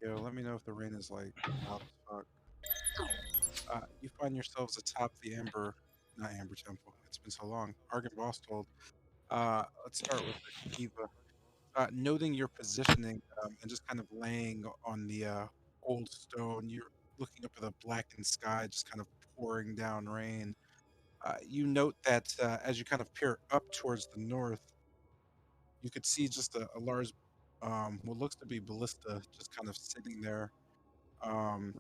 Yo, let me know if the rain is like loud as fuck. You find yourselves atop the Amber, not Amber Temple. It's been so long. Argon Boss told. Let's start with the Kiva. Noting your positioning and just kind of laying on the old stone, you're looking up at the blackened sky, just kind of pouring down rain. You note that as you kind of peer up towards the north, you could see just a large, what looks to be ballista, just kind of sitting there. Um,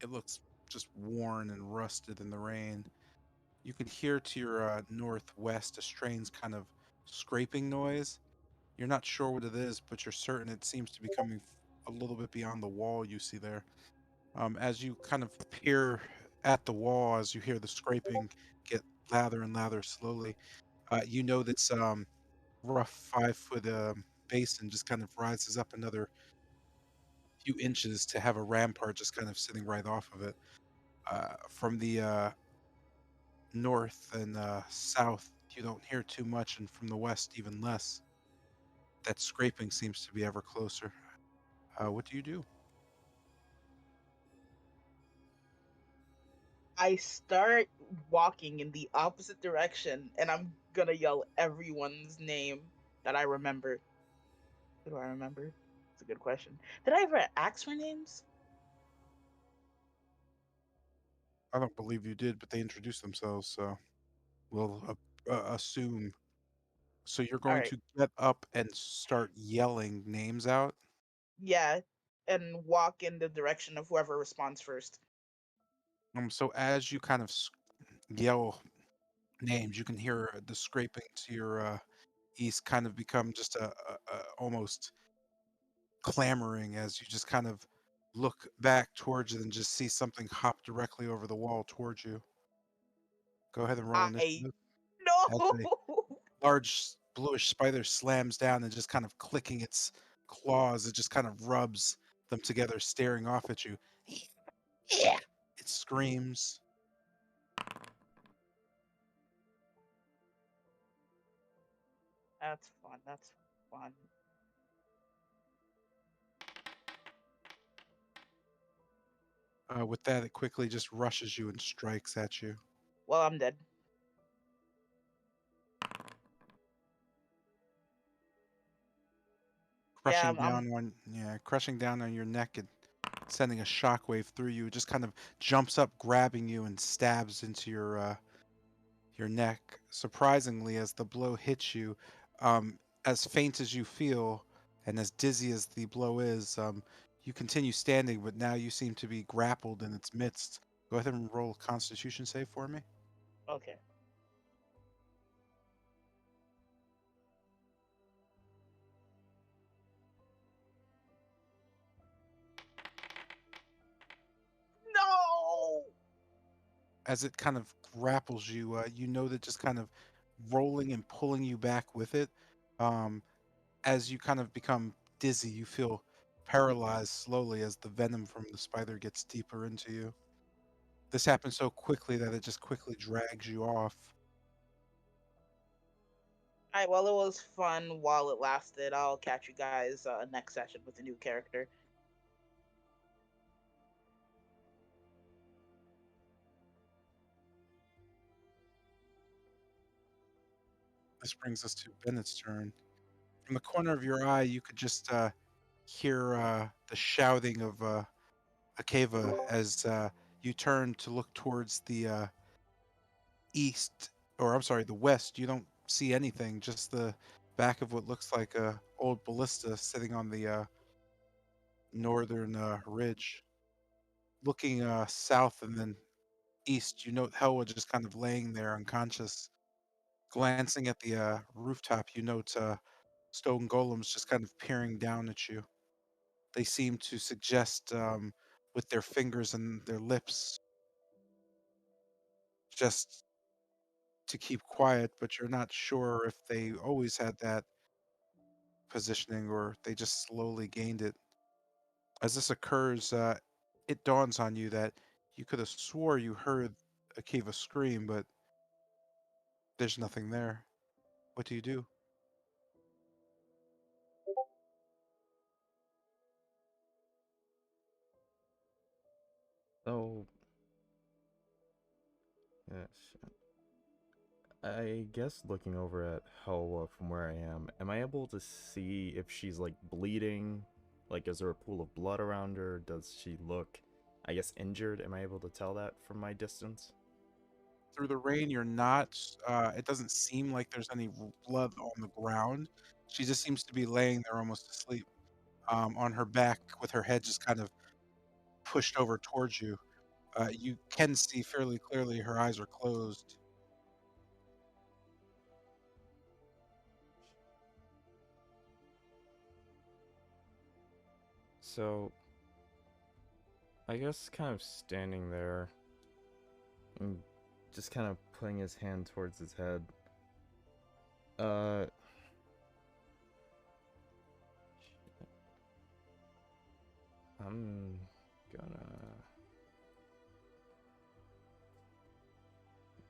it looks just worn and rusted in the rain. You can hear to your northwest a strange kind of scraping noise. You're not sure what it is, but you're certain it seems to be coming a little bit beyond the wall you see there. As you kind of peer at the wall, as you hear the scraping get louder and louder slowly, you know that's rough 5 foot basin just kind of rises up another few inches to have a rampart just kind of sitting right off of it. From the north and south, you don't hear too much, and from the west, even less. That scraping seems to be ever closer. What do you do? I start walking in the opposite direction and I'm gonna yell everyone's name that I remember. Who do I remember? It's a good question. Did I ever ask for names? I don't believe you did, but they introduced themselves, so we'll assume. So you're All going right. to get up and start yelling names out. Yeah. And walk in the direction of whoever responds first. So as you kind of yell names, you can hear the scraping to your east kind of become just a almost clamoring as you just kind of look back towards it and just see something hop directly over the wall towards you. Go ahead and roll I initiative as a no. large bluish spider slams down and just kind of clicking its claws. It just kind of rubs them together, staring off at you. Yeah. It screams. That's fun. That's fun. With that, it quickly just rushes you and strikes at you, Well, I'm dead. Yeah, crushing down on your neck and sending a shockwave through you. It just kind of jumps up, grabbing you, and stabs into your neck. Surprisingly, as the blow hits you, as faint as you feel and as dizzy as the blow is, you continue standing, but now you seem to be grappled in its midst. Go ahead and roll a Constitution save for me. Okay. No. As it kind of grapples you, you know that just kind of rolling and pulling you back with it. Um, as you kind of become dizzy, you feel paralyzed slowly as the venom from the spider gets deeper into you. This happens so quickly that it just quickly drags you off. All right. Well, it was fun while it lasted. I'll catch you guys next session with a new character. This brings us to Bennett's turn. From the corner of your eye, you could just hear the shouting of Akeva as you turn to look towards the east, or I'm sorry, the west. You don't see anything, just the back of what looks like a old ballista sitting on the northern ridge. Looking south and then east, you note Helwa just kind of laying there unconscious. Glancing at the rooftop, you note stone golems just kind of peering down at you. They seem to suggest with their fingers and their lips just to keep quiet, but you're not sure if they always had that positioning or they just slowly gained it. As this occurs, it dawns on you that you could have swore you heard Akiva scream, but there's nothing there. What do you do? shit. I guess looking over at Helwa from where I am I able to see if she's like bleeding? Like, is there a pool of blood around her? Does she look, I guess, injured? Am I able to tell that from my distance? Through the rain, you're not. It doesn't seem like there's any blood on the ground. She just seems to be laying there almost asleep, on her back with her head just kind of pushed over towards you. You can see fairly clearly her eyes are closed. So, I guess kind of standing there and just kind of putting his hand towards his head. Uh, I'm gonna.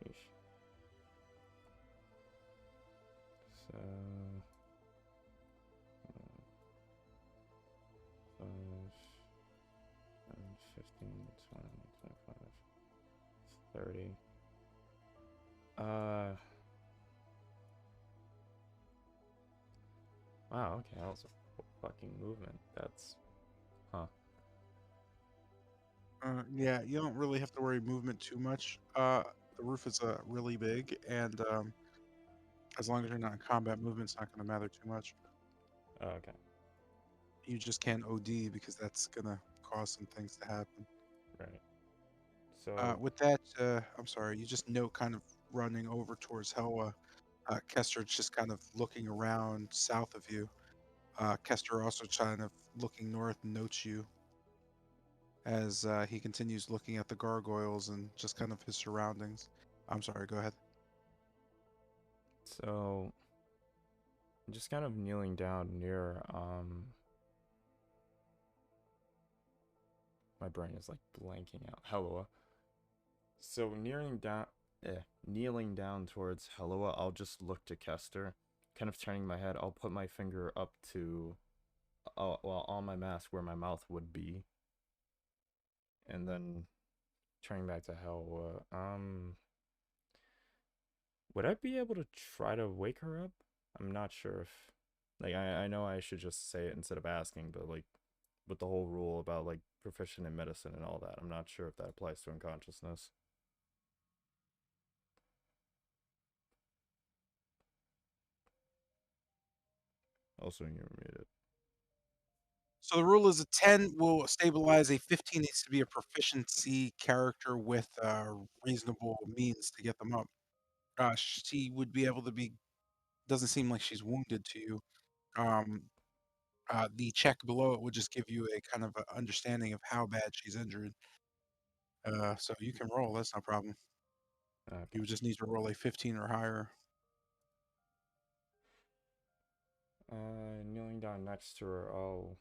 Yeesh. So, 5, 10, 15, 20, 25, 30. Uh, wow, okay, that was a fucking movement. That's, huh. Yeah, you don't really have to worry movement too much. The roof is really big, and as long as you're not in combat, movement's not going to matter too much. Oh, okay, You just can't OD because that's going to cause some things to happen. right. So, With that, I'm sorry, you just note kind of running over towards Helwa. Kester's just kind of looking around south of you. Kester also kind of looking north notes you as he continues looking at the gargoyles and just kind of his surroundings. I'm sorry, go ahead. so, just kind of kneeling down near, my brain is like blanking out. Hello. So kneeling down towards Helloa, I'll just look to Kester, kind of turning my head. I'll put my finger up to, well, on my mask where my mouth would be, and then turning back to Helloa. Would I be able to try to wake her up? I'm not sure if, like, I know I should just say it instead of asking, but like, with the whole rule about like proficient in medicine and all that, I'm not sure if that applies to unconsciousness. Also, you're muted. So the rule is a 10 will stabilize, a 15 needs to be a proficiency character with reasonable means to get them up. She would be able to be, doesn't seem like she's wounded to you. Um, the check below it would just give you a kind of a understanding of how bad she's injured. So you can roll, that's no problem. You Okay. would just need to roll a 15 or higher. Kneeling down next to her, I'll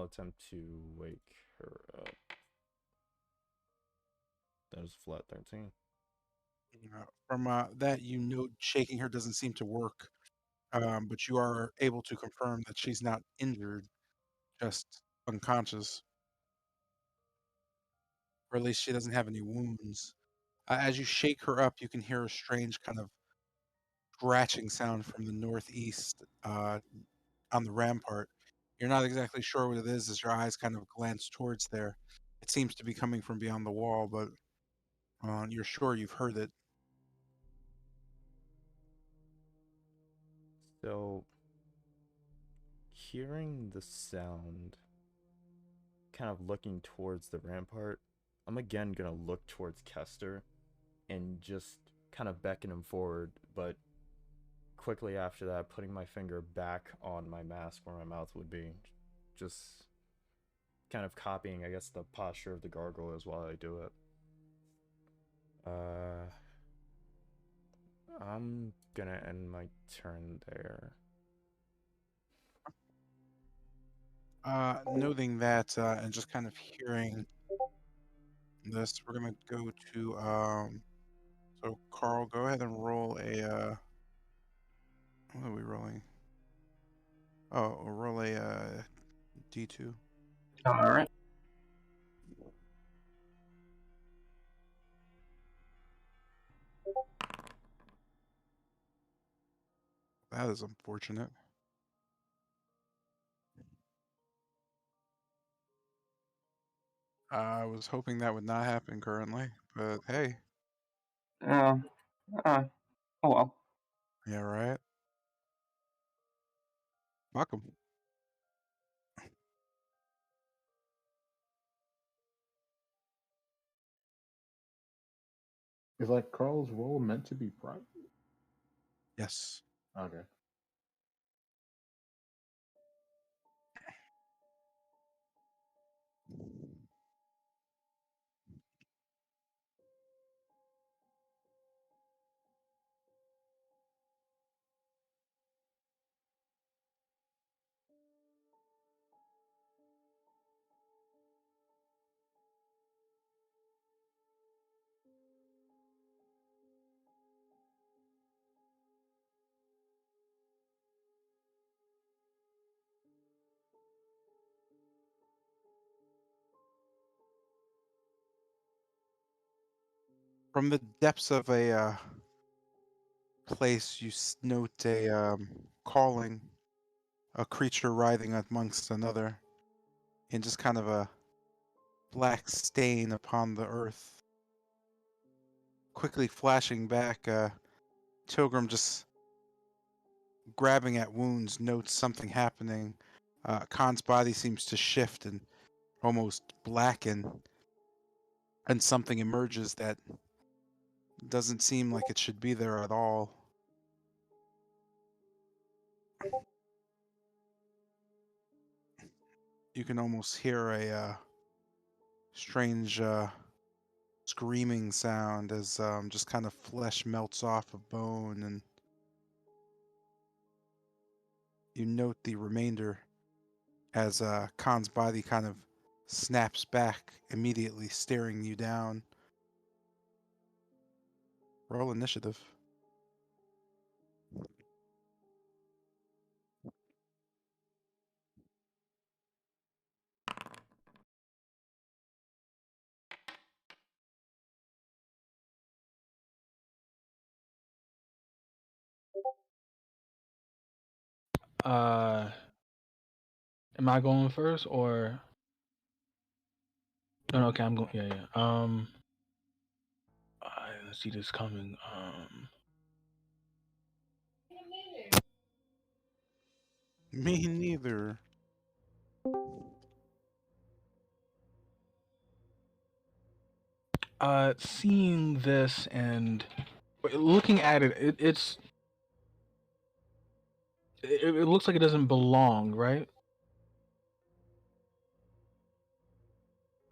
attempt to wake her up. That is flat 13. From that, you note shaking her doesn't seem to work, but you are able to confirm that she's not injured, just unconscious, or at least she doesn't have any wounds. As you shake her up, you can hear a strange kind of scratching sound from the northeast on the rampart. You're not exactly sure what it is as your eyes kind of glance towards there. It seems to be coming from beyond the wall, but you're sure you've heard it. So, hearing the sound, kind of looking towards the rampart, I'm again gonna look towards Kester and just kind of beckon him forward, but quickly after that, putting my finger back on my mask where my mouth would be. Just kind of copying, I guess, the posture of the gargoyles while I do it. Uh, I'm gonna end my turn there. Noting that and just kind of hearing this, we're gonna go to so Carl, go ahead and roll a what are we rolling? Oh, we'll roll a D2. All right. That is unfortunate. I was hoping that would not happen currently, but hey, Uh, uh, oh well. yeah, right. Welcome. Is like Carl's role meant to be private? Yes. Okay. From the depths of a place, you note a calling, a creature writhing amongst another, in just kind of a black stain upon the earth. Quickly flashing back, Tilgrim just grabbing at wounds, notes something happening. Khan's body seems to shift and almost blacken, and something emerges that doesn't seem like it should be there at all. You can almost hear a strange screaming sound as just kind of flesh melts off of bone, and you note the remainder as Khan's body kind of snaps back, immediately staring you down. Roll initiative. Uh, am I going first or no? Okay, I'm going. Yeah, yeah. I didn't see this coming. Me neither. Seeing this and looking at it, it looks like it doesn't belong, right?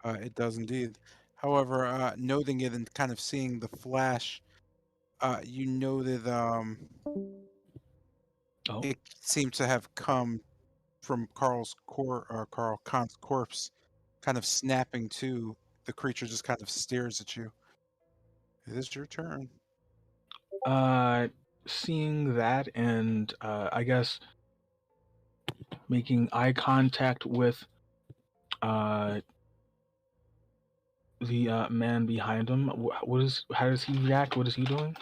It does indeed. However, noting it and kind of seeing the flash, you know that Oh, it seemed to have come from Carl Khan's corpse, kind of snapping to. The creature just kind of stares at you. It is your turn. uh, seeing that and I guess making eye contact with uh the man behind him. What is? How does he react? What is he doing?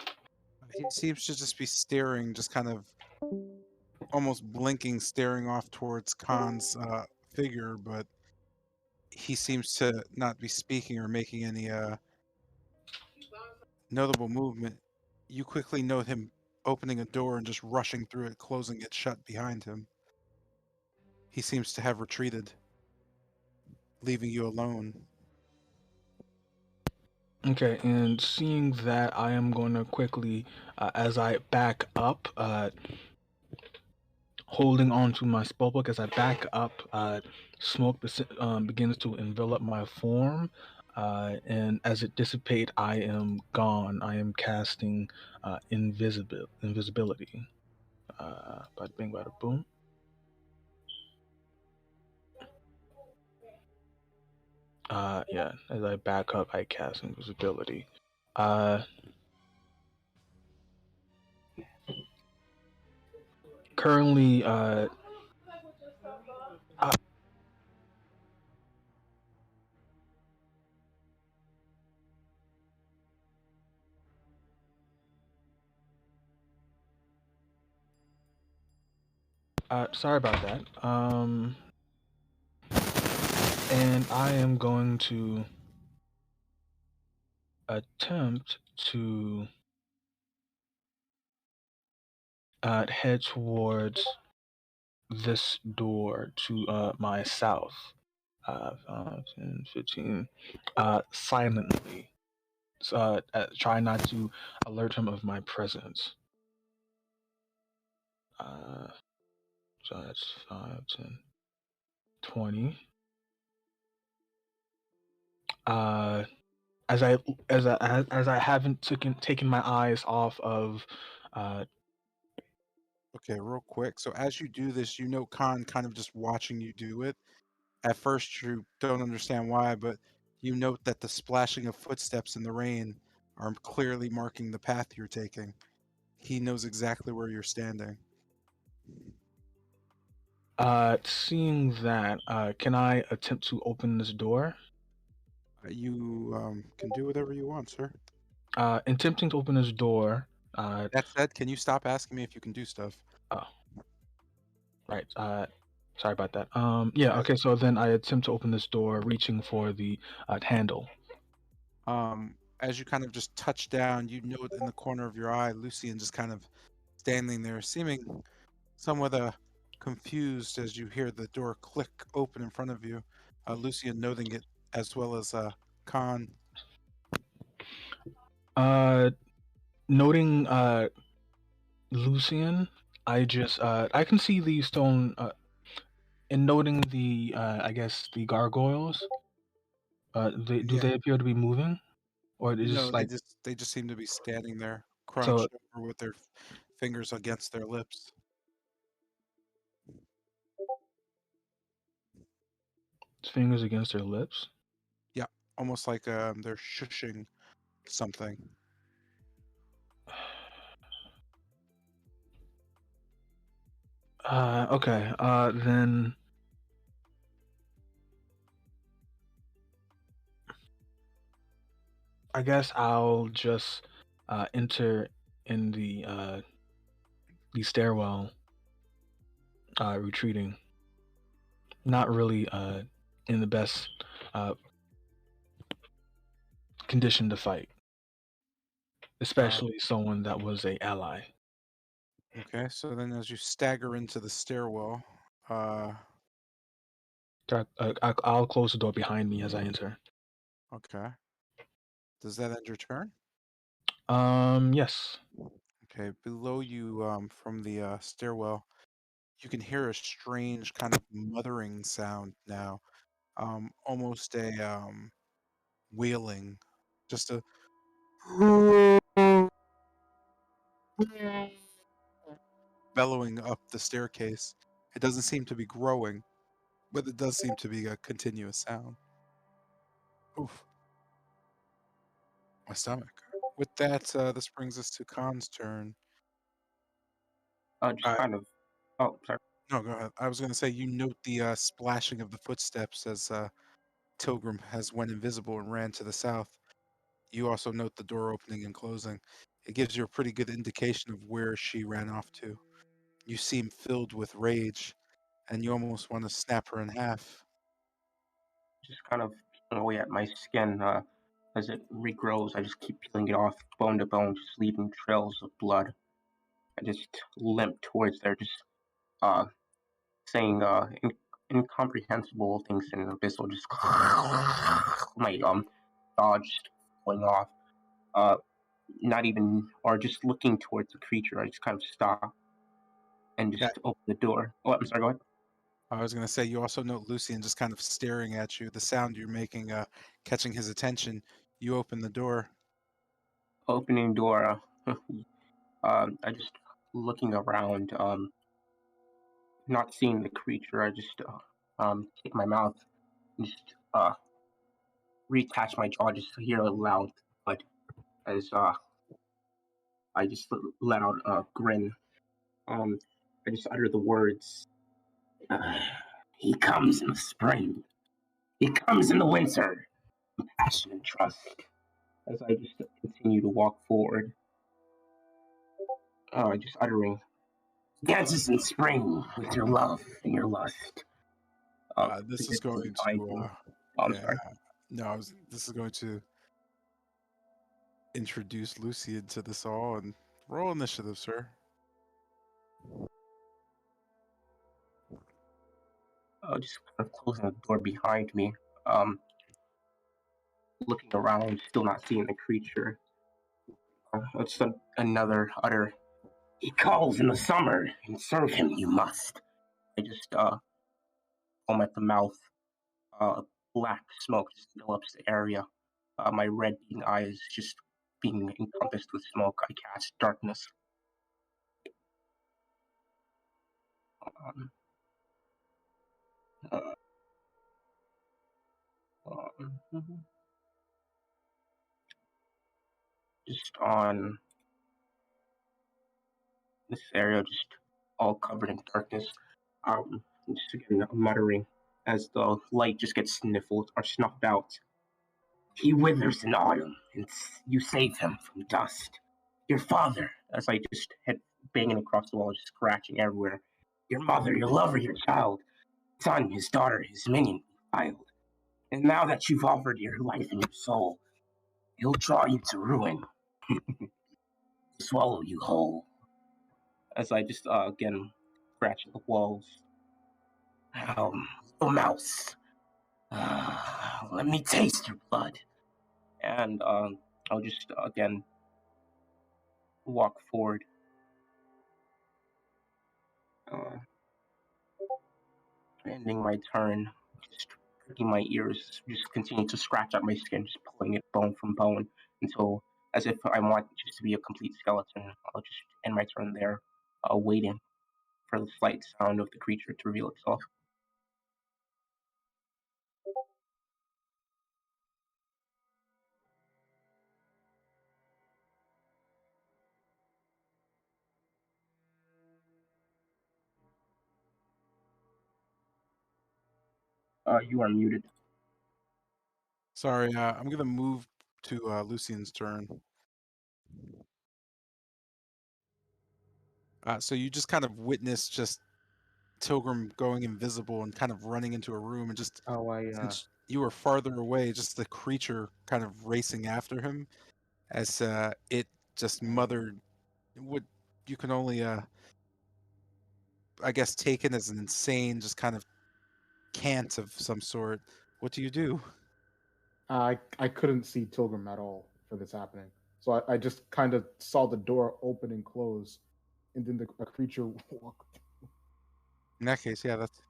He seems to just be staring, just kind of almost blinking, staring off towards Khan's figure, but he seems to not be speaking or making any notable movement. You quickly note him opening a door and just rushing through it, closing it shut behind him. He seems to have retreated, leaving you alone. Okay, and seeing that, I am going to quickly, as I back up, holding on to my spellbook, as I back up, smoke begins to envelop my form, and as it dissipates, I am gone. I am casting invisibility. Bada bing, bada boom. Yeah, as I back up, I cast invisibility. Currently, Sorry about that. And I am going to attempt to head towards this door to my south. 10, 15. Silently. Try not to alert him of my presence. So that's 5, 10, 20. As I haven't taken my eyes off of Okay, real quick. So as you do this, you know Khan kind of just watching you do it. At first, you don't understand why, but you note that the splashing of footsteps in the rain are clearly marking the path you're taking. He knows exactly where you're standing. seeing that. Can I attempt to open this door? You can do whatever you want, sir. Attempting to open this door. That said, can you stop asking me if you can do stuff? Oh, right. Sorry about that. Yeah. As, Okay. So then I attempt to open this door, reaching for the handle. as you kind of just touch down, you note in the corner of your eye, Lucian just kind of standing there, seeming somewhat confused as you hear the door click open in front of you. Lucian noting it as well as Khan. Noting Lucian, I can see the stone. And noting the I guess the gargoyles. Do Yeah, they appear to be moving, or they no, just like they just seem to be standing there, so? crouched over with their fingers against their lips. Fingers against their lips. Yeah, almost like they're shushing something. Okay. Then I guess I'll just enter in the stairwell, retreating. Not really in the best uh condition to fight, Uh, especially someone that was a ally. okay, so then as you stagger into the stairwell, uh, I'll close the door behind me as I enter. okay, does that end your turn? Yes. Okay, below you, from the stairwell, you can hear a strange kind of muttering sound now, almost a wailing, just a bellowing up the staircase. It doesn't seem to be growing, but it does seem to be a continuous sound. Oof, my stomach. With that, this brings us to Khan's turn. Just Uh, kind of. Oh, sorry. no, go ahead. I was going to say you note the splashing of the footsteps as Tilgrim has went invisible and ran to the south. You also note the door opening and closing. It gives you a pretty good indication of where she ran off to. You seem filled with rage, and you almost want to snap her in half. Just kind of peeling away at my skin as it regrows. I just keep peeling it off bone to bone, just leaving trails of blood. I just limp towards there, just uh, saying incomprehensible things in an abyssal, just my jaw just falling off. Uh, Not even, or just looking towards the creature. I just kind of stop and Yeah, just open the door. Oh, I'm sorry. Go ahead. I was going to say you also note Lucian just kind of staring at you. The sound you're making, catching his attention. You open the door. Opening door. I just looking around. Not seeing the creature. I just take my mouth and just reattach my jaw just to hear a loud thud as I just let out a grin. I just utter the words. Uh, he comes in the spring. He comes in the winter. Passion and trust. As I just continue to walk forward, just uttering dances in spring with your love and your lust. This is This is going behind to, me. Oh, I'm yeah, sorry. no, this is going to introduce Lucy into this all and roll initiative, sir. Just kind of closing the door behind me. Um, Looking around, still not seeing the creature. It's another utter. He calls in the summer, and serve him you must. I just foam at the mouth. Black smoke just envelops the area. My red beating eyes just being encompassed with smoke. I cast darkness. Um, uh, um, just on this area, just all covered in darkness. Just again muttering as the light just gets sniffled or snuffed out. He withers in autumn, and you save him from dust. Your father, as I just head banging across the wall, just scratching everywhere. Your mother, your lover, your child, son, his daughter, his minion, child. And now that you've offered your life and your soul, he'll draw you to ruin, swallow you whole. As I just again scratch the walls. Little mouse, let me taste your blood. And I'll just again walk forward. Uh, Ending my turn, just pricking my ears, just continue to scratch at my skin, just pulling it bone from bone until, as if I want just to be a complete skeleton, I'll just end my turn there, waiting for the slight sound of the creature to reveal itself. You are muted. Sorry, I'm gonna move to Lucian's turn. So you just kind of witnessed just Tilgrim going invisible and kind of running into a room, and just since you were farther away, just the creature kind of racing after him as it just mothered what you can only, I guess, taken as an insane, just kind of cant of some sort. What do you do? I couldn't see Tilgrim at all for this happening, so I just kind of saw the door open and close, and then a creature walked. In that case, yeah, that's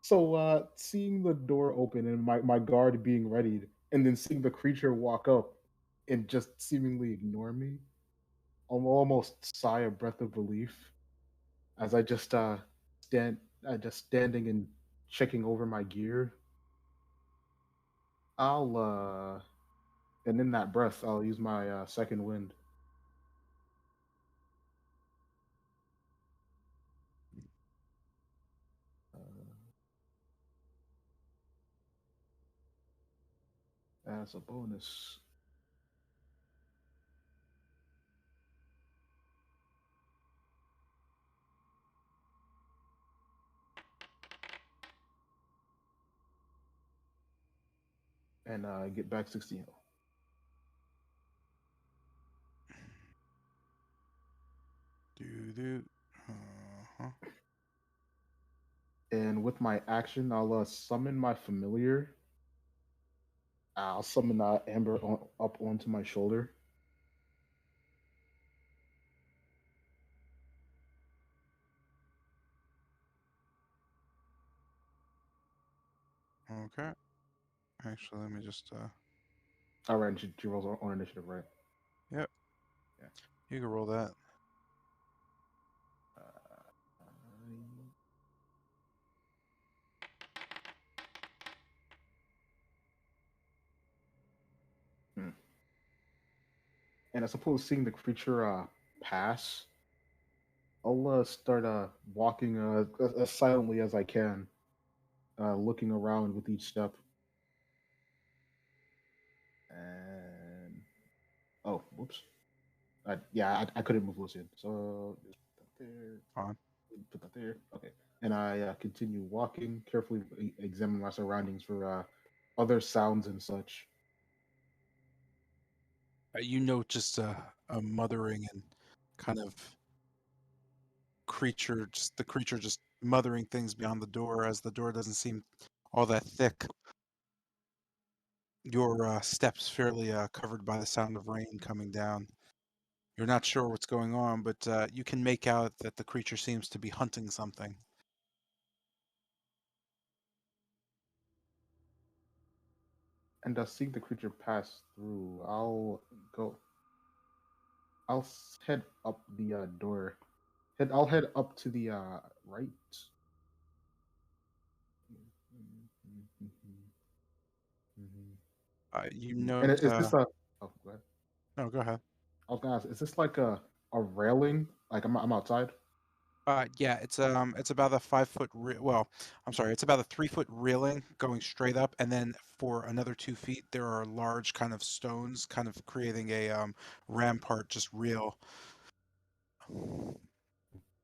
So seeing the door open and my guard being readied, and then seeing the creature walk up and just seemingly ignore me, I'm almost sigh a breath of relief as I just just standing and checking over my gear. I'll and in that breath, I'll use my second wind. As a bonus. And get back 16. do. Uh-huh. And with my action, I'll summon my familiar. I'll summon Amber up onto my shoulder. Okay. Actually, let me just. All right, she rolls on initiative, right? Yep. Yeah. You can roll that. Hmm. And I suppose seeing the creature pass, I'll start walking as silently as I can, looking around with each step. And oh, whoops. I couldn't move Lucian, so just put that there. Fine. Put that there. Okay, and I continue walking, carefully examine my surroundings for other sounds and such. You know, just a mothering and kind of creature, just the creature just mothering things beyond the door as the door doesn't seem all that thick. Your steps fairly covered by the sound of rain coming down. You're not sure what's going on, but you can make out that the creature seems to be hunting something. And seeing the creature pass through, I'll go. Head up the door. I'll head up to the right. You And note. is this a? Oh, go ahead. No, go ahead. I was gonna ask, is this like a railing? Like I'm outside. Yeah, it's about a 5 foot. Well, I'm sorry, it's about a 3 foot railing going straight up, and then for another 2 feet, there are large kind of stones, kind of creating a rampart, just real.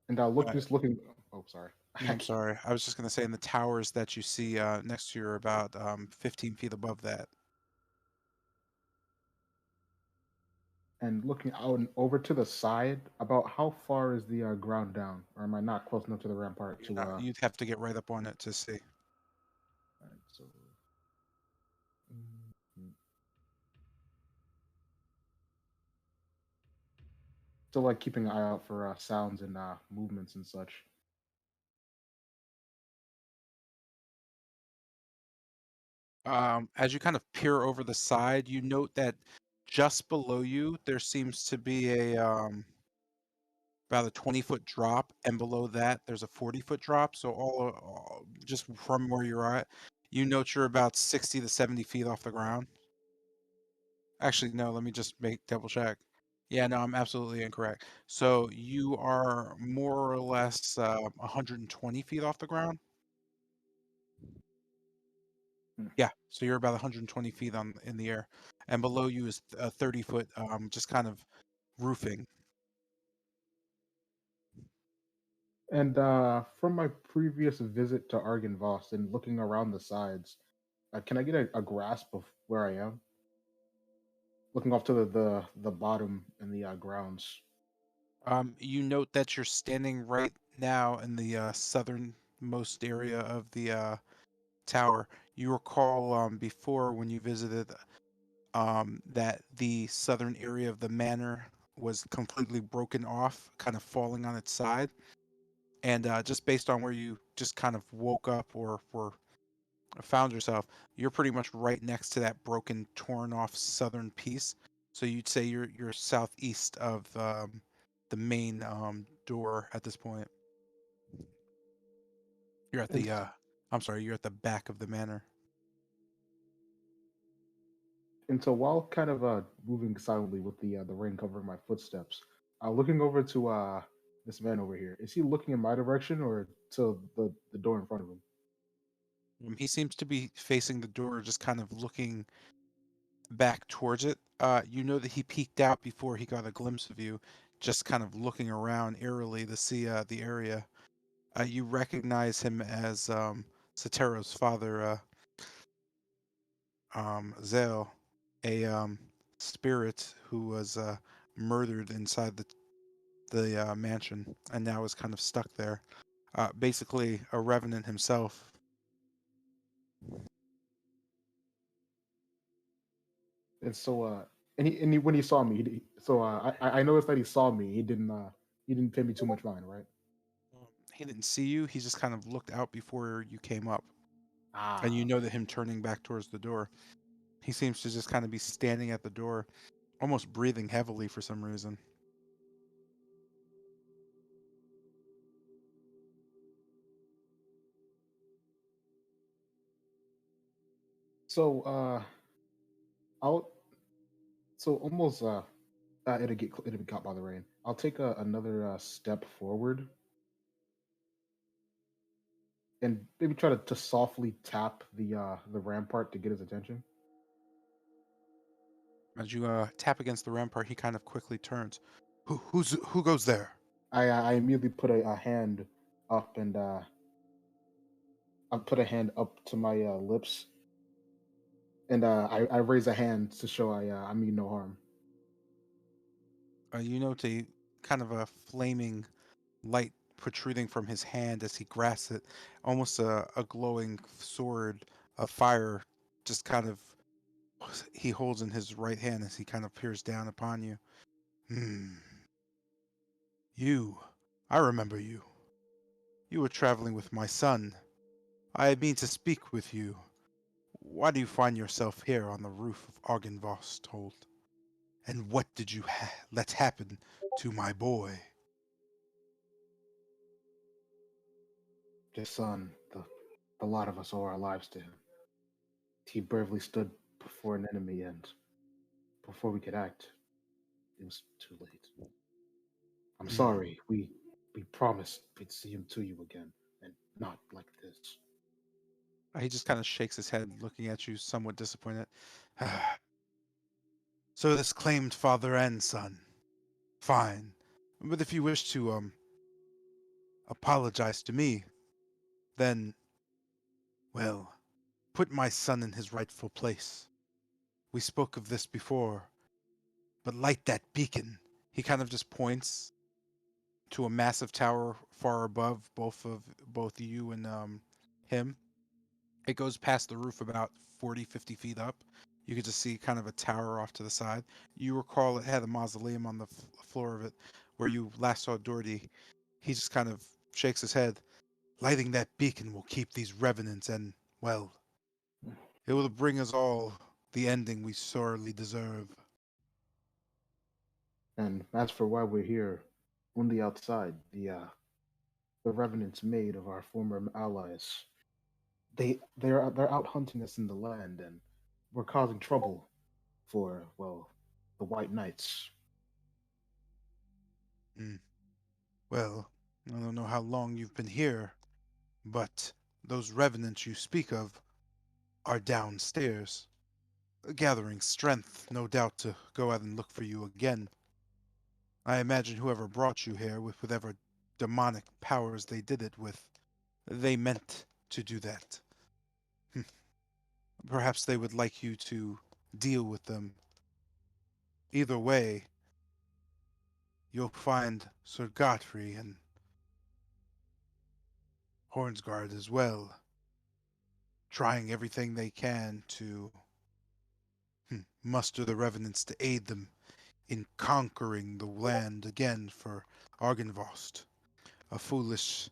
And looking. Oh, sorry. No, I'm sorry. I was just gonna say, in the towers that you see next to you are about 15 feet above that. And looking out and over to the side, about how far is the ground down, or am I not close enough to the rampart You're to? not, you'd have to get right up on it to see. Alright, so. Mm, Still like keeping an eye out for sounds and movements and such. As you kind of peer over the side, you note that just below you there seems to be a about a 20-foot drop, and below that there's a 40-foot drop. So all just from where you're at, you note you're about 60 to 70 feet off the ground. Actually, no, let me just double check. Yeah, no, I'm absolutely incorrect. So you are more or less 120 feet off the ground. Hmm. Yeah, so you're about 120 feet in the air, and below you is a 30-foot just kind of roofing. And from my previous visit to Argynvost and looking around the sides, can I get a grasp of where I am? Looking off to the bottom and the grounds. You note that you're standing right now in the southernmost area of the tower. You recall before when you visited that the southern area of the manor was completely broken off, kind of falling on its side. And just based on where you just kind of woke up or were found yourself, you're pretty much right next to that broken, torn off southern piece. So you'd say you're southeast of the main door at this point. You're at And the I'm sorry, you're at the back of the manor. so while kind of moving silently with the rain covering my footsteps, looking over to this man over here. Is he looking in my direction or to the door in front of him? He seems to be facing the door, just kind of looking back towards it. You know that he peeked out before he got a glimpse of you, just kind of looking around eerily to see the area. You recognize him as Sotero's father, Zale, a spirit who was murdered inside the mansion and now is kind of stuck there. Basically, a revenant himself. And so and he when he saw me, I noticed that he saw me. He didn't pay me too much mind, right? He didn't see you. He just kind of looked out before you came up, and you Ah, know that him turning back towards the door. He seems to just kind of be standing at the door, almost breathing heavily for some reason. so I'll almost it'll be caught by the rain. I'll take another step forward and maybe try to softly tap the rampart to get his attention. As you tap against the rampart, he kind of quickly turns. Who goes there? I immediately put a hand up and I put a hand up to my lips and I raise a hand to show I mean no harm. You note a kind of a flaming light protruding from his hand as he grasps it, almost a glowing sword of fire, just kind of he holds in his right hand as he kind of peers down upon you. Hmm. You. I remember you. You were traveling with my son. I mean to speak with you. Why do you find yourself here on the roof of Argynvost? And what did you let happen to my boy? His son, the lot of us owe our lives to him. He bravely stood before an enemy, and before we could act, it was too late. I'm Hmm. sorry. We promised we'd see him to you again, and not like this. He just kind of shakes his head, looking at you, somewhat disappointed. So this claimed father and son. Fine. But if you wish to apologize to me, then, well, put my son in his rightful place. We spoke of this before, but light that beacon. He kind of just points to a massive tower far above both you and him. It goes past the roof about 40, 50 feet up. You could just see kind of a tower off to the side. You recall it had a mausoleum on the floor of it where you last saw Doherty. He just kind of shakes his head. Lighting that beacon will keep these revenants and, well, it will bring us all the ending we sorely deserve. And as for why we're here, on the outside, the revenants made of our former allies, they're out hunting us in the land, and we're causing trouble for the White Knights. Mm. Well, I don't know how long you've been here, but those revenants you speak of are downstairs, gathering strength, no doubt, to go out and look for you again. I imagine whoever brought you here, with whatever demonic powers they did it with, they meant to do that. Hmm. Perhaps they would like you to deal with them. Either way, you'll find Sir Godfrey and Hornsguard as well, trying everything they can to muster the revenants to aid them in conquering the land again for Argynvost. A foolish,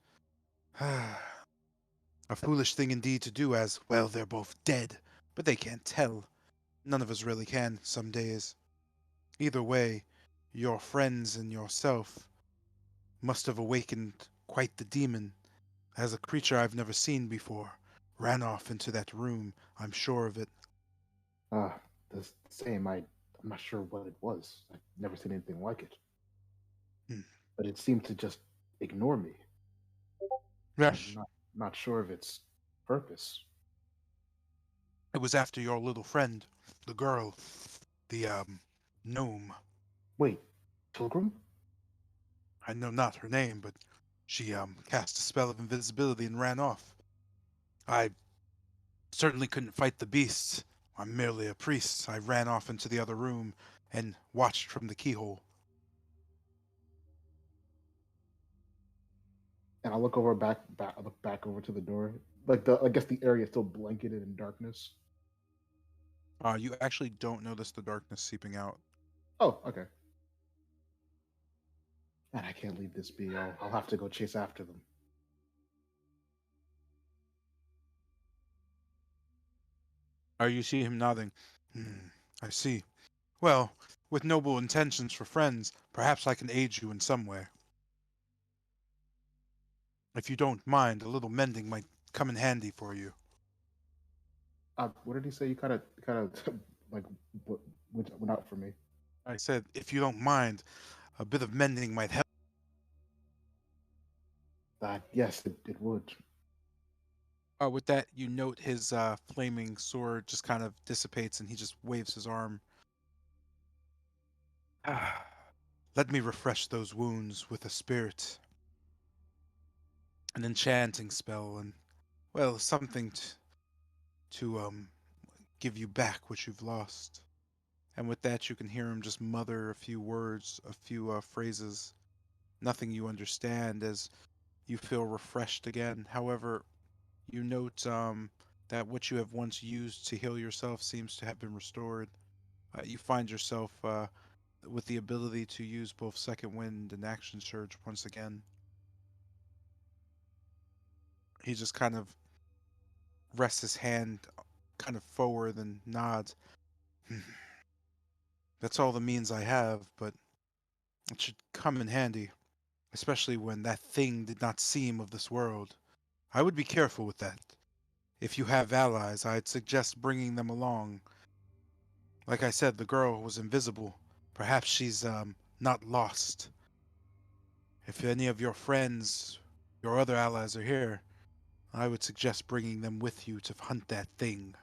a foolish thing indeed to do, as, well, they're both dead, but they can't tell. None of us really can some days. Either way, your friends and yourself must have awakened quite the demon, as a creature I've never seen before ran off into that room. I'm sure of it. Uh, the same. I'm not sure what it was. I've never seen anything like it. Hmm. But it seemed to just ignore me. I'm Yes, not sure of its purpose. it was after your little friend, the girl, the gnome. Wait, Pilgrim? I know not her name, but she cast a spell of invisibility and ran off. I certainly couldn't fight the beasts. I'm merely a priest. I ran off into the other room and watched from the keyhole. And I look I look back over to the door. I guess the area is still blanketed in darkness. You actually don't notice the darkness seeping out. Oh, okay. And I can't leave this be. I'll have to go chase after them. You see him nodding. Hmm, I see. Well, with noble intentions for friends, perhaps I can aid you in some way. If you don't mind, a little mending might come in handy for you. What did he say? You kind of like went out for me. I said, if you don't mind, a bit of mending might help. Yes, it would. With that, you note his flaming sword just kind of dissipates and he just waves his arm. Let me refresh those wounds with a spirit, an enchanting spell, and, well, something to give you back what you've lost. And with that, you can hear him just mother a few words, a few phrases, nothing you understand as you feel refreshed again. However, you note that what you have once used to heal yourself seems to have been restored. You find yourself with the ability to use both Second Wind and Action Surge once again. He just kind of rests his hand kind of forward and nods. That's all the means I have, but it should come in handy, especially when that thing did not seem of this world. I would be careful with that. If you have allies, I'd suggest bringing them along. Like I said, the girl was invisible. Perhaps she's not lost. If any of your friends, your other allies are here, I would suggest bringing them with you to hunt that thing.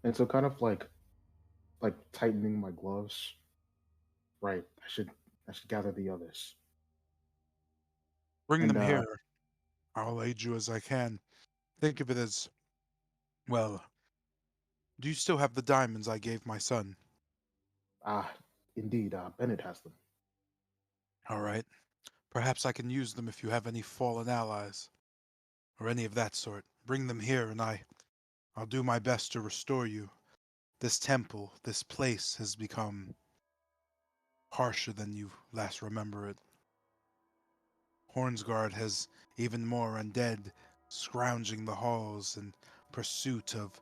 And so, kind of like tightening my gloves. Right. I should gather the others. Bring And them here. I'll aid you as I can. Think of it as, well, do you still have the diamonds I gave my son? ah, indeed, Bennett has them. All right. Perhaps I can use them if you have any fallen allies, or any of that sort. Bring them here, and I'll do my best to restore you. This temple, this place has become harsher than you last remember it. Hornsguard has even more undead scrounging the halls in pursuit of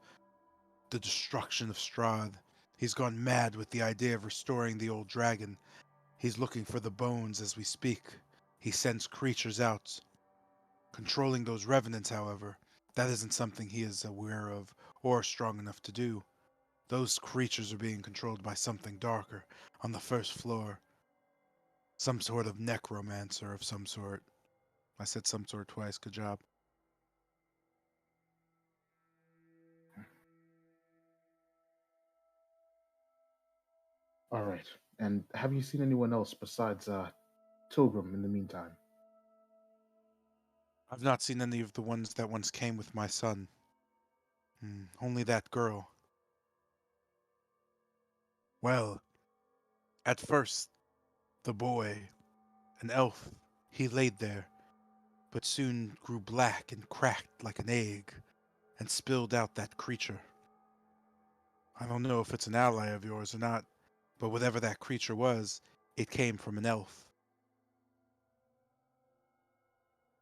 the destruction of Strahd. He's gone mad with the idea of restoring the old dragon. He's looking for the bones as we speak. He sends creatures out. Controlling those revenants, however, that isn't something he is aware of or strong enough to do. Those creatures are being controlled by something darker on the first floor. Some sort of necromancer of some sort. I said some sort twice, good job. All right. And have you seen anyone else besides Tilgrim in the meantime? I've not seen any of the ones that once came with my son. Only that girl. Well, at first, the boy, an elf, he laid there, but soon grew black and cracked like an egg, and spilled out that creature. I don't know if it's an ally of yours or not, but whatever that creature was, it came from an elf.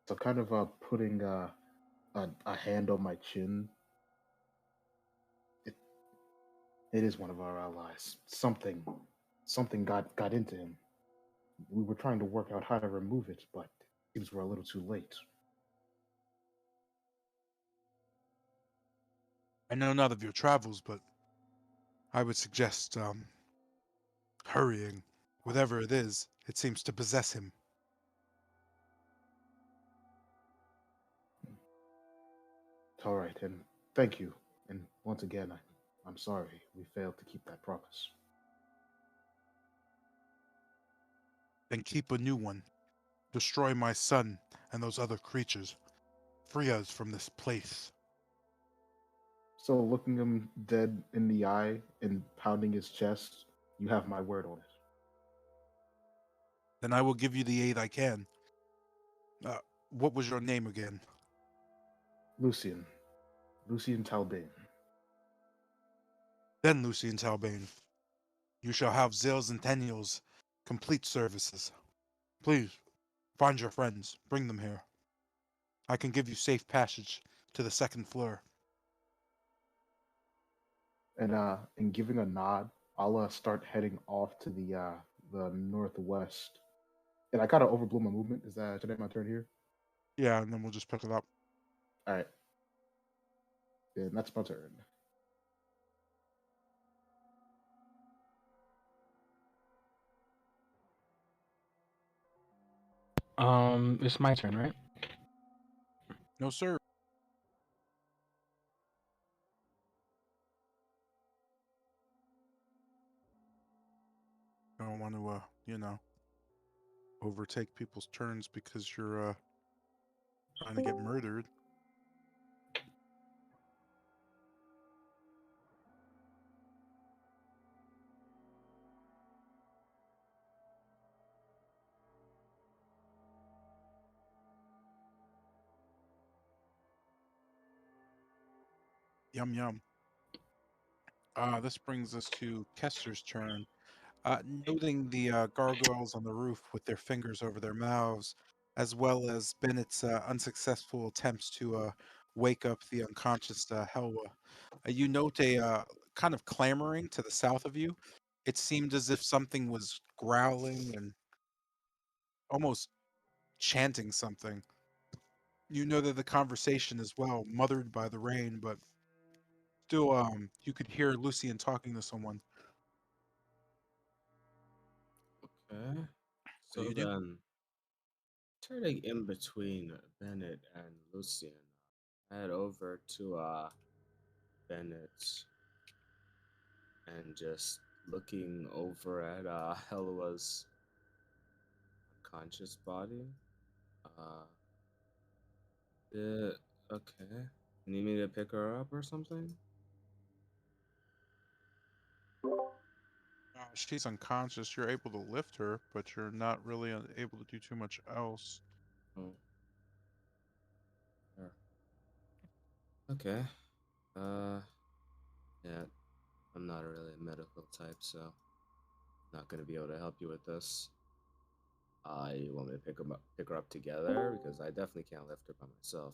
So, kind of putting a hand on my chin. It, it is one of our allies. Something got into him. We were trying to work out how to remove it, but it seems we're a little too late. I know not of your travels, but I would suggest hurrying. Whatever it is, it seems to possess him. All right, and thank you. And once again, I'm sorry we failed to keep that promise. Then keep a new one. Destroy my son and those other creatures. Free us from this place. So, looking him dead in the eye and pounding his chest, you have my word on it. Then I will give you the aid I can. Uh, what was your name again? Lucian. Lucian Talbane. Then, Lucian Talbane, you shall have Zales and Tenniel's complete services. Please, find your friends. Bring them here. I can give you safe passage to the second floor. And giving a nod, I'll start heading off to the northwest. And I kind of overblew my movement. Is that today my turn here? Yeah, and then we'll just pick it up. All right. Then that's my turn. It's my turn, right? No, sir. don't want to, overtake people's turns because you're trying to get murdered. Yum yum. This brings us to Kester's turn. Noting the gargoyles on the roof with their fingers over their mouths, as well as Bennett's unsuccessful attempts to wake up the unconscious Helwa, you note a kind of clamoring to the south of you. It seemed as if something was growling and almost chanting something. You know that the conversation is well mothered by the rain, but still, you could hear Lucian talking to someone. Okay. So You do? then, turning in between Bennett and Lucian, head over to Bennett and just looking over at Helwa's unconscious body. Uh, okay. Need me to pick her up or something? She's unconscious. You're able to lift her, but you're not really able to do too much else. Oh, sure. Okay. Uh, yeah, I'm not really a medical type, so not gonna be able to help you with this. You want me to pick her up together because I definitely can't lift her by myself.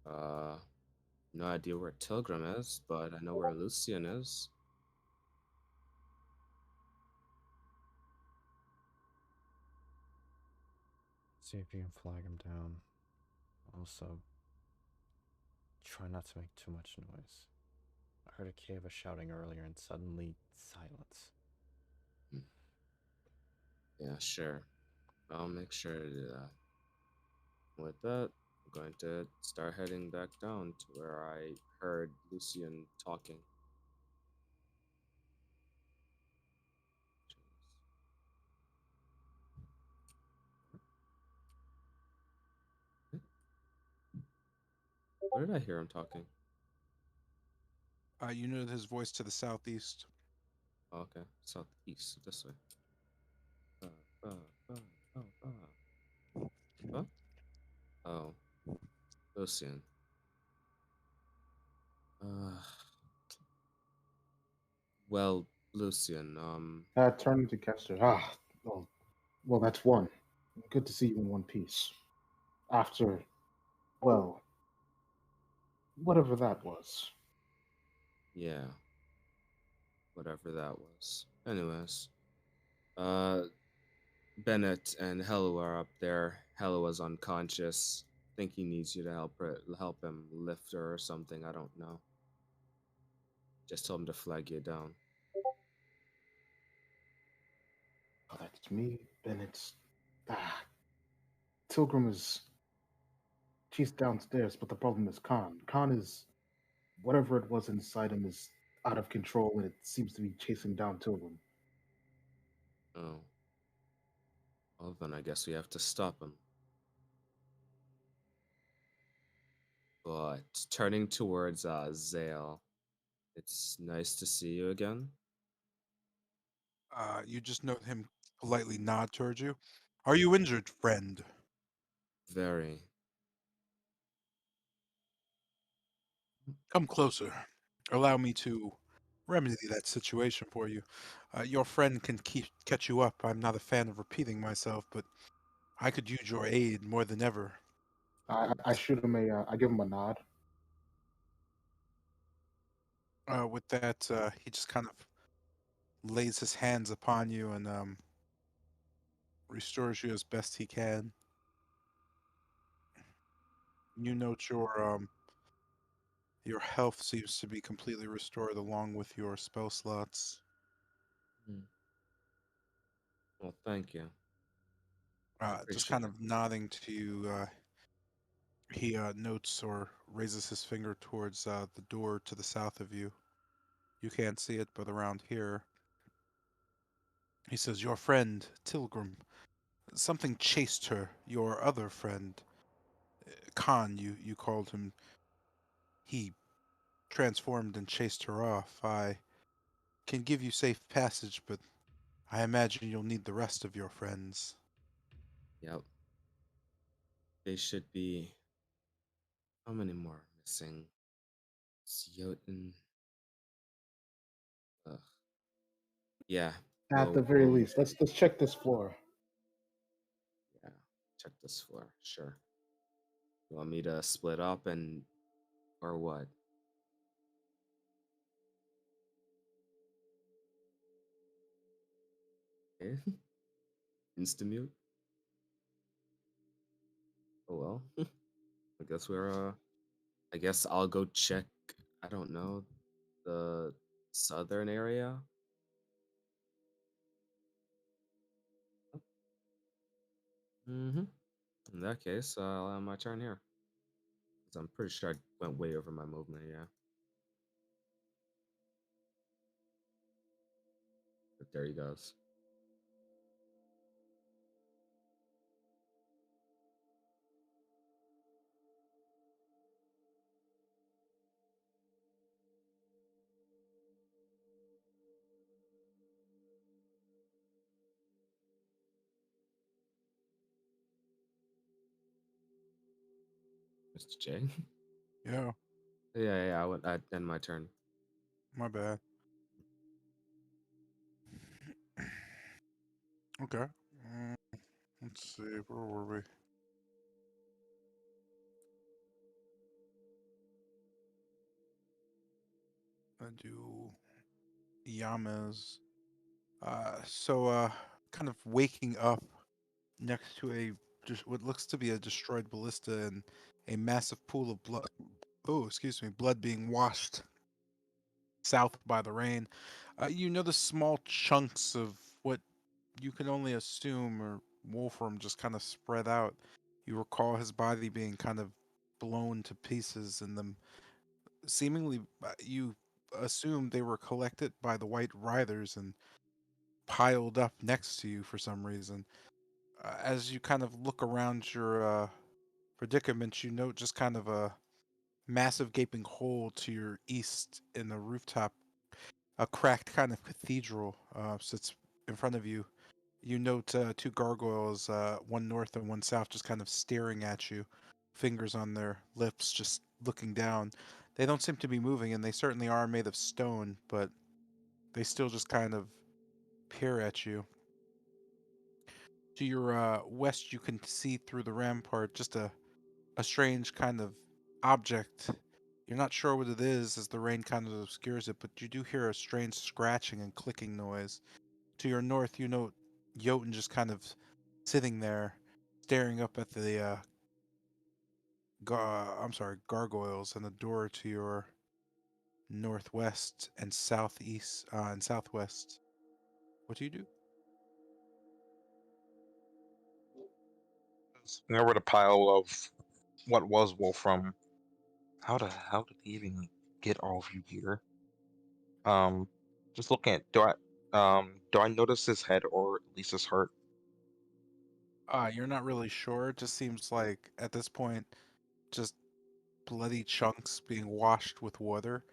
Uh, no idea where Tilgrim is, but I know where Lucian is. See if you can flag him down. Also, try not to make too much noise. I heard a Kava shouting earlier and suddenly silence. Hmm. Yeah, sure. I'll make sure to do that. With that, I'm going to start heading back down to where I heard Lucian talking. Where did I hear him talking? You know his voice to the southeast. Oh, okay, southeast, this way. Uh, uh, uh, What? Oh, Lucian. Uh, well, Lucian, Turning to Kester. Well, that's one. Good to see you in one piece. After, well, whatever that was. yeah, whatever that was. Anyways, uh, Bennett and Hello are up there. Hello is unconscious. Think he needs you to help him lift her or something. I don't know. Just told him to flag you down. Oh, that's me. Bennett's. Ah, Tilgrim is. She's downstairs, but the problem is Khan. Khan is. Whatever it was inside him is out of control, and it seems to be chasing down Tilgrim. Oh, well then I guess we have to stop him. But turning towards Zale, it's nice to see you again. You just note him politely nod towards you. Are you injured, friend? Very. Come closer. Allow me to remedy that situation for you. Your friend can catch you up. I'm not a fan of repeating myself, but I could use your aid more than ever. I shoot him a. I give him a nod. With that, he just kind of lays his hands upon you and restores you as best he can. You note your health seems to be completely restored along with your spell slots. Hmm. Well, thank you. Just Appreciate kind it. of nodding to you, He notes or raises his finger towards the door to the south of you. You can't see it, but around here, he says, "Your friend, Tilgrim. Something chased her. Your other friend, Khan, you called him. He transformed and chased her off. I can give you safe passage, but I imagine you'll need the rest of your friends." Yep. They should be. How many more missing? Jotun. Ugh. Yeah. At the We'll very least, let's check this floor. yeah. Check this floor. Sure. You want me to split up and or what? Eh? Instamute? Oh well. I guess we're I guess I'll go check, I don't know, the southern area. Mm-hmm. In that case, I'll have my turn here. 'Cause I'm pretty sure I went way over my movement, yeah. But there he goes. Mr. J. Yeah, Yeah, I end my turn. my bad. Okay. Mm, let's see, where were we? I do Yamas. Kind of waking up next to a just what looks to be a destroyed ballista and a massive pool of blood. Oh, excuse me, blood being washed south by the rain. You notice small chunks of what you can only assume are Wolfram just kind of spread out. You recall his body being kind of blown to pieces, and them seemingly you assume they were collected by the White Riders and piled up next to you for some reason. As you kind of look around your predicament, you note just kind of a massive gaping hole to your east in the rooftop. A cracked kind of cathedral sits in front of you. You note two gargoyles, one north and one south, just kind of staring at you, fingers on their lips, just looking down. They don't seem to be moving, and they certainly are made of stone, but they still just kind of peer at you. To your west, you can see through the rampart just a strange kind of object. You're not sure what it is as the rain kind of obscures it, but you do hear a strange scratching and clicking noise. To your north, you note Jotun just kind of sitting there, staring up at the gargoyles, and the door to your northwest and southeast and southwest. What do you do? There with a pile of what was Wolfram. How the hell did he even get all of you here? Um, just looking at do I notice his head or at least his heart? You're not really sure. It just seems like at this point, just bloody chunks being washed with water.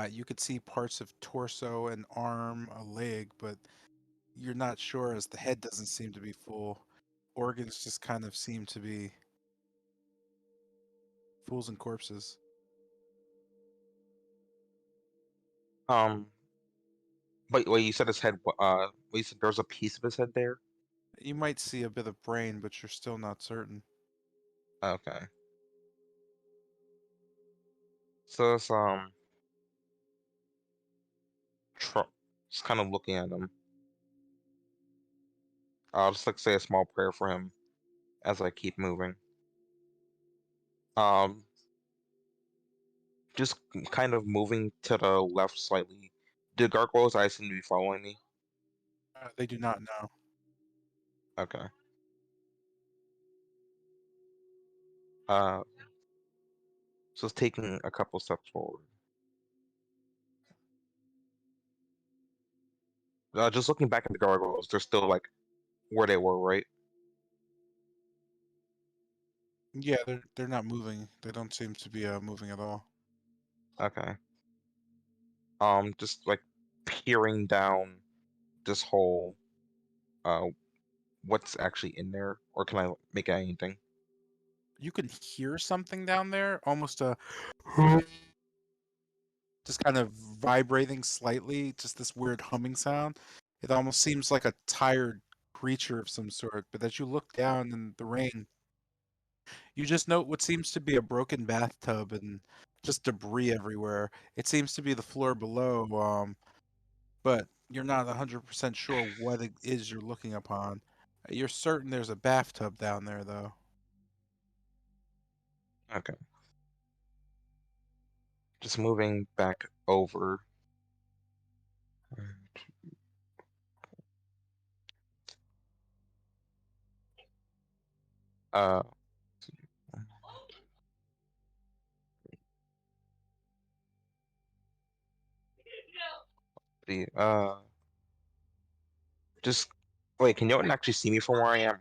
You could see parts of torso, an arm, a leg, but you're not sure as the head doesn't seem to be full. Organs just kind of seem to be fools and corpses. Um, wait, you said his head. You said there's a piece of his head there. You might see a bit of brain, but you're still not certain. Okay. So it's just kind of looking at him. I'll just like say a small prayer for him as I keep moving. Um, just kind of moving to the left slightly. The gargoyles I seem to be following me. They do not know. Okay. Uh, So it's taking a couple steps forward. Just looking back at the gargoyles, they're still like where they were, right? Yeah, they're not moving. They don't seem to be moving at all. Okay. Just like peering down this hole. What's actually in there, or can I make anything? You can hear something down there, almost a just kind of vibrating slightly, just this weird humming sound. It almost seems like a tired creature of some sort. But as you look down in the rain, you just note what seems to be a broken bathtub and just debris everywhere. It seems to be the floor below, but you're not 100% sure what it is you're looking upon. You're certain there's a bathtub down there, though. Okay. Just moving back over. Uh, the just wait. Can Jotun actually see me from where I am?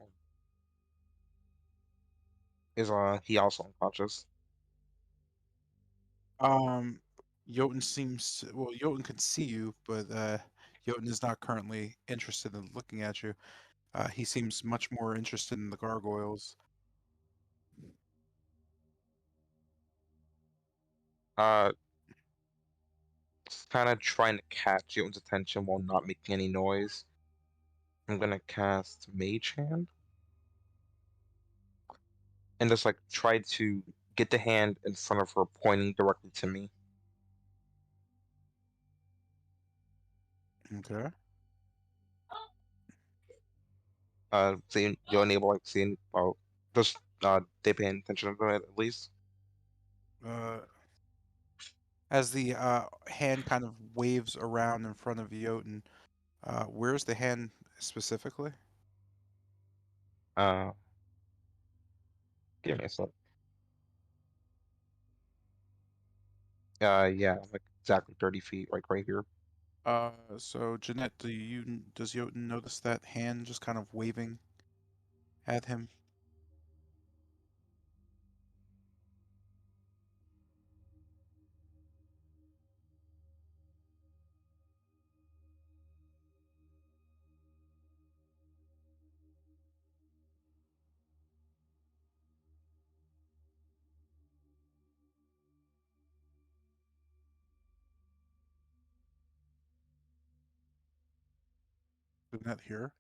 Is he also unconscious? Um, Jotun seems well. Jotun can see you, but Jotun is not currently interested in looking at you. He seems much more interested in the gargoyles. Uh, kind of trying to catch Jotun's attention while not making any noise. I'm gonna cast Mage Hand and just like try to get the hand in front of her, pointing directly to me. Okay. So you're unable like seeing just they paying attention to it at least. Uh, as the hand kind of waves around in front of Jotun, where's the hand specifically? Uh, give me a sec. Yeah, like exactly 30 feet, like right here. So Jeanette, does Jotun notice that hand just kind of waving at him? Jeanette here.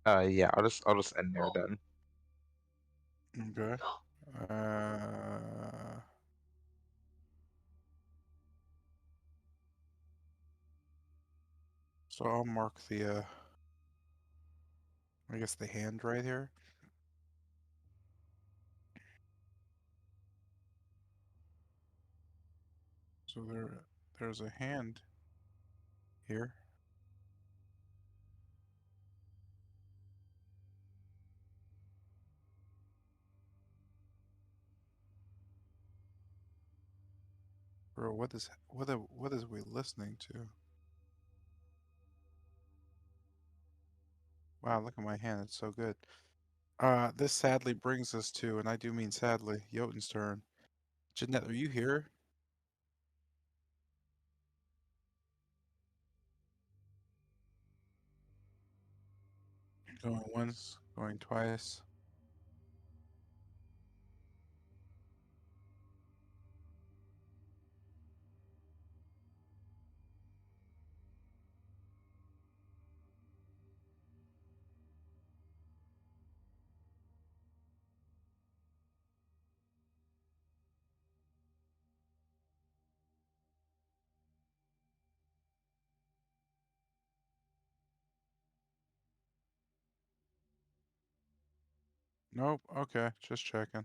Yeah, I'll just end there then. Okay. Uh, so I'll mark the I guess the hand right here. So there's a hand here. Bro, what is we listening to? Wow, look at my hand, it's so good. This sadly brings us to, and I do mean sadly, Jotun's turn. Jeanette, are you here? Going once, going twice. Nope. Okay, just checking.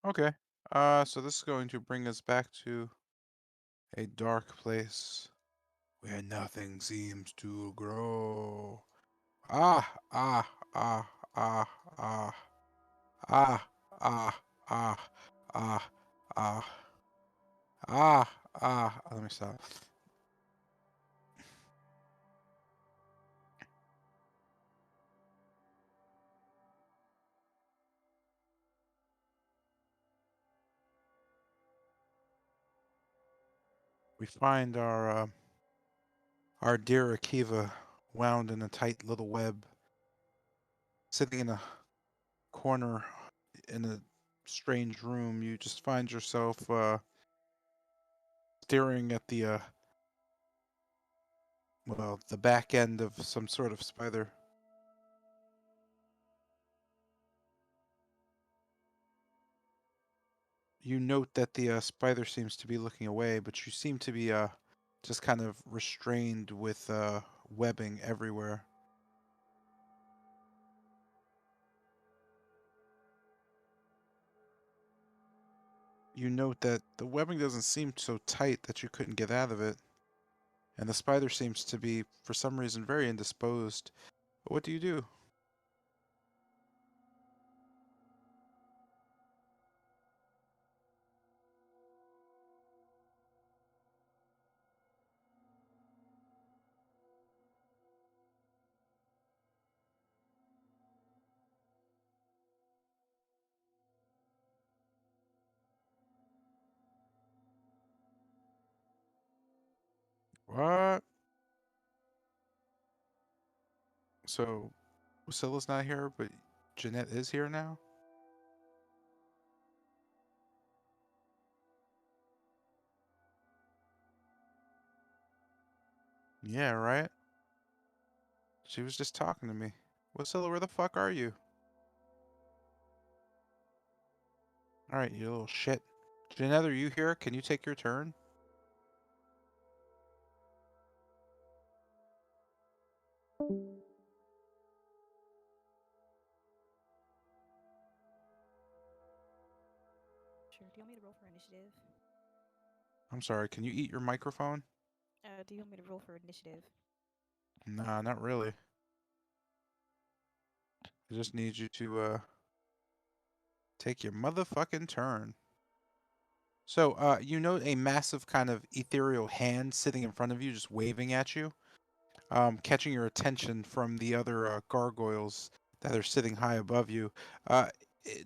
Okay. So this is going to bring us back to a dark place where nothing seems to grow. Ah, ah, ah, ah, ah, ah, ah, ah, ah, ah, ah. Let me stop. We find our dear Akiva wound in a tight little web, sitting in a corner in a strange room. You just find yourself staring at the back end of some sort of spider. You note that the spider seems to be looking away, but you seem to be just kind of restrained with webbing everywhere. You note that the webbing doesn't seem so tight that you couldn't get out of it, and the spider seems to be, for some reason, very indisposed. But what do you do? What? So, Priscilla's not here, but Jeanette is here now? Yeah, right? She was just talking to me. Priscilla, where the fuck are you? Alright, you little shit. Jeanette, are you here? Can you take your turn? Sure. Do you want me to roll for initiative? I'm sorry, can you eat your microphone? Do you want me to roll for initiative? Nah, not really. I just need you to take your motherfucking turn. So, you note a massive kind of ethereal hand sitting in front of you, just waving at you, catching your attention from the other gargoyles that are sitting high above you.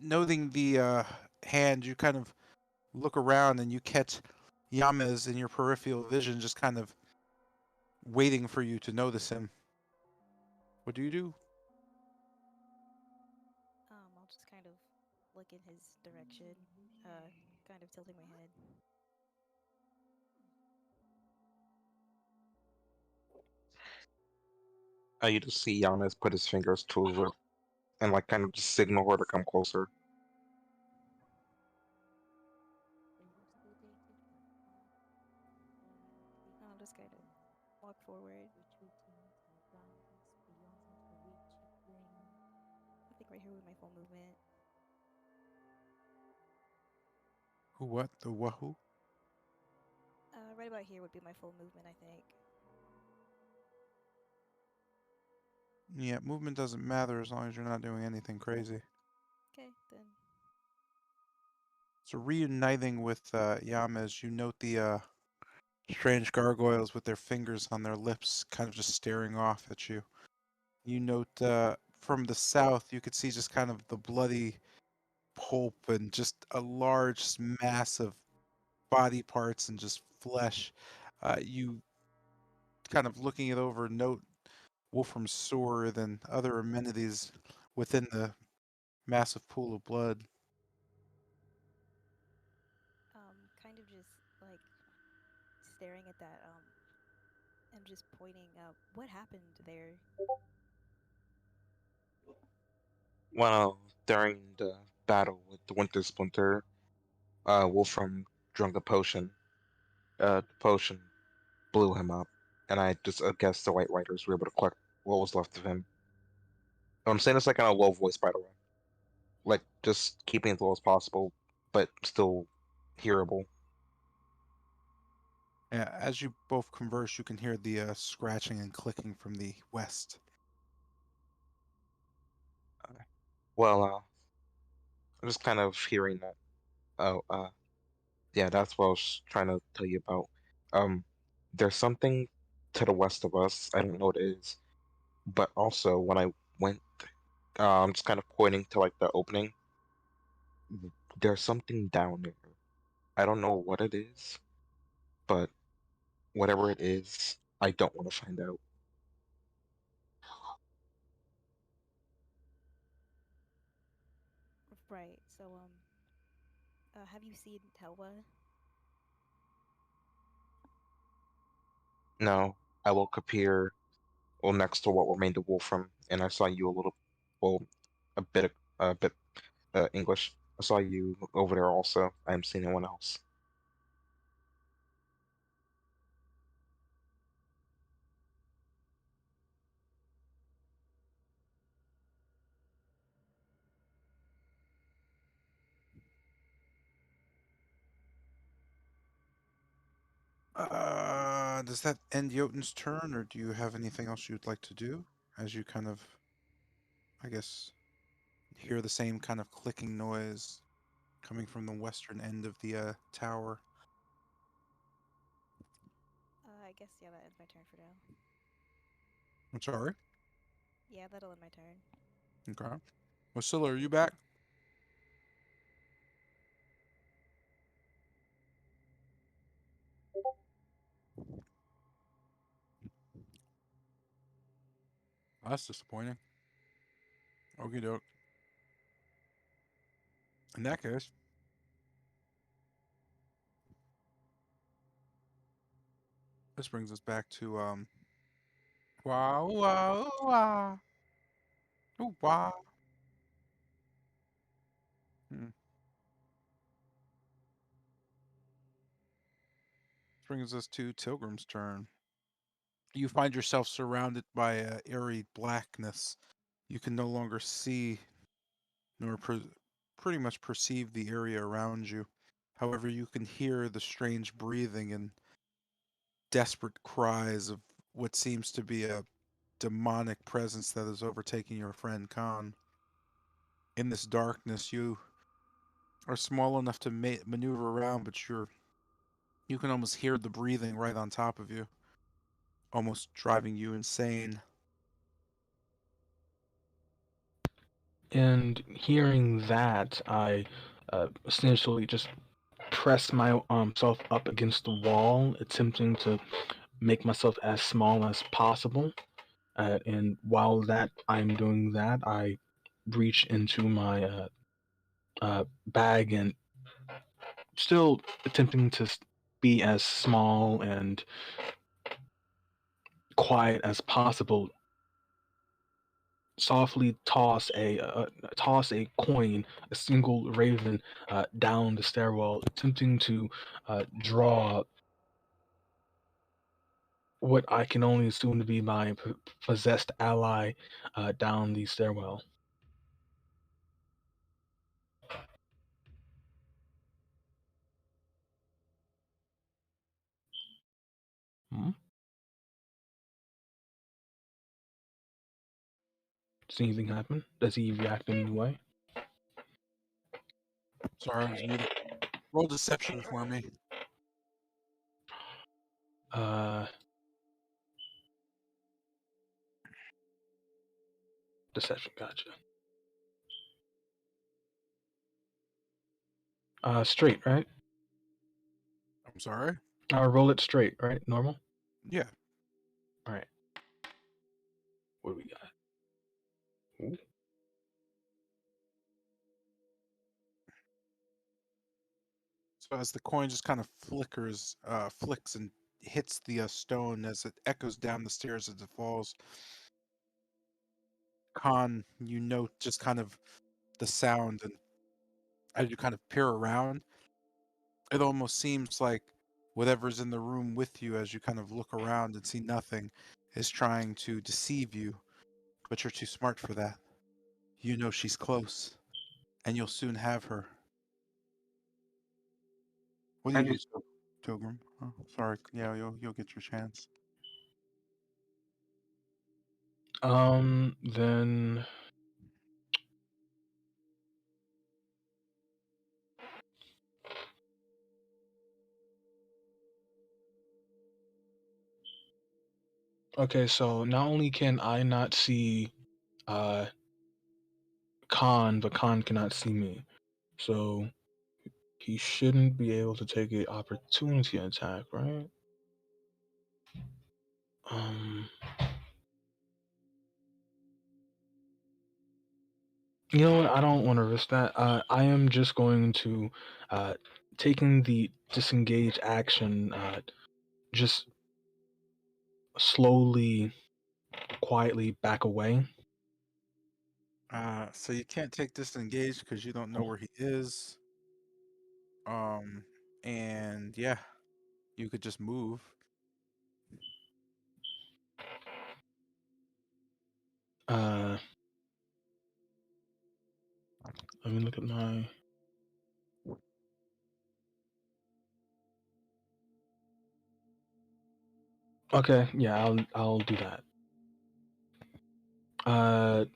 Noting the hand, you kind of look around and you catch Yamez in your peripheral vision, just kind of waiting for you to notice him. What do you do? I'll just kind of look in his direction, kind of tilting my head. You just see Giannis put his fingers to his lip and like kind of just signal her to come closer. I'll just kind of walk forward. I think right here with my full movement. Who? What? The wahoo? Right about here would be my full movement, I think. Yeah, movement doesn't matter as long as you're not doing anything crazy. Okay, then. So reuniting with Yamez, you note the strange gargoyles with their fingers on their lips, kind of just staring off at you. You note from the south, you could see just kind of the bloody pulp and just a large mass of body parts and just flesh. You kind of looking it over, note Wolfram's sword and other amenities within the massive pool of blood. Kind of just like staring at that. And just pointing. What happened there? Well, during the battle with the Winter Splinter, Wolfram drank a potion the potion blew him up, and I just guess the White Riders were able to collect what was left of him. I'm saying this like in a low voice, by the way, like just keeping it as low as possible, but still hearable. Yeah, as you both converse, you can hear the scratching and clicking from the west. Well, I'm just kind of hearing that. Oh, yeah, that's what I was trying to tell you about. Um, there's something to the west of us. I don't know what it is, but also when I went, I'm just kind of pointing to like the opening. There's something down there. I don't know what it is, but whatever it is, I don't want to find out. Right. So, have you seen Telwa? No, I woke up here, well, next to what remained of Wolfram, and I saw you a little, well, a bit, English. I saw you over there also. I haven't seen anyone else. Does that end Jotun's turn, or do you have anything else you'd like to do? As you kind of, I guess, hear the same kind of clicking noise coming from the western end of the tower. I guess yeah, that ends my turn for now. I'm sorry. Yeah, that'll end my turn. Okay. Wasilla, are you back? That's disappointing. Okie doke. In that case, this brings us back to wow wow wow wow. Hmm. Brings us to Tilgrim's turn. You find yourself surrounded by eerie blackness. You can no longer see nor pretty much perceive the area around you. However, you can hear the strange breathing and desperate cries of what seems to be a demonic presence that is overtaking your friend Khan. In this darkness, you are small enough to maneuver around, but you can almost hear the breathing right on top of you, almost driving you insane. And hearing that, I essentially just press my self up against the wall, attempting to make myself as small as possible. And while that I'm doing that, I reach into my bag and still attempting to be as small and quiet as possible. Softly toss a coin, a single raven, down the stairwell, attempting to draw what I can only assume to be my possessed ally down the stairwell. Hmm? Does anything happen? Does he react in any way? Sorry, I was muted. Roll deception for me. Uh, Deception, gotcha. Straight, right? I'm sorry? Roll it straight, right? Normal? Yeah. Alright. What do we got? Ooh. So as the coin just kind of flicks and hits the stone as it echoes down the stairs as it falls, Khan, you note just kind of the sound, and as you kind of peer around, it almost seems like whatever's in the room with you as you kind of look around and see nothing is trying to deceive you, but you're too smart for that. You know she's close, and you'll soon have her. What do I you do, just Pilgrim? Oh, sorry. Yeah, you'll get your chance. Then okay, so not only can I not see uh Khan, but Khan cannot see me. So he shouldn't be able to take a opportunity attack, right? Um you know what? I don't want to risk that. I am just going to taking the disengage action, just slowly, quietly back away. So you can't take disengage because you don't know where he is. Um, and yeah, you could just move. Uh, Let me look at my. Okay, yeah, I'll do that.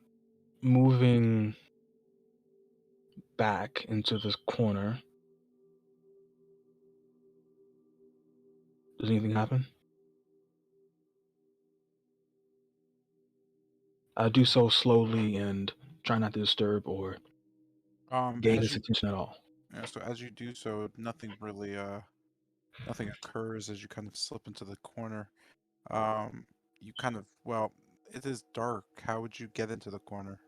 Moving back into this corner. Does anything happen? I do so slowly and try not to disturb or gain As his you attention at all. Yeah, so as you do so, nothing occurs as you kind of slip into the corner. You kind of well, it is dark. How would you get into the corner?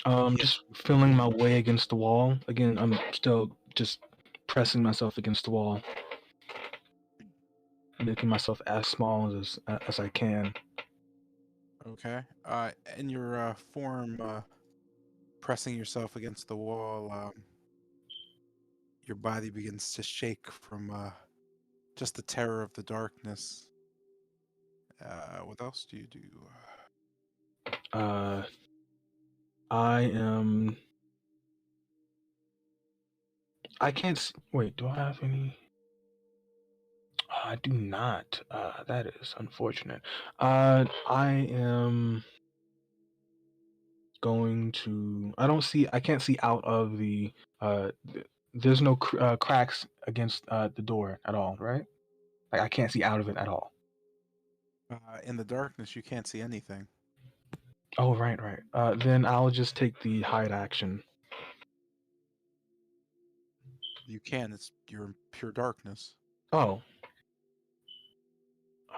Yes. Just feeling my way against the wall. Again, I'm still just pressing myself against the wall, making myself as small as I can. Okay. In your form, pressing yourself against the wall, your body begins to shake from just the terror of the darkness. What else do you do? Uh, I am. I can't. Wait, do I have any? I do not. That is unfortunate. I am going to. I don't see. I can't see out of the. There's no cracks against the door at all, right? Like I can't see out of it at all. In the darkness, you can't see anything. Oh, right, right. Then I'll just take the hide action. You can. You're in pure darkness. Oh.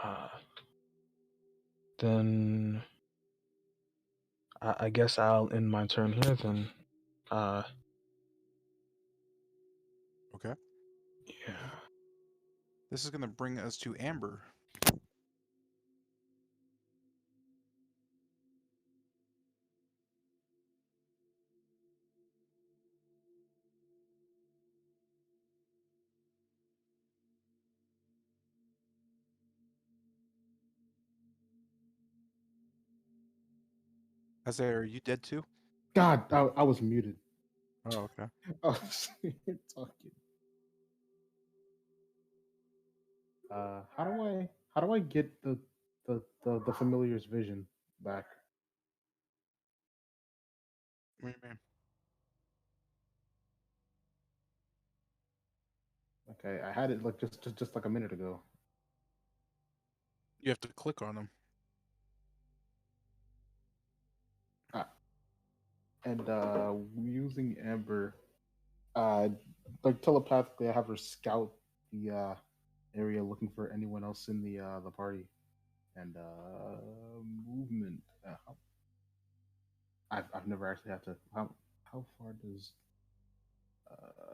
Uh, then I guess I'll end my turn here. Then. Uh, Okay. yeah. This is going to bring us to Amber. Isaiah, are you dead too? God, I was muted. Oh, okay. I was talking. How do I get the familiar's vision back? What do you mean? Okay, I had it like just like a minute ago. You have to click on them. Ah, and using Amber, uh, like telepathically, I have her scout the area looking for anyone else in the party, and movement. I've never actually had to. How far does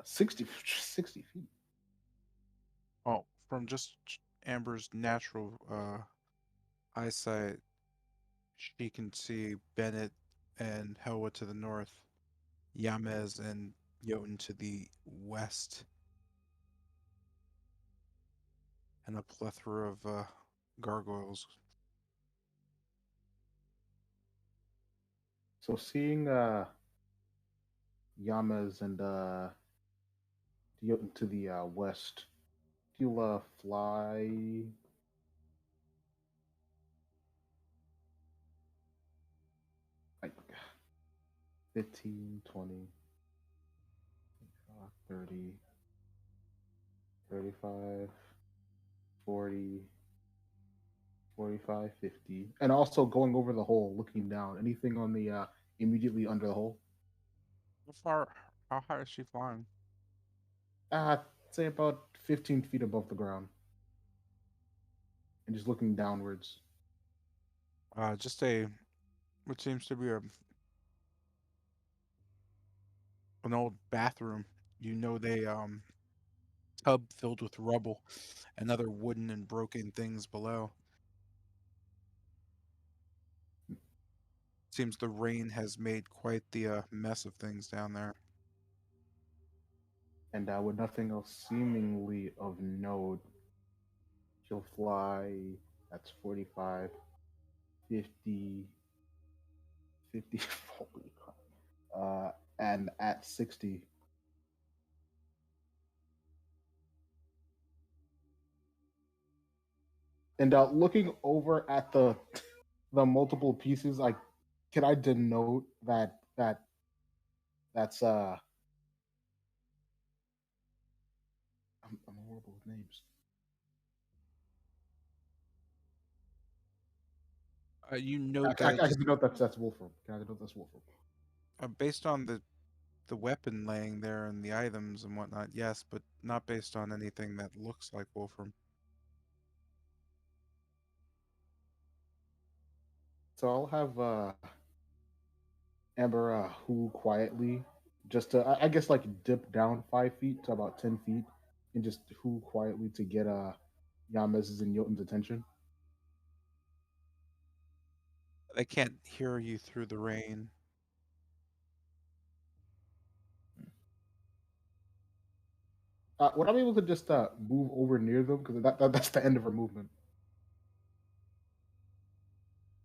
60 feet? Oh, from just Amber's natural eyesight, she can see Bennett and Helwa to the north, Yamez and Jotun to the west. and a plethora of gargoyles. So seeing Yamas and to the west, you'll fly like 15, 20, 30, 35, 40, 45, 50, and also going over the hole, looking down. Anything on the immediately under the hole? How far? How high is she flying? Say about 15 feet above the ground, and just looking downwards. Just a what seems to be an old bathroom. You know, they tub filled with rubble and other wooden and broken things below. Seems the rain has made quite the mess of things down there. And with nothing else seemingly of note, she'll fly. That's 45, 50, 50. Holy crap. And at 60. And looking over at the multiple pieces, like, can I denote that's I'm horrible with names. You I, note I, that I can denote that's Wolfram. Can I denote that's Wolfram? based on the weapon laying there and the items and whatnot, yes, but not based on anything that looks like Wolfram. So I'll have Amber who quietly just to I guess like dip down 5 feet to about 10 feet and just who quietly to get Yamez's and Jotun's attention. They can't hear you through the rain. Would I be able to just move over near them because that's the end of her movement?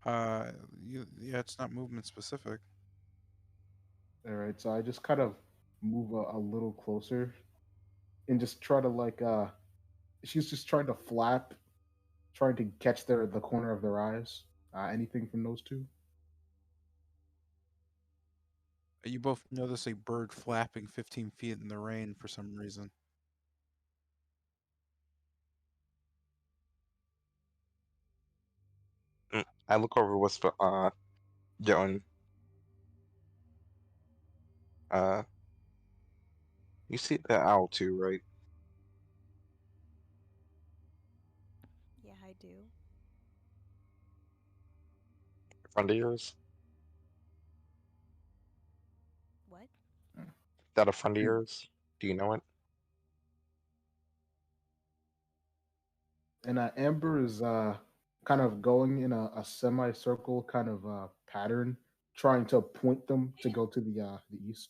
Yeah, it's not movement specific. All right, so I just kind of move a little closer and just try to like she's just trying to flap, trying to catch the corner of their eyes. Anything from those two? You both notice a bird flapping 15 feet in the rain for some reason. I look over what's doing. Uh, you see the owl too, right? Yeah, I do. In front of yours? What? That a friend of Mm. yours? Do you know it? And Amber is kind of going in a semicircle kind of pattern, trying to point them to go to the east.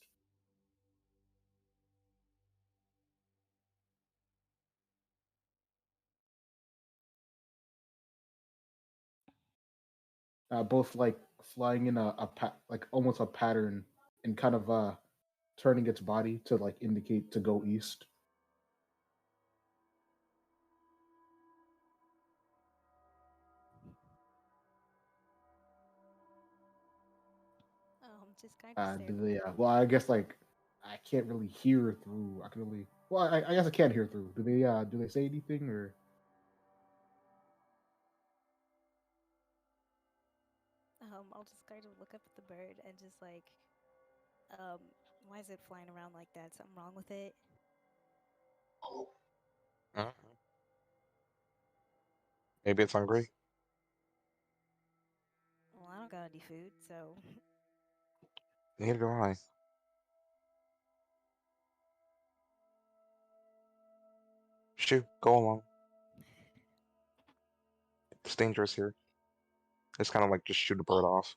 Both like flying in like almost a pattern and kind of turning its body to like indicate to go east. Just kind of stare. Do they? Well, I guess like I can't really hear through. I can only. Well, I guess I can't hear through. Do they? Do they say anything or? I'll just kind of look up at the bird and just like, um, why is it flying around like that? Something wrong with it? Uh, Maybe it's hungry. Well, I don't got any food, so Neither do I. Shoo, go along. It's dangerous here. It's kind of like just shoot a bird off.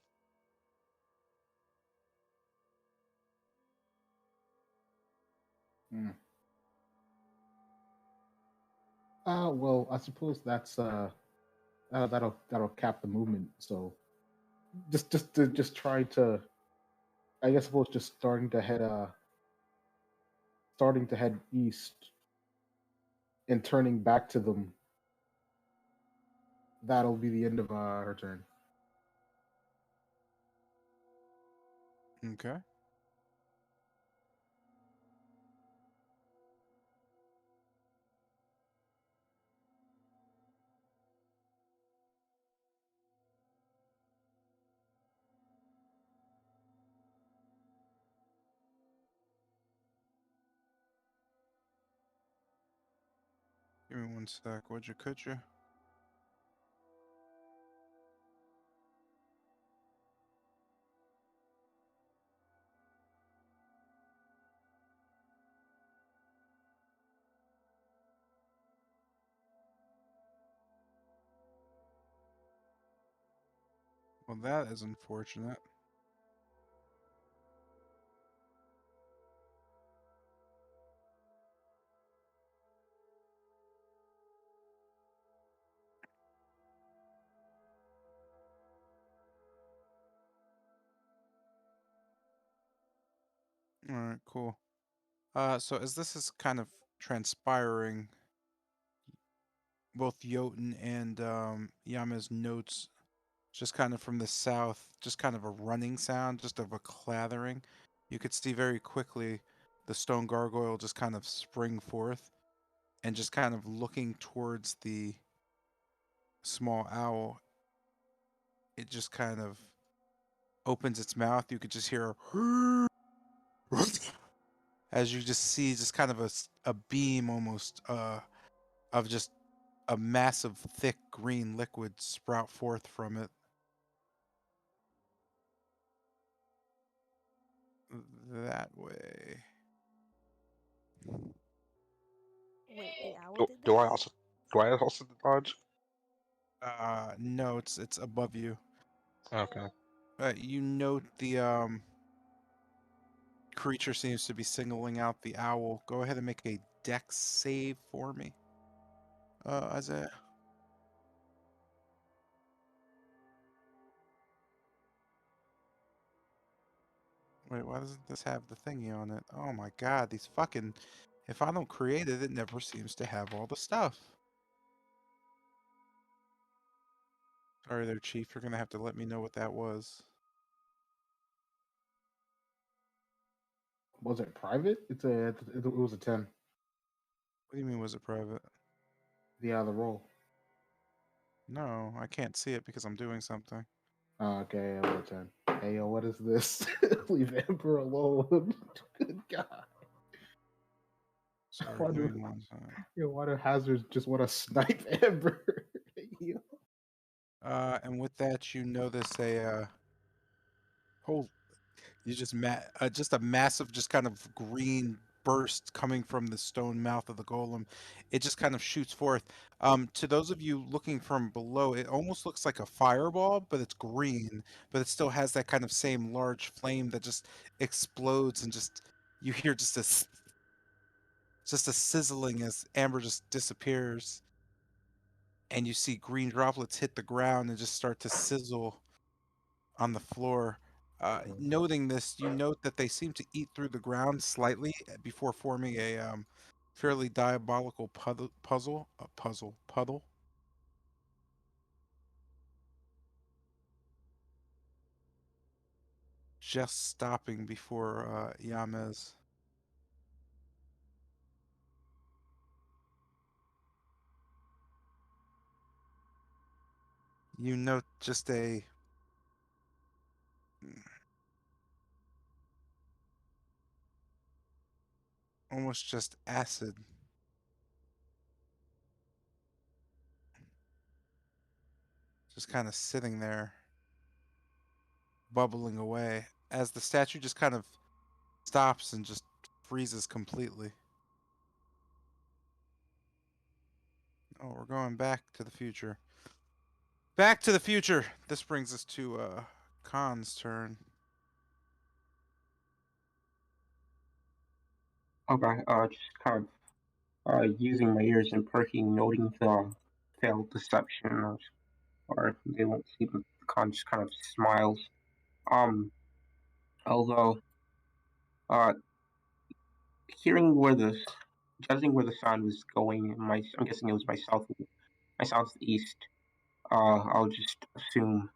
Hmm. Well, I suppose that'll cap the movement. So just try to, I guess, suppose just starting to head east and turning back to them. That'll be the end of her turn. Okay. Give me one sec, would you, could you? Well, that is unfortunate. All right, cool. So as this is kind of transpiring, both Jotun and Yama's notes, just kind of from the south, just kind of a running sound, just of a clattering. You could see very quickly the stone gargoyle just kind of spring forth and just kind of looking towards the small owl. It just kind of opens its mouth. You could just hear as you just see just kind of a beam almost of just a massive thick green liquid sprout forth from it. That way. Wait, the owl Do, did do that? I also do I also dodge? No, it's above you. Okay. You note the creature seems to be singling out the owl. Go ahead and make a dex save for me. Isaiah. Wait, why doesn't this have the thingy on it? Oh my god, these fucking... If I don't create it, it never seems to have all the stuff. Sorry there, Chief. You're gonna have to let me know what that was. Was it private? It was a 10. What do you mean, was it private? The roll. No, I can't see it because I'm doing something. Okay, it was a 10. Hey, yo, what is this? Leave Emperor alone. Good God. Sorry, Why give do, me one second. why do hazards just want to snipe Emperor? Yo. And with that, you notice a whole you just a massive, just kind of green burst coming from the stone mouth of the golem. It just kind of shoots forth. To those of you looking from below, it almost looks like a fireball, but it's green, but it still has that kind of same large flame that just explodes and just you hear just a sizzling as amber just disappears, and you see green droplets hit the ground and just start to sizzle on the floor. Noting this, you note that they seem to eat through the ground slightly before forming a fairly diabolical puddle, just stopping before Yamez. You note just a almost just acid just kind of sitting there, bubbling away as the statue just kind of stops and just freezes completely. Oh, we're going back to the future. Back to the future. This brings us to Khan's turn. Okay. Just kind of using my ears and perking, noting the failed deception, or they won't see the con just kind of smiles. Um, although uh, hearing where the judging where the sound was going, I'm guessing it was my southeast. I'll just assume,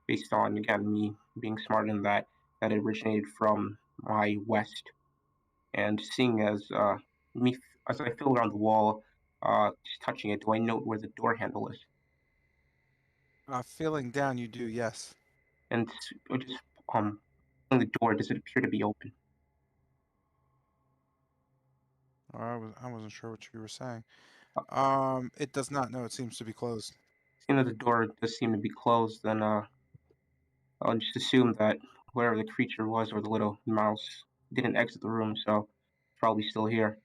based on again me being smarter than that, that it originated from my west. And seeing me as I feel around the wall, just touching it, do I note where the door handle is? Feeling down, you do, yes. And just um, on the door, does it appear to be open? I wasn't sure what you were saying. Uh, It does not. No, it seems to be closed. Seeing that the door does seem to be closed, then I'll just assume that wherever the creature was or the little mouse didn't exit the room, so it's probably still here.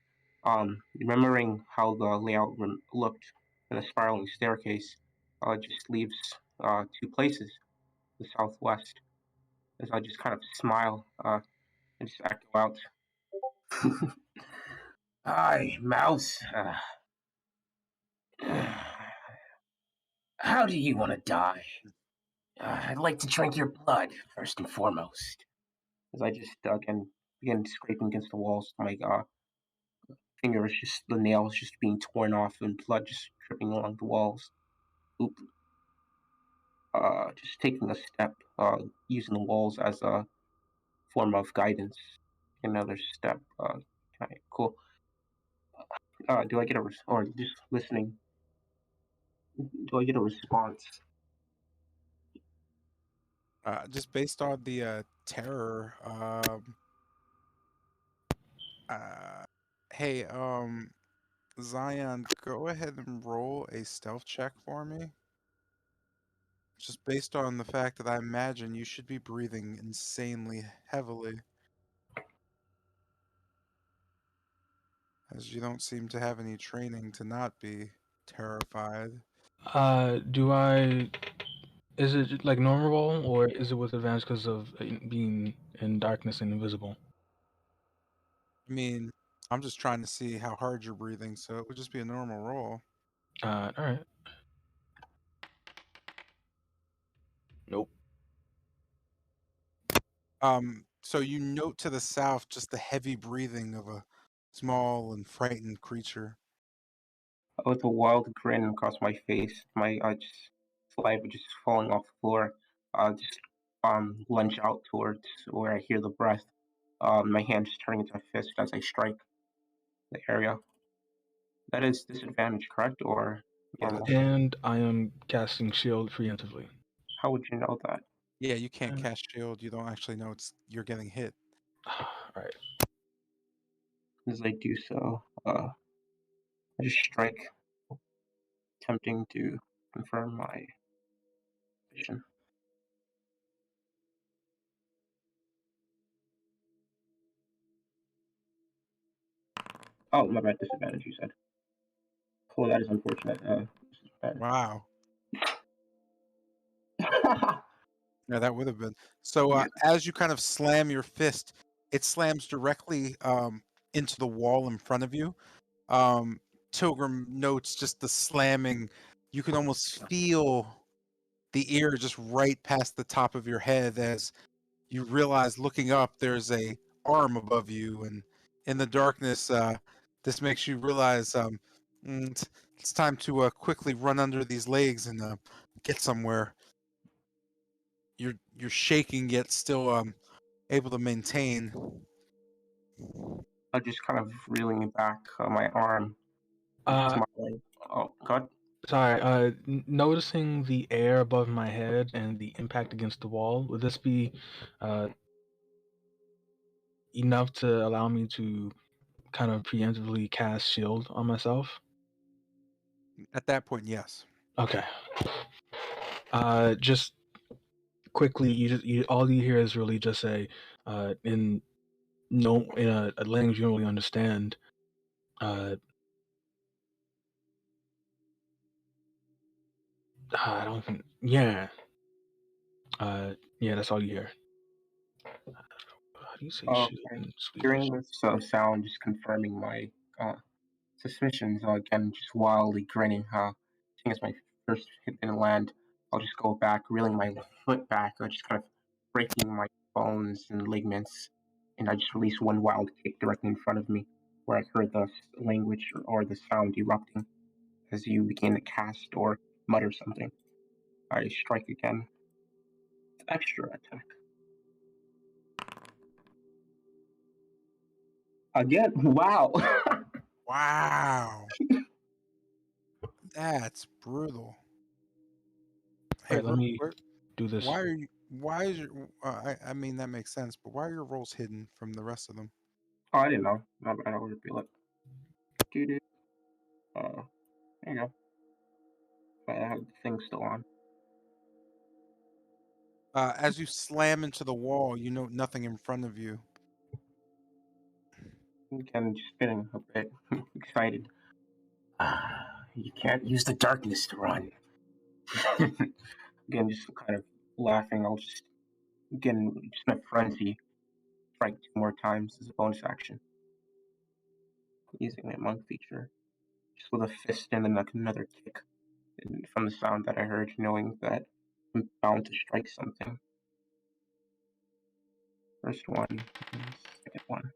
Remembering how the layout looked in a spiraling staircase, just leaves two places, the southwest, as I just kind of smile and just echo out. Hi, mouse. How do you want to die? I'd like to drink your blood, first and foremost. As I just again begin scraping against the walls, my fingers just the nails just being torn off and blood just dripping along the walls. Oop. Just taking a step, using the walls as a form of guidance. Another step. Okay, cool. Do I get or just listening? Do I get a response? Just based on the terror. Uh, hey, Zion, go ahead and roll a stealth check for me. Just based on the fact that I imagine you should be breathing insanely heavily, as you don't seem to have any training to not be terrified. Do I? Is it like normal roll, or is it with advantage because of being in darkness and invisible? I mean, I'm just trying to see how hard you're breathing, so it would just be a normal roll. All right. Nope. So you note to the south just the heavy breathing of a small and frightened creature. With a wild grin across my face, my just saliva just falling off the floor, just lunge out towards where I hear the breath. My hand just turning into a fist as I strike the area. That is disadvantage, correct, or Yeah, normal? And I am casting shield preemptively. How would you know that? yeah, you can't cast shield. You don't actually know you're getting hit. All right. As I do so, I just strike, attempting to confirm my vision. Oh, my bad, disadvantage, you said. Oh, that is unfortunate. Wow. Yeah, that would have been. So Yeah. as you kind of slam your fist, it slams directly into the wall in front of you. Tilgrim notes just the slamming. You can almost feel the ear just right past the top of your head as you realize looking up there's a arm above you, and in the darkness this makes you realize it's time to quickly run under these legs and get somewhere. You're shaking yet still able to maintain. I'm just kind of reeling back my arm, just Uh, smiling. Oh, God. Sorry. Noticing the air above my head and the impact against the wall. Would this be uh enough to allow me to kind of preemptively cast shield on myself? At that point, yes. Okay. Just quickly, all you hear is really just in a language you don't really understand. I don't think. Yeah. Yeah. That's all you hear. How do you say shield Okay. in Swedish? Hearing this sound, just confirming my suspicions. Again, just wildly grinning. Seeing as my first hit didn't land, I'll just go back, reeling my foot back, just kind of breaking my bones and ligaments. And I just release one wild kick directly in front of me, where I heard the language or the sound erupting as you begin to cast or mutter something. I strike again. Extra attack. Again, wow. Wow. That's brutal. Hey, Alright, let real me quick, do this. why are you? Why is your? I mean that makes sense, but why are your rolls hidden from the rest of them? Oh, I didn't know. My bad. I would reveal it. Doo-doo. There you go. I have the thing still on. As you slam into the wall, you note nothing in front of you. Again, just spinning a bit, excited. You can't use the darkness to run. Again, just kind of laughing. I'll just, again, just in a frenzy, strike 2 more times as a bonus action. Using my monk feature. Just with a fist and then like another kick. And from the sound that I heard, knowing that I'm bound to strike something. First one, second one.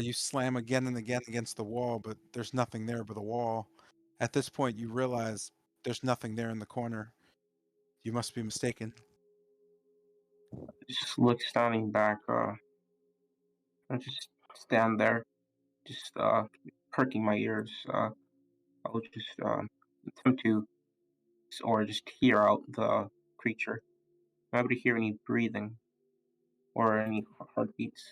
You slam again and again against the wall, but there's nothing there but a wall. At this point, you realize there's nothing there in the corner. You must be mistaken. Just look standing back, I just stand there, just perking my ears. I'll just attempt to, or just hear out the creature. I'm able to hear any breathing or any heartbeats.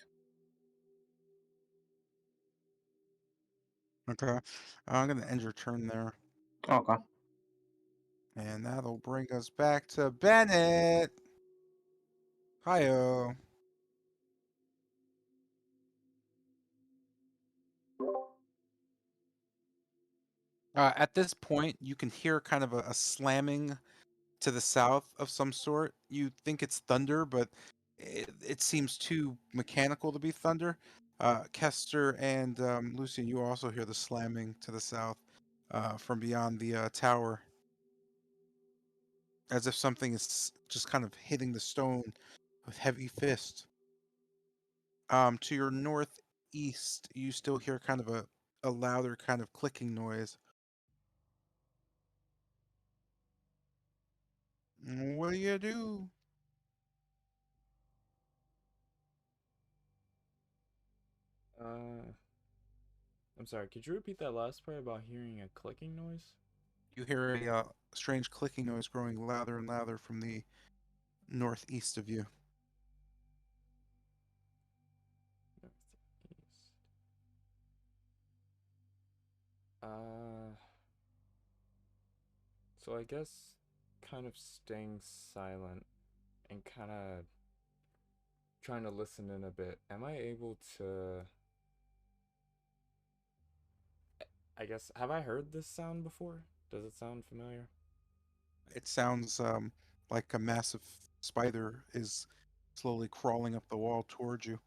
Okay. I'm going to end your turn there. Okay. And that'll bring us back to Bennett. Hi-oh. At this point, you can hear kind of a slamming to the south of some sort. You think it's thunder, but it seems too mechanical to be thunder. Kester and Lucian, you also hear the slamming to the south from beyond the tower, as if something is just kind of hitting the stone with heavy fist. To your northeast, you still hear kind of a louder kind of clicking noise. What do you do? I'm sorry, could you repeat that last part about hearing a clicking noise? You hear a strange clicking noise growing louder and louder from the northeast of you. Northeast. So I guess kind of staying silent and kind of trying to listen in a bit. Am I able to, I guess, have I heard this sound before? Does it sound familiar? It sounds like a massive spider is slowly crawling up the wall towards you.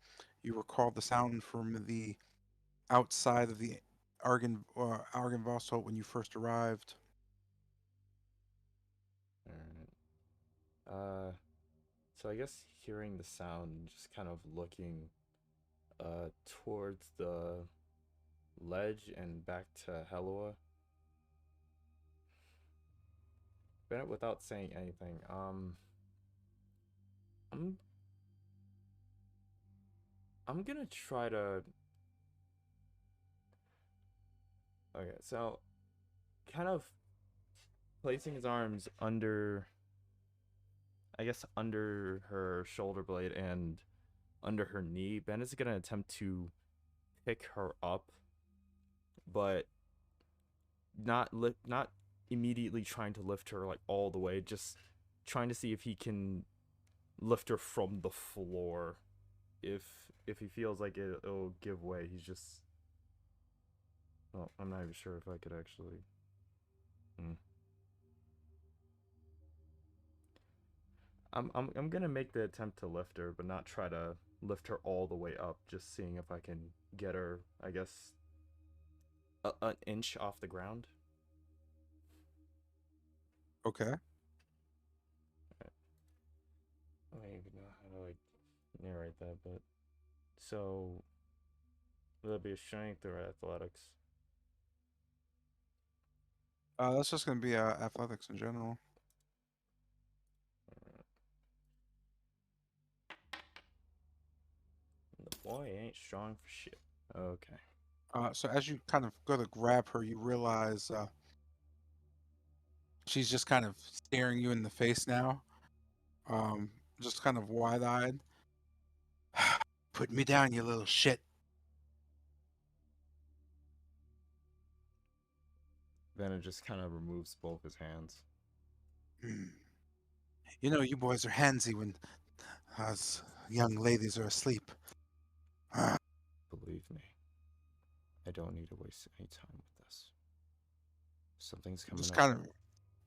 You recall the sound from the outside of the Argenvost when you first arrived. Alright. Uh, so I guess hearing the sound and just kind of looking towards the ledge and back to Helua. Bennett, without saying anything, I'm I'm gonna try to. Okay, so kind of placing his arms under, I guess, under her shoulder blade and under her knee. Ben is gonna attempt to pick her up, but not immediately trying to lift her like all the way. Just trying to see if he can lift her from the floor. If he feels like it'll give way, he's just. Well, I'm not even sure if I could actually. Hmm. I'm gonna make the attempt to lift her, but not try to lift her all the way up, just seeing if I can get her, I guess, an inch off the ground. Okay. I don't even know how to like narrate that, but so will that be a strength or athletics? That's just gonna be athletics in general. The boy ain't strong for shit. Okay. So as you kind of go to grab her, you realize she's just kind of staring you in the face now, um, just kind of wide-eyed. Put me down, you little shit. Vanna just kind of removes both his hands. Hmm. You know, you boys are handsy when us young ladies are asleep. Believe me, I don't need to waste any time with this. Something's coming Just up. kind of.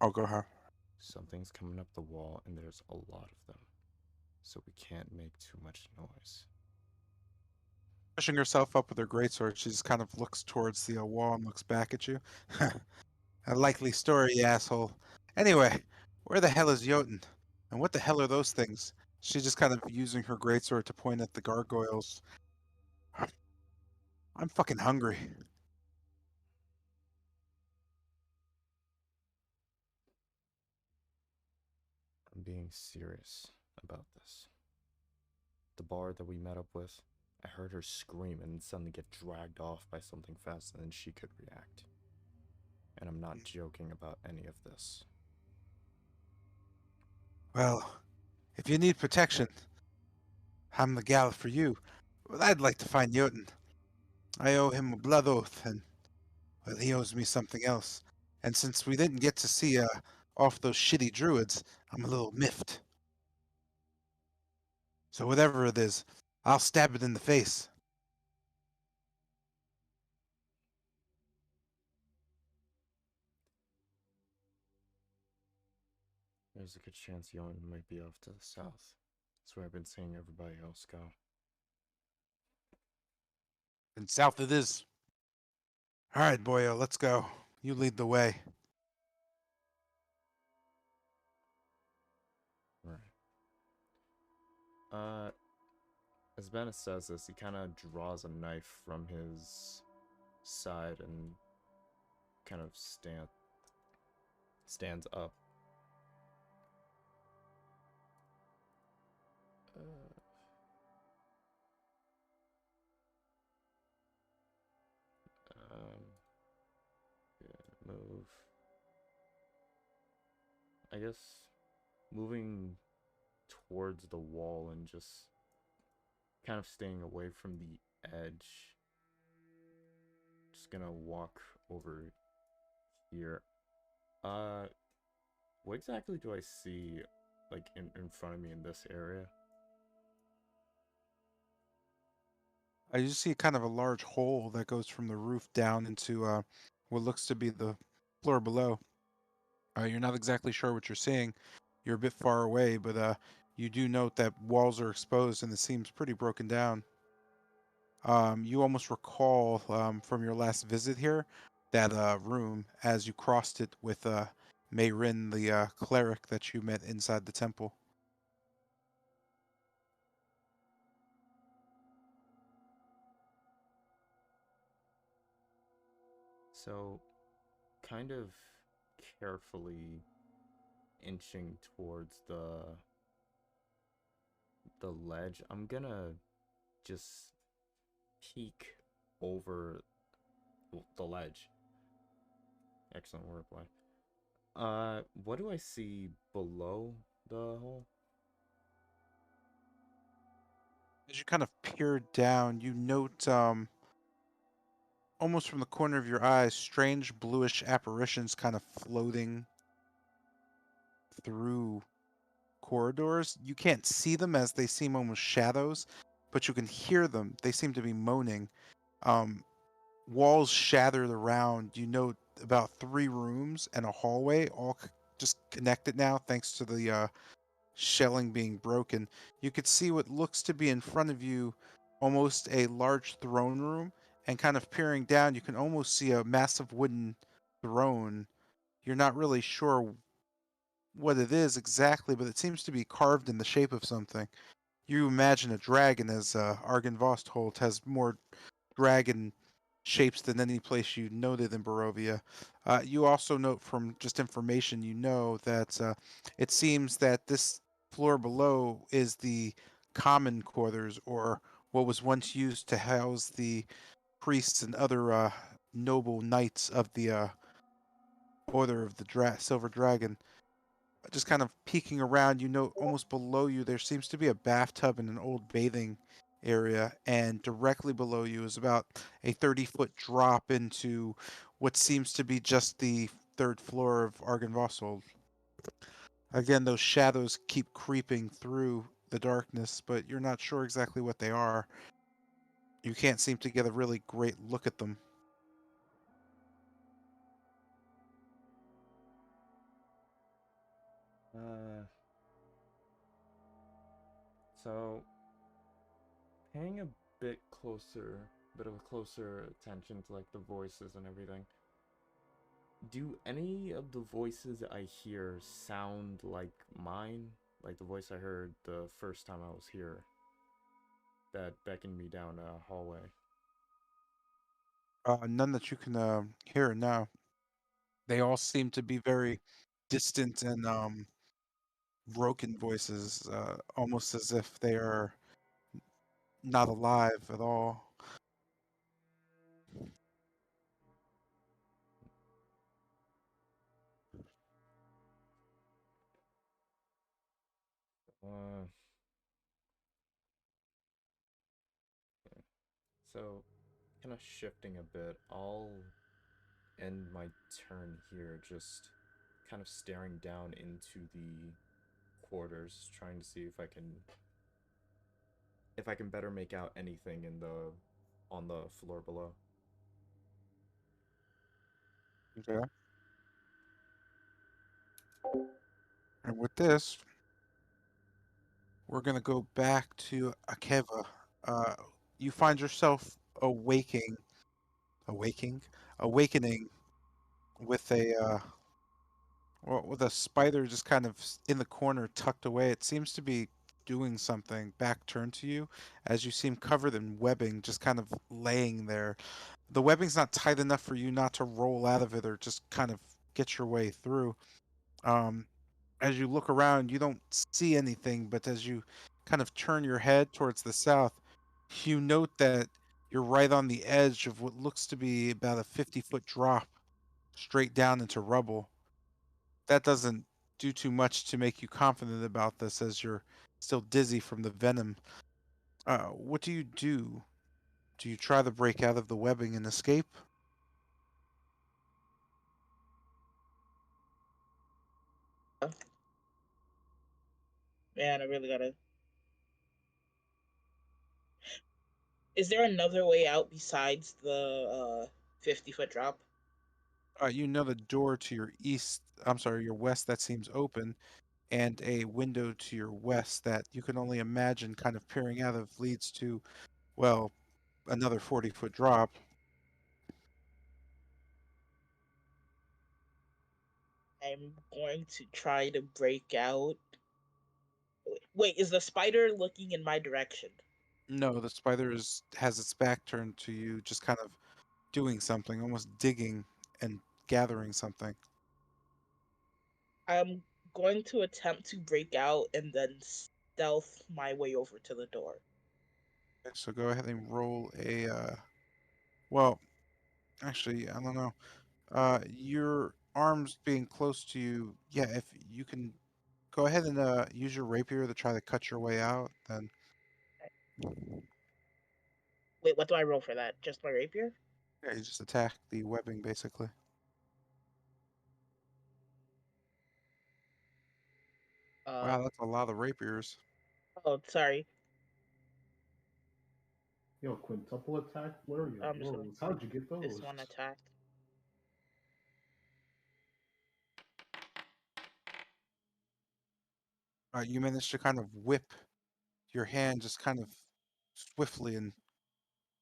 Oh, go ahead. Something's coming up the wall, and there's a lot of them. So we can't make too much noise. Pushing herself up with her greatsword, she just kind of looks towards the wall and looks back at you. A likely story, you asshole. Anyway, where the hell is Jotun? And what the hell are those things? She's just kind of using her greatsword to point at the gargoyles. I'm fucking hungry. I'm being serious about this. The bar that we met up with, I heard her scream and suddenly get dragged off by something faster than she could react. And I'm not joking about any of this. Well, if you need protection, I'm the gal for you. Well, I'd like to find Jotun. I owe him a blood oath, and well, he owes me something else. And since we didn't get to see off those shitty druids, I'm a little miffed. So whatever it is, I'll stab it in the face. There's a good chance Yon might be off to the south. That's where I've been seeing everybody else go. And south it is. All right, boyo, let's go. You lead the way. Right. As Bennett says this, he kind of draws a knife from his side and kind of stands up. Yeah, move. I guess moving towards the wall and just kind of staying away from the edge. Just gonna walk over here. What exactly do I see, like, in front of me in this area? I just see kind of a large hole that goes from the roof down into what looks to be the floor below. You're not exactly sure what you're seeing. You're a bit far away, but you do note that walls are exposed and it seems pretty broken down. You almost recall from your last visit here that room as you crossed it with Mayrin, the cleric that you met inside the temple. So, kind of carefully inching towards the ledge, I'm gonna just peek over the ledge. Excellent wordplay. What do I see below the hole? As you kind of peer down, you note almost from the corner of your eyes, strange bluish apparitions kind of floating through corridors. You can't see them as they seem almost shadows, but you can hear them. They seem to be moaning. Um, Walls shattered around. You note about 3 rooms and a hallway, all just connected now thanks to the shelling being broken. You could see what looks to be in front of you almost a large throne room, and kind of peering down, you can almost see a massive wooden throne. You're not really sure what it is exactly, but it seems to be carved in the shape of something. You imagine a dragon, as Argon Vostholt has more dragon shapes than any place you noted in Barovia. You also note from just information you know that it seems that this floor below is the common quarters, or what was once used to house the priests and other noble knights of the Order of the Silver Dragon. Just kind of peeking around, you know, almost below you, there seems to be a bathtub and an old bathing area, and directly below you is about a 30-foot drop into what seems to be just the third floor of Argynvostold. Again, those shadows keep creeping through the darkness, but you're not sure exactly what they are. You can't seem to get a really great look at them. Uh, so paying a bit of a closer attention to like the voices and everything. Do any of the voices I hear sound like mine? Like the voice I heard the first time I was here that beckoned me down a hallway? None that you can hear now. They all seem to be very distant and broken voices, almost as if they are not alive at all. Uh, so kind of shifting a bit, I'll end my turn here just kind of staring down into the quarters, trying to see if I can better make out anything in the on the floor below. Okay. And with this, we're gonna go back to Akeva. Uh, you find yourself awaking, awakening with a well, with a spider just kind of in the corner, tucked away. It seems to be doing something back turned to you, as you seem covered in webbing, just kind of laying there. The webbing's not tight enough for you not to roll out of it or just kind of get your way through. Um, as you look around, you don't see anything, but as you kind of turn your head towards the south, you note that you're right on the edge of what looks to be about a 50-foot drop straight down into rubble. That doesn't do too much to make you confident about this, as you're still dizzy from the venom. What do you do? Do you try to break out of the webbing and escape? Man, I really gotta. Is there another way out besides the 50-foot drop? You know the door to your east, I'm sorry, your west that seems open, and a window to your west that you can only imagine kind of peering out of leads to, well, another 40-foot drop. I'm going to try to break out. Wait, is the spider looking in my direction? No, the spider has its back turned to you, just kind of doing something, almost digging and gathering something. I'm going to attempt to break out and then stealth my way over to the door. Okay, so go ahead and roll a, well, actually, I don't know. Your arms being close to you, yeah, if you can go ahead and use your rapier to try to cut your way out, then Wait, what do I roll for that? Just my rapier? yeah, you just attack the webbing basically. Uh, Wow, that's a lot of rapiers. oh, sorry. Yo, quintuple attack? What are your I'm just gonna rolls? How'd you get this those? one attack. You manage to kind of whip your hand just kind of swiftly and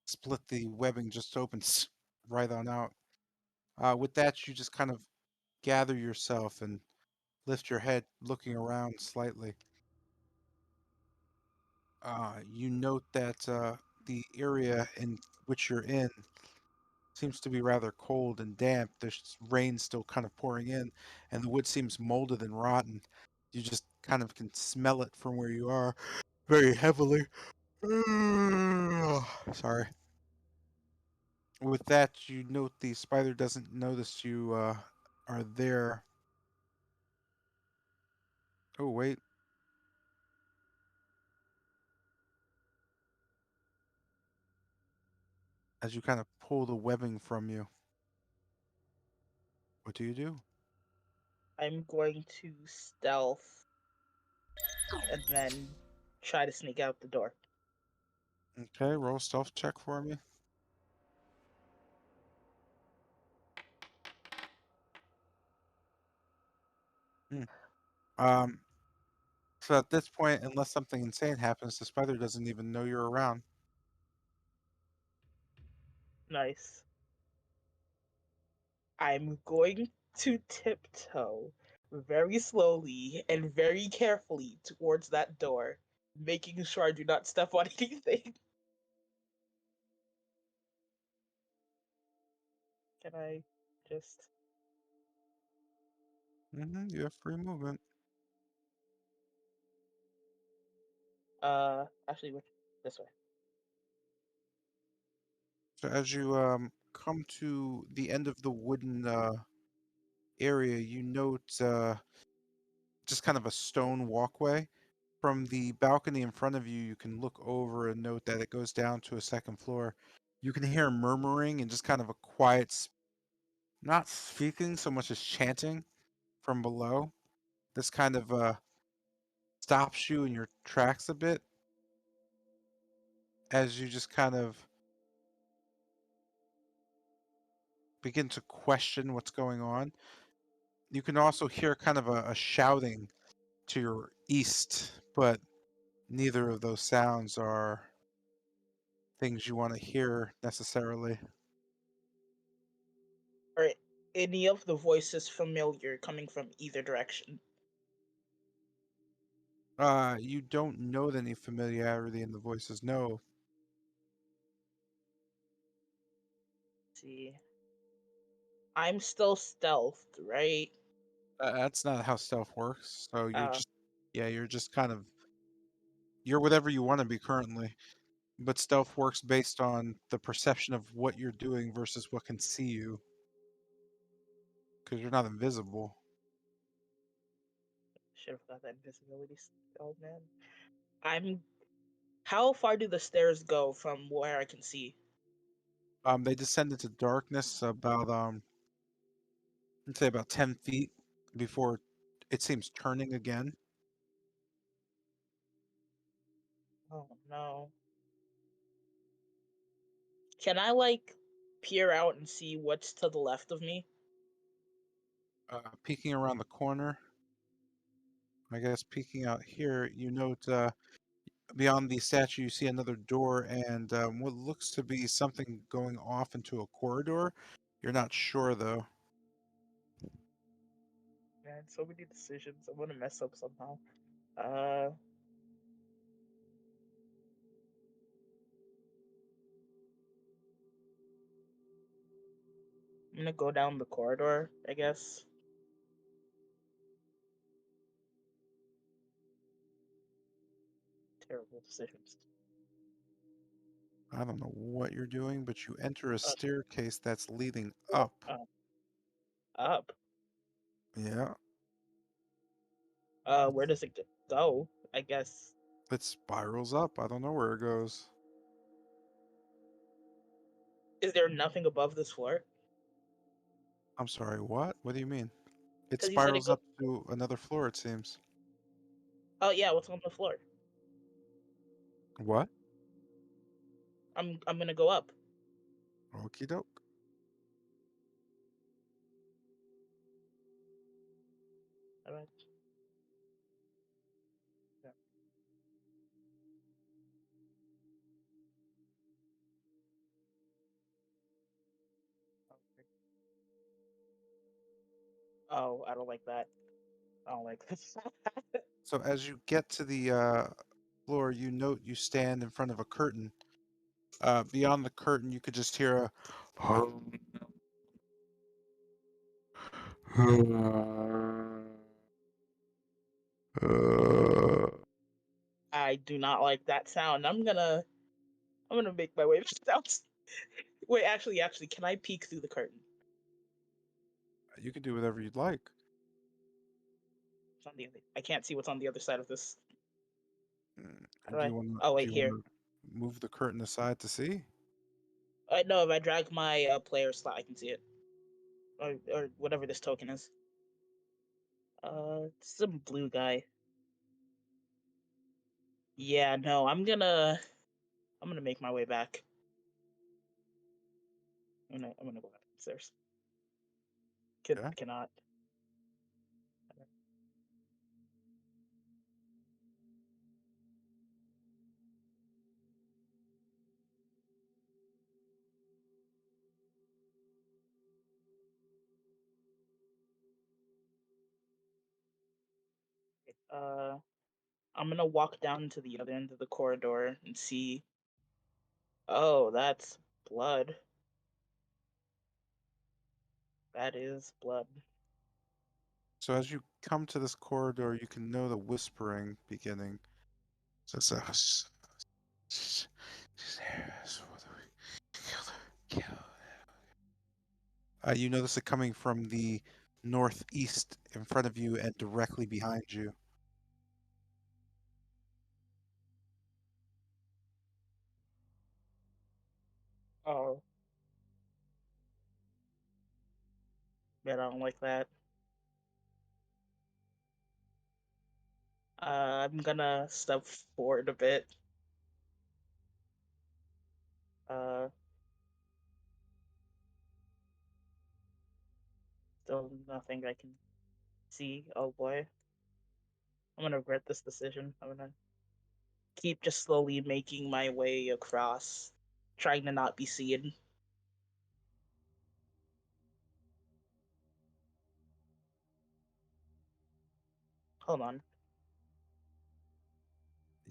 split the webbing just opens right on out. With that, you just kind of gather yourself and lift your head, looking around slightly. You note that the area in which you're in seems to be rather cold and damp. There's rain still kind of pouring in, and the wood seems molded and rotten. You just kind of can smell it from where you are very heavily. Sorry. With that, you note the spider doesn't notice you are there. Oh, wait. As you kind of pull the webbing from you, what do you do? I'm going to stealth and then try to sneak out the door. Okay, roll a stealth check for me. Hmm. Um, so at this point, unless something insane happens, the spider doesn't even know you're around. Nice. I'm going to tiptoe very slowly and very carefully towards that door, making sure I do not step on anything. Can I just You have free movement. actually this way? So as you come to the end of the wooden area, you note just kind of a stone walkway. From the balcony in front of you, you can look over and note that it goes down to a second floor. You can hear murmuring and just kind of a quiet, not speaking so much as chanting from below. This kind of stops you in your tracks a bit as you just kind of begin to question what's going on. You can also hear kind of a shouting to your east, but neither of those sounds are things you want to hear necessarily. Are any of the voices familiar coming from either direction? You don't note any familiarity in the voices, no. See. I'm still stealthed, right? That's not how stealth works. So you're Uh just, yeah, you're just kind of, you're whatever you want to be currently. But stealth works based on the perception of what you're doing versus what can see you, because you're not invisible. should have got that invisibility spell, man. I'm How far do the stairs go from where I can see? They descend into darkness about, I'd say about 10 feet before it seems turning again. Oh no. Can I like peer out and see what's to the left of me? Peeking around the corner, I guess peeking out here, you note beyond the statue, you see another door and what looks to be something going off into a corridor. You're not sure though. Man, so many decisions. I'm gonna mess up somehow. Uh, I'm gonna go down the corridor, I guess. Terrible decisions. I don't know what you're doing, but you enter a Uh, staircase that's leading up. uh, up. Yeah, Where does it go? I guess. it spirals up. I don't know where it goes. Is there nothing above this floor? I'm sorry, what? What do you mean? It Because you said it spirals go. up to another floor, it seems. Oh yeah, what's on the floor? What? I'm gonna go up. Okie doke. Alright. Oh, I don't like that. I don't like that. So as you get to the floor, you note you stand in front of a curtain. Beyond the curtain, you could just hear a. I do not like that sound. I'm gonna make my way down. Wait, actually, can I peek through the curtain? You can do whatever you'd like. It's on the other. I can't see what's on the other side of this. How do Do I? you want to? Oh Do wait, you here. want to move the curtain aside to see? No, if I drag my player slot, I can see it, or whatever this token is. Some blue guy. Yeah, no, I'm gonna make my way back. I'm gonna go upstairs. Okay. Cannot. Uh, I'm gonna walk down to the other end of the corridor and see. Oh, that's blood. That is blood. So as you come to this corridor, you can know the whispering beginning. So it's you notice it coming from the northeast in front of you and directly behind you. Oh, man, I don't like that. I'm gonna step forward a bit. Uh, Still nothing I can see. Oh boy, I'm gonna regret this decision. I'm gonna keep just slowly making my way across, trying to not be seen. Hold on.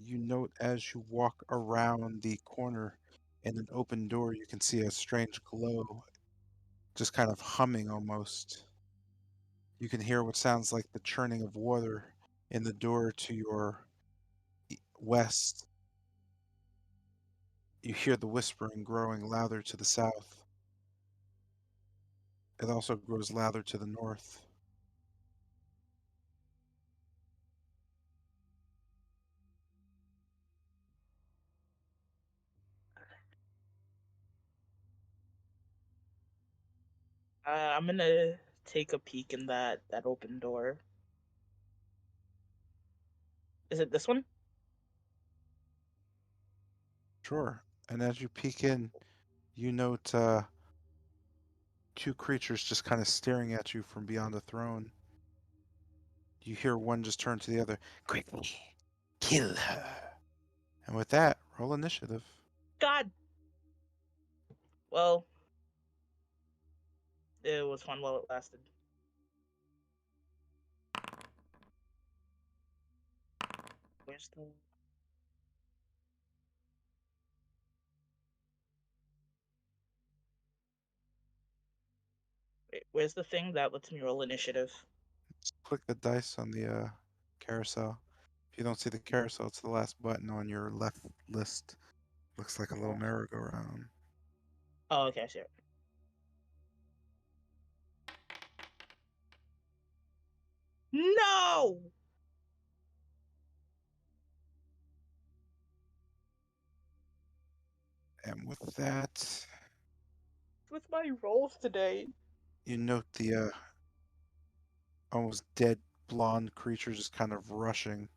You note as you walk around the corner in an open door, you can see a strange glow, just kind of humming almost. You can hear what sounds like the churning of water in the door to your west. You hear the whispering growing louder to the south. It also grows louder to the north. I'm gonna take a peek in that open door. Is it this one? Sure. And as you peek in, you note two creatures just kind of staring at you from beyond the throne. You hear one just turn to the other. Quickly, kill her. And with that, roll initiative. God. Well, it was fun while it lasted. Where's the? Wait, where's the thing that lets me roll initiative? Just click the dice on the carousel. If you don't see the carousel, it's the last button on your left list. Looks like a little merry-go-round. Oh, okay, I see it. No! And with that, With my rolls today. you note the almost dead blonde creature just kind of rushing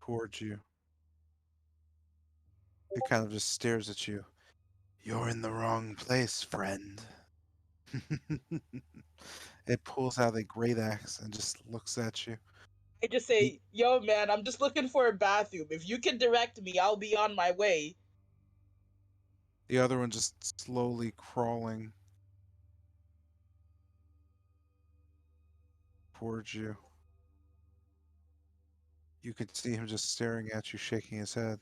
towards you. It kind of just stares at you. You're in the wrong place, friend. It pulls out a great axe and just looks at you. I just say, yo, man, I'm just looking for a bathroom. If you can direct me, I'll be on my way. The other one just slowly crawling. towards you. You could see him just staring at you, shaking his head.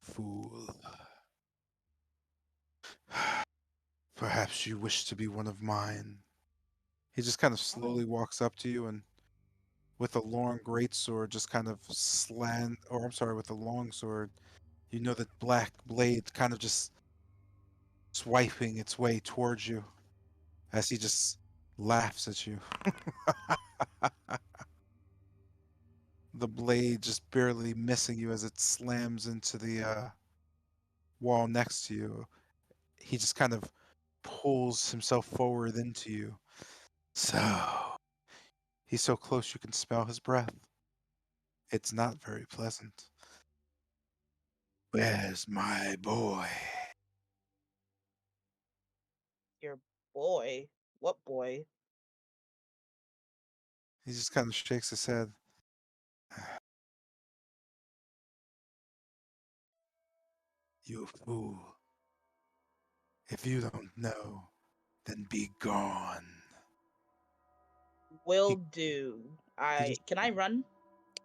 Fool. Perhaps you wish to be one of mine. He just kind of slowly walks up to you and with a long greatsword just kind of or I'm sorry, with a long sword, you know that black blade kind of just swiping its way towards you as he just laughs at you. The blade just barely missing you as it slams into the wall next to you. He just kind of pulls himself forward into you. So, he's so close you can smell his breath. It's not very pleasant. Where's my boy? Your boy? What boy? He just kind of shakes his head. You fool. If you don't know, then be gone. Will He do. he just Can I run?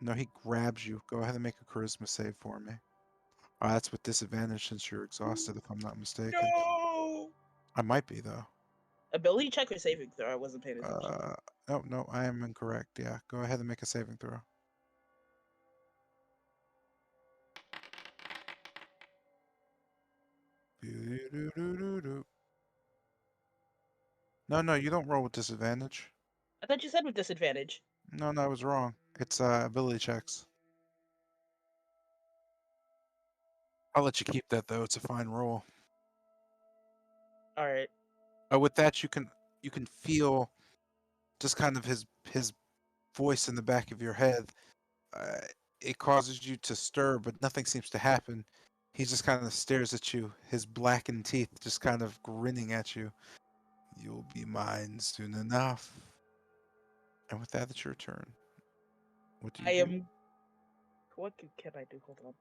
no, he grabs you. Go ahead and make a charisma save for me. That's with disadvantage since you're exhausted, if I'm not mistaken. No. I might be though. Ability check or saving throw? I wasn't paying attention. No, I am incorrect. Yeah, go ahead and make a saving throw. Doo-doo-doo-doo-doo. No, you don't roll with disadvantage. I thought you said with disadvantage. No, I was wrong. It's ability checks. I'll let you keep that though. It's a fine roll. All right. With that, you can feel just kind of his voice in the back of your head. Uh, it causes you to stir, but nothing seems to happen. He just kind of stares at you, his blackened teeth just kind of grinning at you. You'll be mine soon enough. And with that, it's your turn. What do you I do? am. What can I do? Hold on.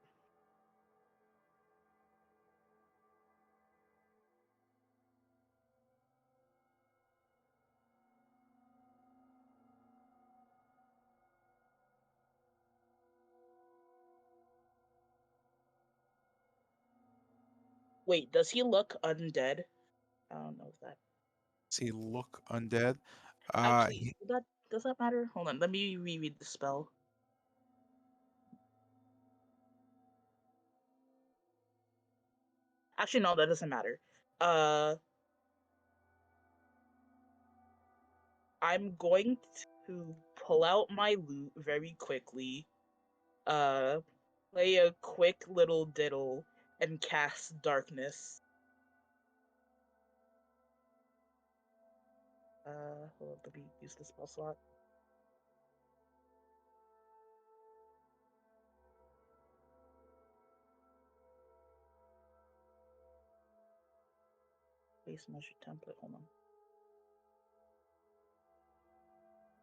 Wait, does he look undead? I don't know if that. Does he look undead? Actually, He, does that matter? Hold on, let me reread the spell. Actually, no, that doesn't matter. Uh, I'm going to pull out my loot very quickly. Uh, play a quick little diddle and cast darkness. Hold on, let me use the spell slot. Base measure template. Hold on.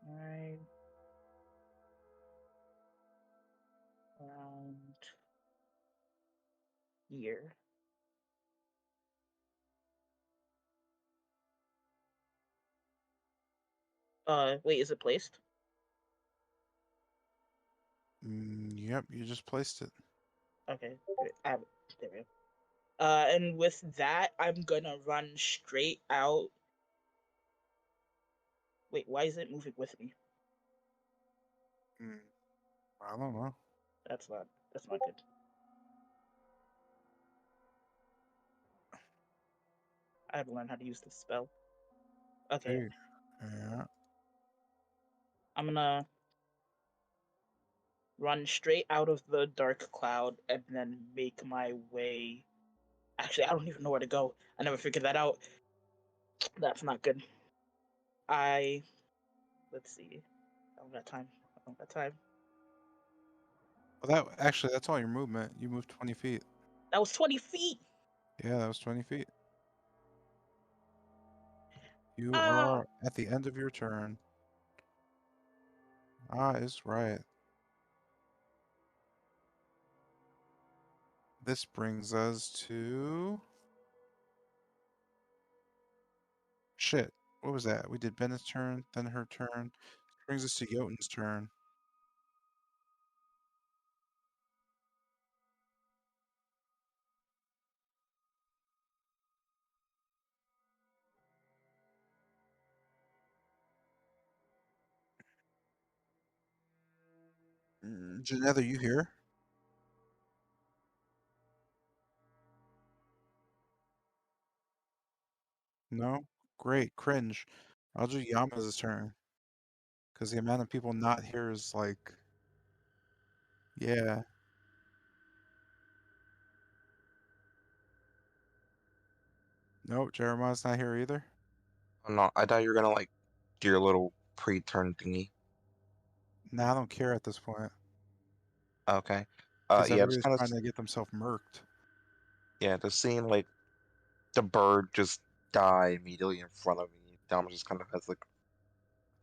All right. Around here. Wait, is it placed? yep, you just placed it. Okay, great. I have it. There we go. And with that, I'm gonna run straight out. Wait, why is it moving with me? Mm, I don't know. That's not good. I have to learn how to use this spell. Okay, Hey, yeah. I'm gonna run straight out of the dark cloud and then make my way. Actually, I don't even know where to go. I never figured that out. That's not good. I let's see. I don't got time. I don't got time. Well, that's all your movement. You moved 20 feet. That was 20 feet. Yeah, that was 20 feet. You Ah, are at the end of your turn. Is right. This brings us to shit. What was that? We did Bennett's turn, then her turn. Brings us to Jotun's turn. Janetta, you here? No? Great. Cringe. I'll do Yama's turn. Because the amount of people not here is like, yeah. Nope, Jeremiah's not here either. Oh, no, I thought you were gonna like do your little pre-turn thingy. Nah, I don't care at this point. Okay. Because Yeah, just everybody's kind of trying to get themselves murked. yeah, just seeing like the bird just die immediately in front of me. Dom just kind of has like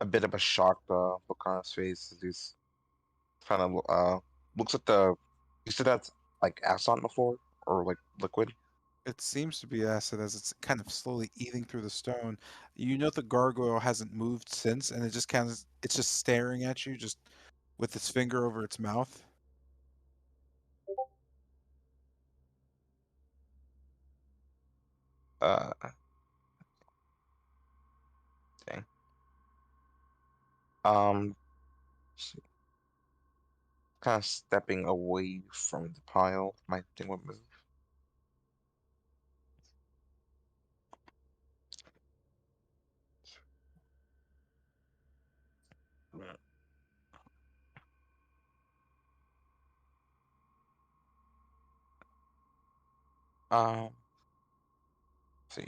a bit of a shocked look on his face as he's kind of looks at the. You said that's like ass on the floor or like liquid. It seems to be acid as it's kind of slowly eating through the stone. You know the gargoyle hasn't moved since, and it just kind of it's just staring at you, just with its finger over its mouth. Uh, Dang. Kind of stepping away from the pile. My thing would move. See.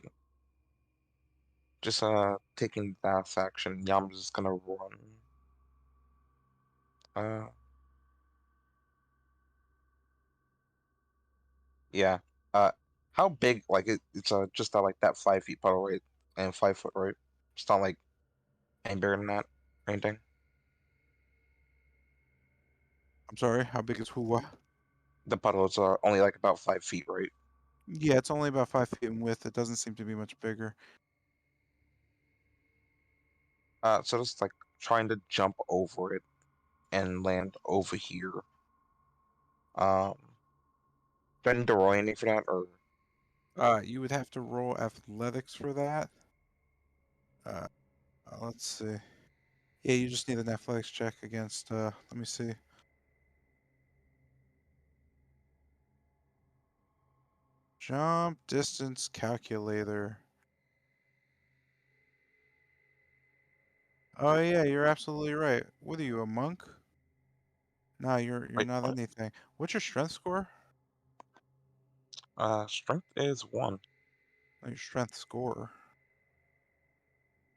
Just taking that action. Yam's just gonna run. Uh yeah. Uh how big like it's just like that 5 feet puddle, right? And 5 foot, right? It's not like any bigger than that or anything. I'm sorry, how big is who what? The puddles are only like about 5 feet, right? Yeah, it's only about 5 feet in width. It doesn't seem to be much bigger. So just like trying to jump over it and land over here. Um do I need to roll anything for that or You would have to roll athletics for that. Uh, let's see. Yeah, you just need an athletics check against, let me see. Jump distance calculator. Oh yeah, you're absolutely right. What are you, a monk? No, you're wait, not what? anything. What's your strength score? Strength is 1. Oh, your strength score.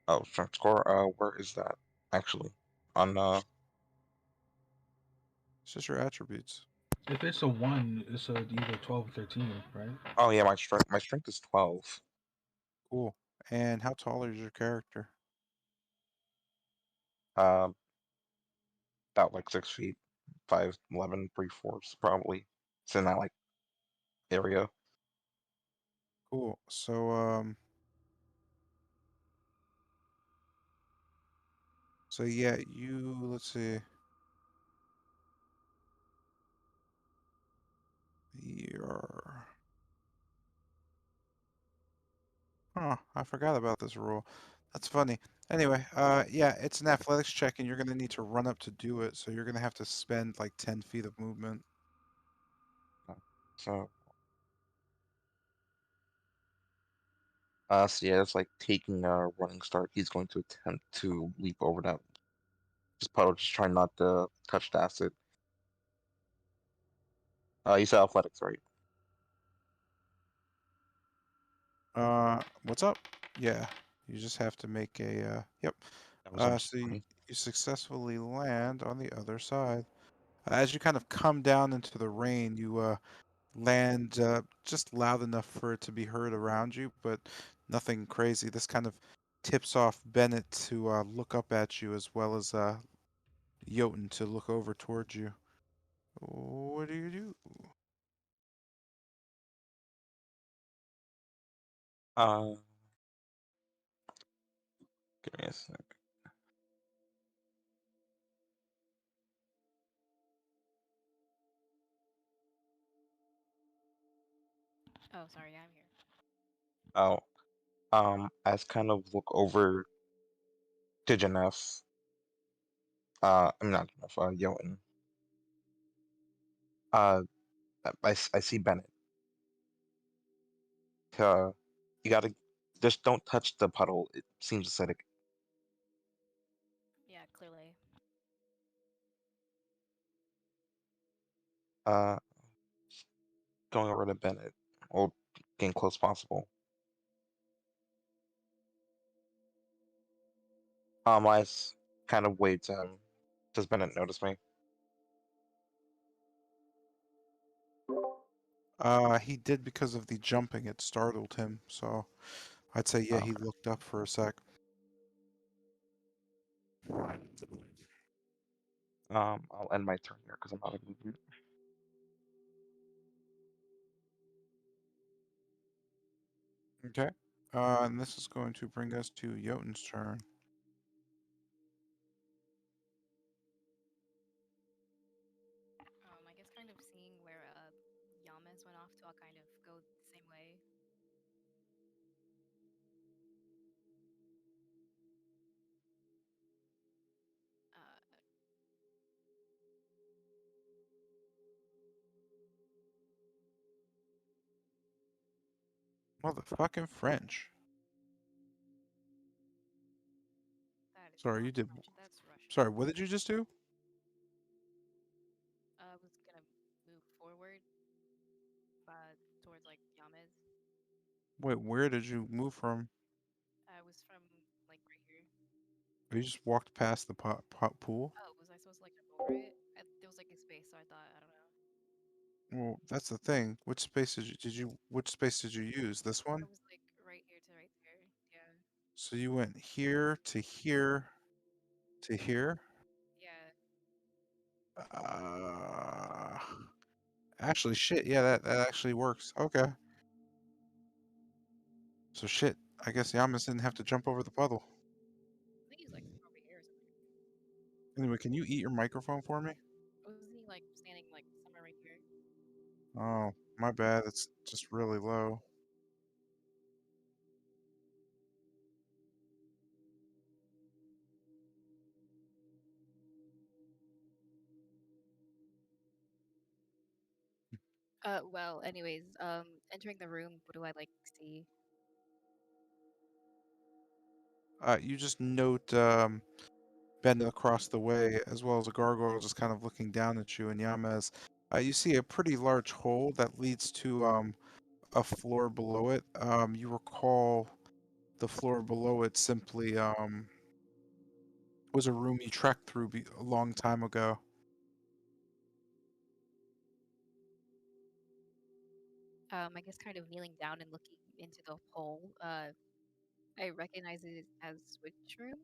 Oh, strength score, where is that actually? On It's just your attributes. If it's a 1, it's either 12 or 13, right? oh yeah, my strength is 12. Cool. And how tall is your character? Um about like 6 feet, 5'11", 3/4 probably. It's in that like area. Cool. So yeah, let's see. You're, I forgot about this rule. That's funny. Anyway, yeah, it's an athletics check and you're gonna need to run up to do it, so you're gonna have to spend like 10 feet of movement. So so yeah, it's like taking a running start. He's going to attempt to leap over that. Just puddle, just trying not to touch the acid. You said athletics, right? What's up? Yeah, you just have to make a, yep. That was on So you, 20. you successfully land on the other side. As you kind of come down into the rain, you land just loud enough for it to be heard around you, but nothing crazy. This kind of tips off Bennett to look up at you as well as Jotun to look over towards you. What do you do? Uh Give me a sec. Oh, sorry, I'm here. Oh, as kind of look over to Janeth. I'm not Janeth, Jotun. Uh, I see Bennett. You gotta just don't touch the puddle. It seems acidic. Yeah, clearly. Uh, going over to Bennett, or getting close possible. Kind of wait. Does Bennett notice me? He did because of the jumping. It startled him. So I'd say, yeah, Oh, he okay. looked up for a sec. I'll end my turn here because I'm out of movement. Okay. And this is going to bring us to Jotun's turn. I guess kind of seeing where Yamas went off to, I'll kind of go the same way. Uh, Motherfucking French. that is Sorry, not you did. French. That's Russian. Sorry, what did you just do? I was gonna move forward, towards like Yamas. Wait, where did you move from? I was from like right here. You just walked past the pot pool? Oh, was I supposed to like jump over it? There was like a space, so I thought I don't know. Well, that's the thing. Which space which space did you use? This It one? was like right here to right there. Yeah. So you went here to here to here? Yeah. Uh, actually, shit. Yeah, that actually works. Okay. So shit. I guess Yamas didn't have to jump over the puddle. I think he was like over here or something. Anyway, can you eat your microphone for me? Wasn't he like standing like somewhere right here? Oh, my bad. It's just really low. Well, anyways, entering the room, what do I like see? You just note Bend across the way, as well as a gargoyle just kind of looking down at you. And Yamez, you see a pretty large hole that leads to a floor below it. You recall the floor below it simply was a room you trekked through a long time ago. I guess kind of kneeling down and looking into the hole. I recognize it as which room?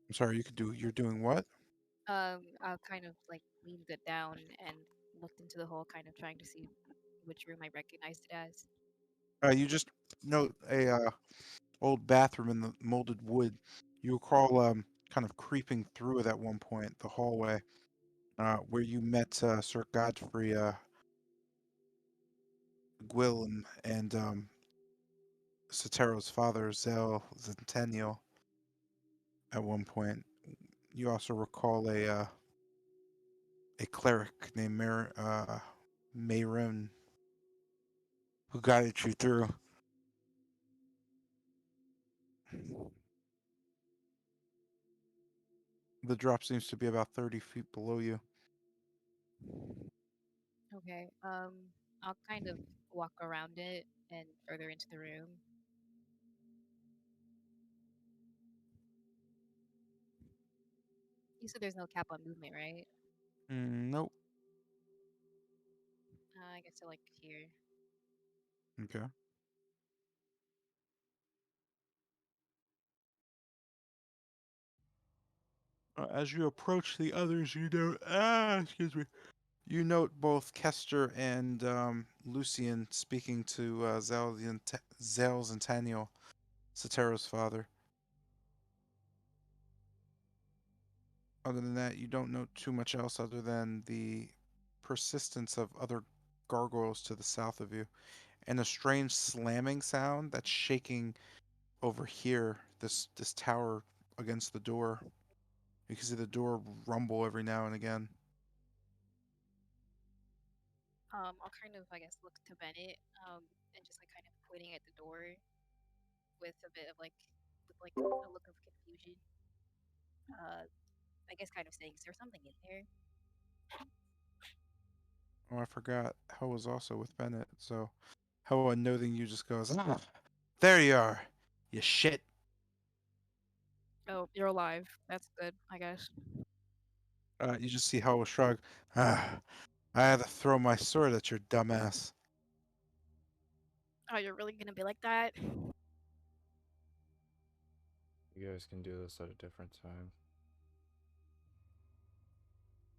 I'm sorry, you could do. You're doing what? I kind of like leaned it down and looked into the hole, kind of trying to see which room I recognized it as. You just note a old bathroom in the molded wood. You recall kind of creeping through it at one point, the hallway, where you met Sir Godfrey Gwilym and Sotero's father, Zel Centennial, at one point. You also recall a cleric named Mayron who guided you through. The drop seems to be about 30 feet below you. Okay. I'll kind of walk around it and further into the room. You said there's no cap on movement, right? Nope. I guess I like here. Okay. As you approach the others, you note excuse me. You note both Kester and Lucian speaking to Zales and Taniel, Sotero's father. Other than that, you don't note too much else other than the persistence of other gargoyles to the south of you, and a strange slamming sound that's shaking over here, this tower against the door. You can see the door rumble every now and again. I'll kind of, I guess, look to Bennett, and just like kind of pointing at the door with a bit of with like a look of confusion. I guess kind of saying, is there something in there? Oh, I forgot. Ho was also with Bennett, so Ho, noting you, just goes, "Ah, there you are, you shit." Oh, you're alive. That's good, I guess. You just see Ho shrug. Ah, I had to throw my sword at your dumbass. Oh, you're really gonna be like that? You guys can do this at a different time.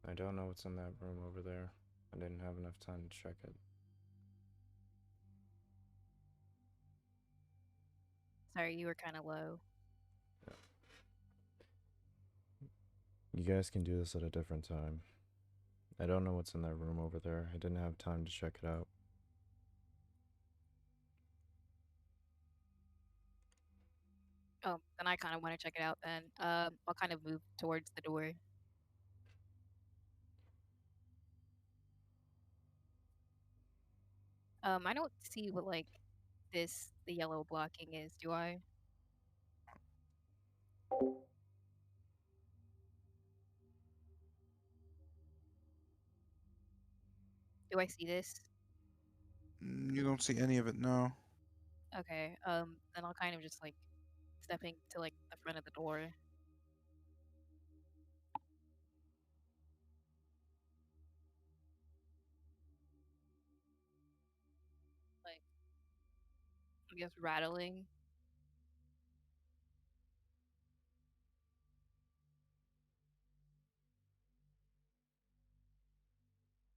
I don't know what's in that room over there. I didn't have enough time to check it. Sorry, you were kind of low. You guys can do this at a different time. I don't know what's in that room over there. I didn't have time to check it out. Oh, then I kind of want to check it out then. I'll kind of move towards the door. I don't see what the yellow blocking is, do I? Do I see this? You don't see any of it, no. Okay. Then I'll kind of just stepping to the front of the door. Like, I guess rattling.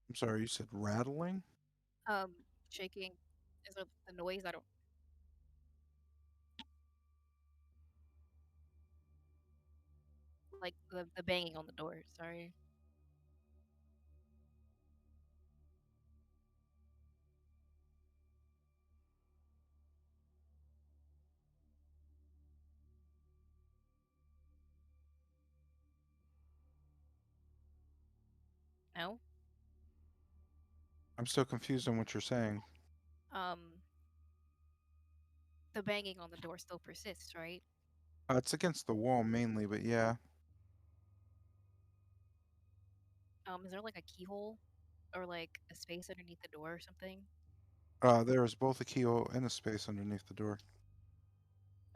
I'm sorry, you said rattling? Um, Shaking. Is there the noise? I don't like the banging on the door. Sorry. No. I'm still confused on what you're saying. Um, the banging on the door still persists, right? It's against the wall mainly, but yeah. Is there a keyhole or a space underneath the door or something? There is both a keyhole and a space underneath the door.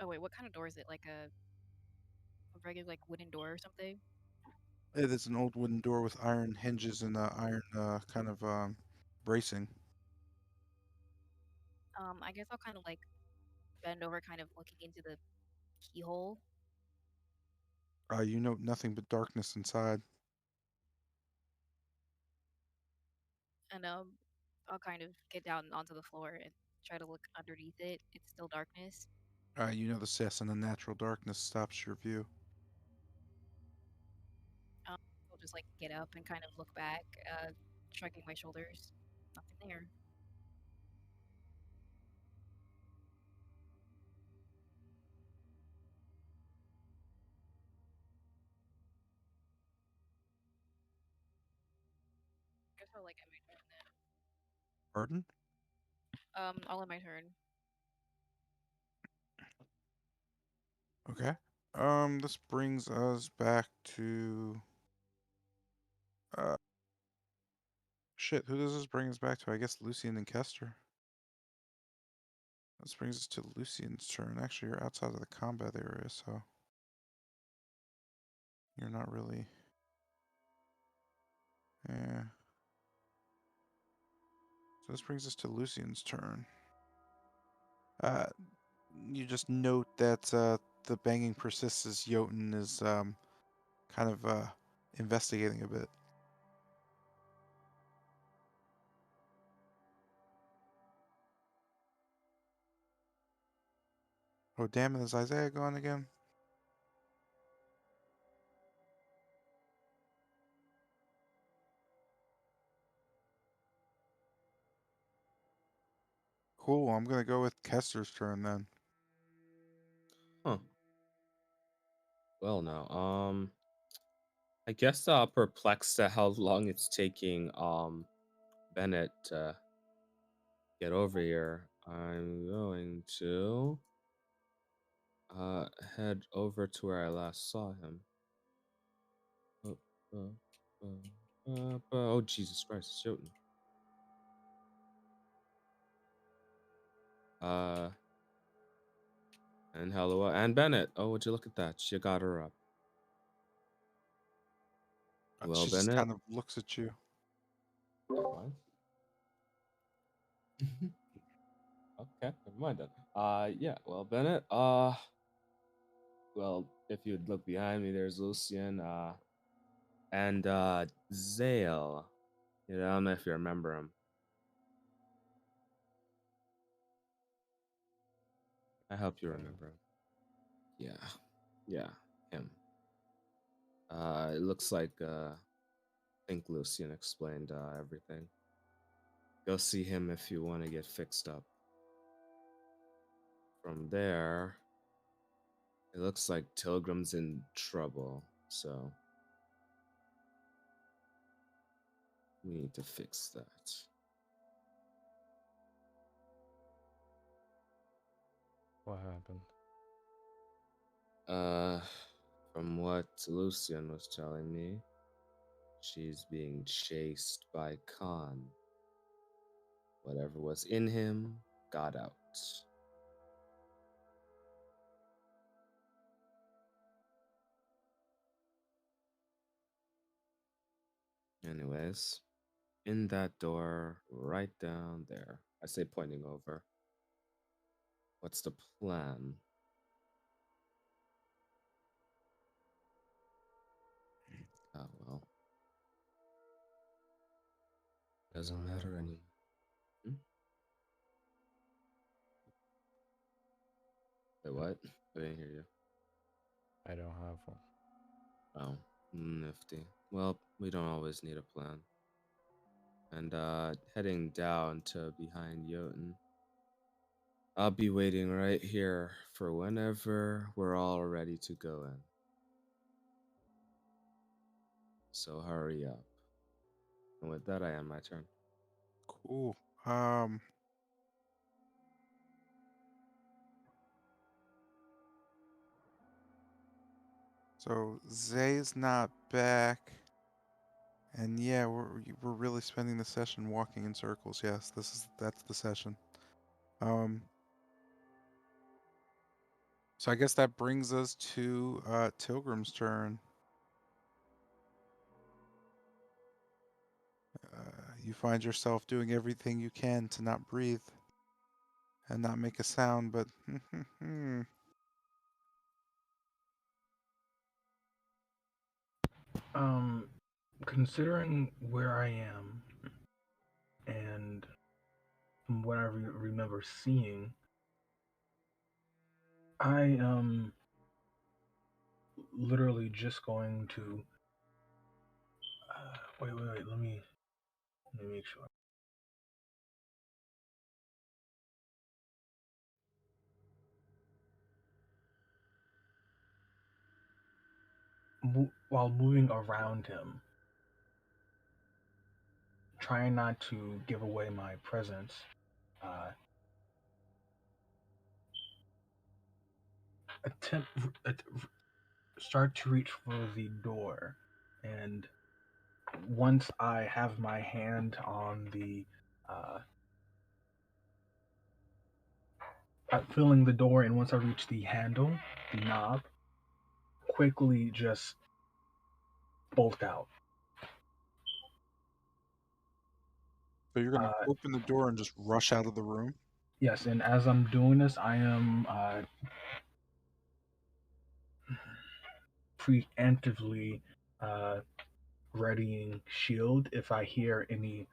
Oh wait, what kind of door is it? A regular wooden door or something? It is an old wooden door with iron hinges and iron kind of bracing. I guess I'll kind of bend over, kind of looking into the keyhole, You note nothing but darkness inside. and I'll kind of get down onto the floor and try to look underneath it. It's still darkness. You know the cess and the natural darkness stops your view. I'll just get up and kind of look back, shrugging my shoulders. Nothing there. Guess I'll end my turn then. Pardon? I'll end my turn. Okay. This brings us back to shit, who does this bring us back to? I guess Lucian and Kester. This brings us to Lucian's turn. Actually, you're outside of the combat area, so you're not really. Yeah. So this brings us to Lucian's turn. Uh, you just note that the banging persists as Jotun is kind of investigating a bit. Oh, damn it, is Isaiah gone again? Cool, I'm gonna go with Kester's turn then. Huh. Well, now, I guess perplexed at how long it's taking Bennett to get over here, I'm going to head over to where I last saw him. Oh, oh Jesus Christ, it's Jotun. And hello, and Bennett. Oh, would you look at that? She got her up. Well, She just Bennett. kind of looks at you. What? Okay, never mind then. Yeah, well, Bennett, well, if you'd look behind me, there's Lucian, and, Zale. You know, I don't know if you remember him. I hope you remember him. Yeah, him. It looks like, I think Lucian explained, everything. Go see him if you want to get fixed up. From there, it looks like Tilgrim's in trouble, so we need to fix that. What happened? From what Lucian was telling me, she's being chased by Khan. Whatever was in him got out. Anyways, in that door, right down there. I say pointing over. What's the plan? Oh, well. Doesn't matter anymore. Wait, what? I didn't hear you. I don't have one. Oh, nifty. Well, we don't always need a plan. And heading down to behind Jotun. I'll be waiting right here for whenever we're all ready to go in. So hurry up. And with that, I end my turn. Cool. So Zay's not back. And yeah, we're really spending the session walking in circles. Yes, that's the session. So I guess that brings us to Tilgrim's turn. You find yourself doing everything you can to not breathe and not make a sound, but Considering where I am and from what I remember seeing, I am literally just going to. Wait. Let me make sure. While moving around him, trying not to give away my presence, attempt start to reach for the door, and once I have my hand on the filling the door, and once I reach the handle, the knob, quickly just bolt out. so you're gonna open the door and just rush out of the room. Yes, and as I'm doing this, I am preemptively uh, readying shield if I hear any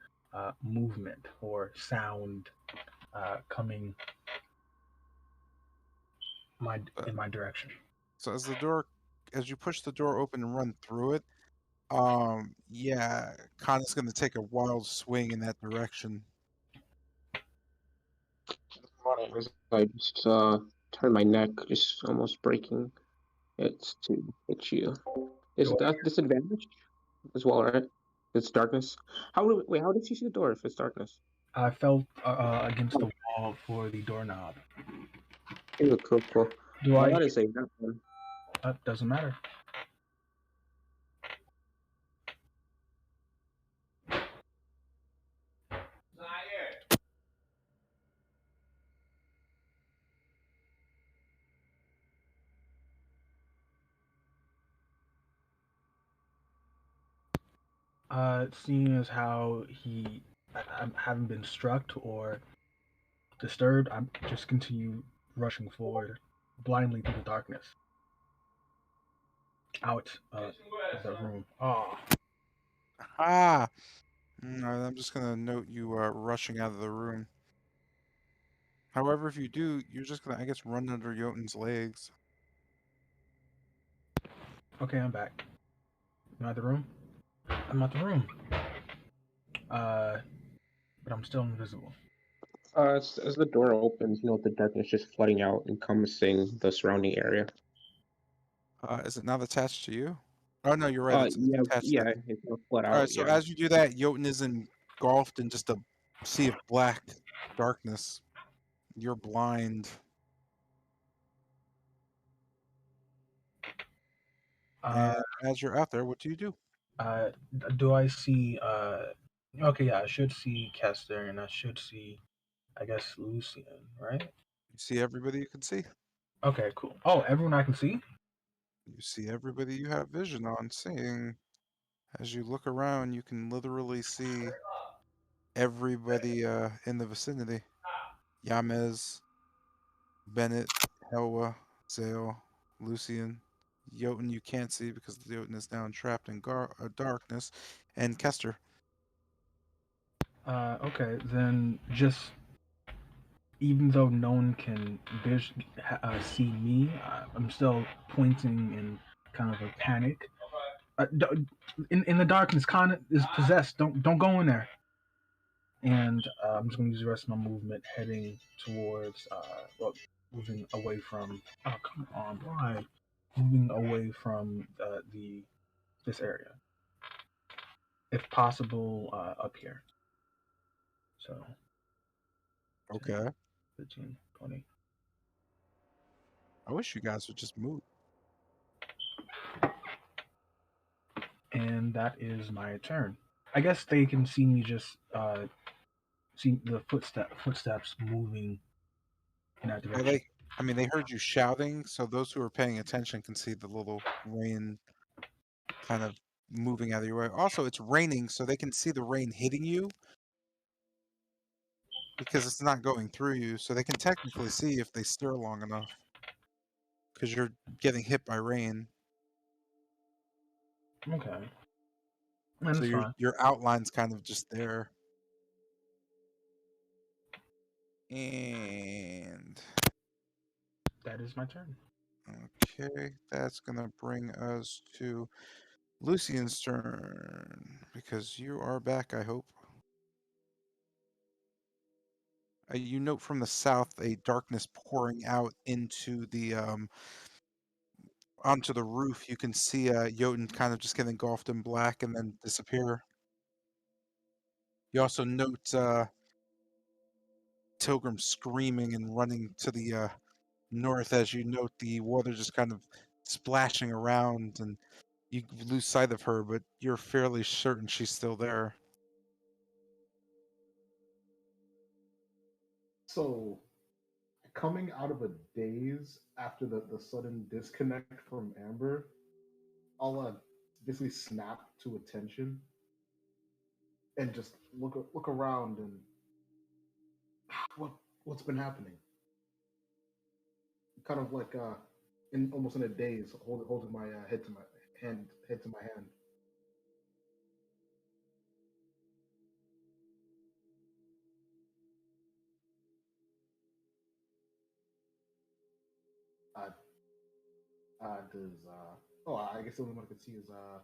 movement or sound coming Uh, in my direction. so as you push the door open and run through it, yeah, Kana's gonna take a wild swing in that direction. As I just turn my neck, just almost breaking it to hit you. Is Do that disadvantage as well, right? It's darkness. How did you see the door if it's darkness? I felt against Oh, the wall for the doorknob. cool, cool. Do I I? gotta say that one. Doesn't matter. Seeing as how I haven't been struck or disturbed, I just continue rushing forward blindly through the darkness, out of the room. Oh, Ah, I'm just gonna note you rushing out of the room. However, if you do, you're just gonna, I guess, run under Jotun's legs. okay, I'm back. Am I at the room? I'm at the room. But I'm still invisible. As the door opens, the darkness just flooding out, encompassing the surrounding area. Is it not attached to you? Oh no, you're right. It's Yeah, attached to yeah, them. it's gonna flood All out. right. So Yeah. as you do that, Jotun is engulfed in just a sea of black darkness. You're blind. And Uh, as you're out there, what do you do? uh, do I see? Okay, yeah, I should see Kester, and I should see, I guess, Lucian, right? You see everybody you can see. Okay, cool. Oh, everyone I can see. You see everybody you have vision on seeing. As you look around, you can literally see everybody in the vicinity. Yamez, Bennett, Helwa, Zale, Lucian. Jotun you can't see because Jotun is now trapped in darkness, and Kester. Okay, then just even though no one can see me, I'm still pointing in kind of a panic. In the darkness, Khan is possessed. Don't go in there. And I'm just gonna use the rest of my movement heading towards well, moving away from. Oh come on, why? Moving away from the this area, if possible, up here. So 10, Okay. 15, 20. I wish you guys would just move. And that is my turn. I guess they can see me just see the footsteps moving in that Yeah, direction. they heard you shouting, so those who are paying attention can see the little rain kind of moving out of your way. Also, it's raining, so they can see the rain hitting you because it's not going through you, so they can technically see if they stare long enough because you're getting hit by rain. Okay, So that's your fine. your outline's kind of just there. And That is my turn. okay, that's gonna bring us to Lucian's turn because you are back, I hope. You note from the south a darkness pouring out into the onto the roof. You can see Jotun kind of just get engulfed in black and then disappear. You also note Tilgrim screaming and running to the north as you note the water just kind of splashing around, and you lose sight of her, but you're fairly certain she's still there. So, coming out of a daze after the sudden disconnect from Amber, I'll basically snap to attention and just look around and what what's been happening. Kind of like in almost in a daze, holding my head to my head to my hand. Uh, does oh, I guess the only one I could see is God,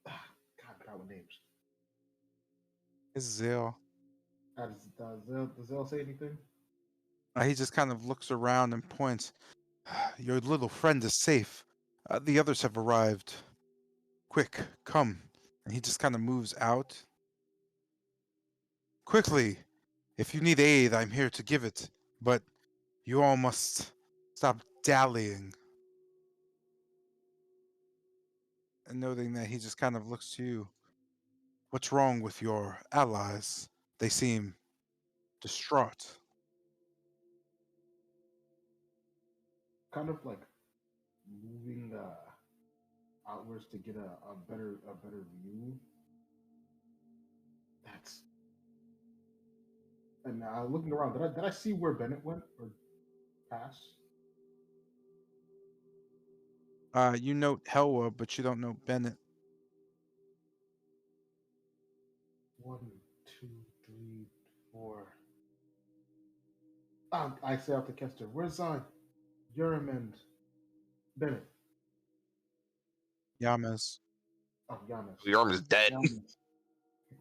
I forgot what names. It's Zale. Does Zell say anything? He just kind of looks around and points. Your little friend is safe. The others have arrived. Quick, come. And he just kind of moves out. Quickly! If you need aid, I'm here to give it. But you all must stop dallying. And noting that he just kind of looks to you. What's wrong with your allies? They seem distraught. Kind of like moving outwards to get a better view. That's and looking around. Did I see where Bennett went or pass? You note Helwa, but you don't know Bennett. 1, 2, 3, 4. I say out to Kester. Where's Urim and Bennett? Yamas. Oh, Giannis. Your arm is dead. Giannis.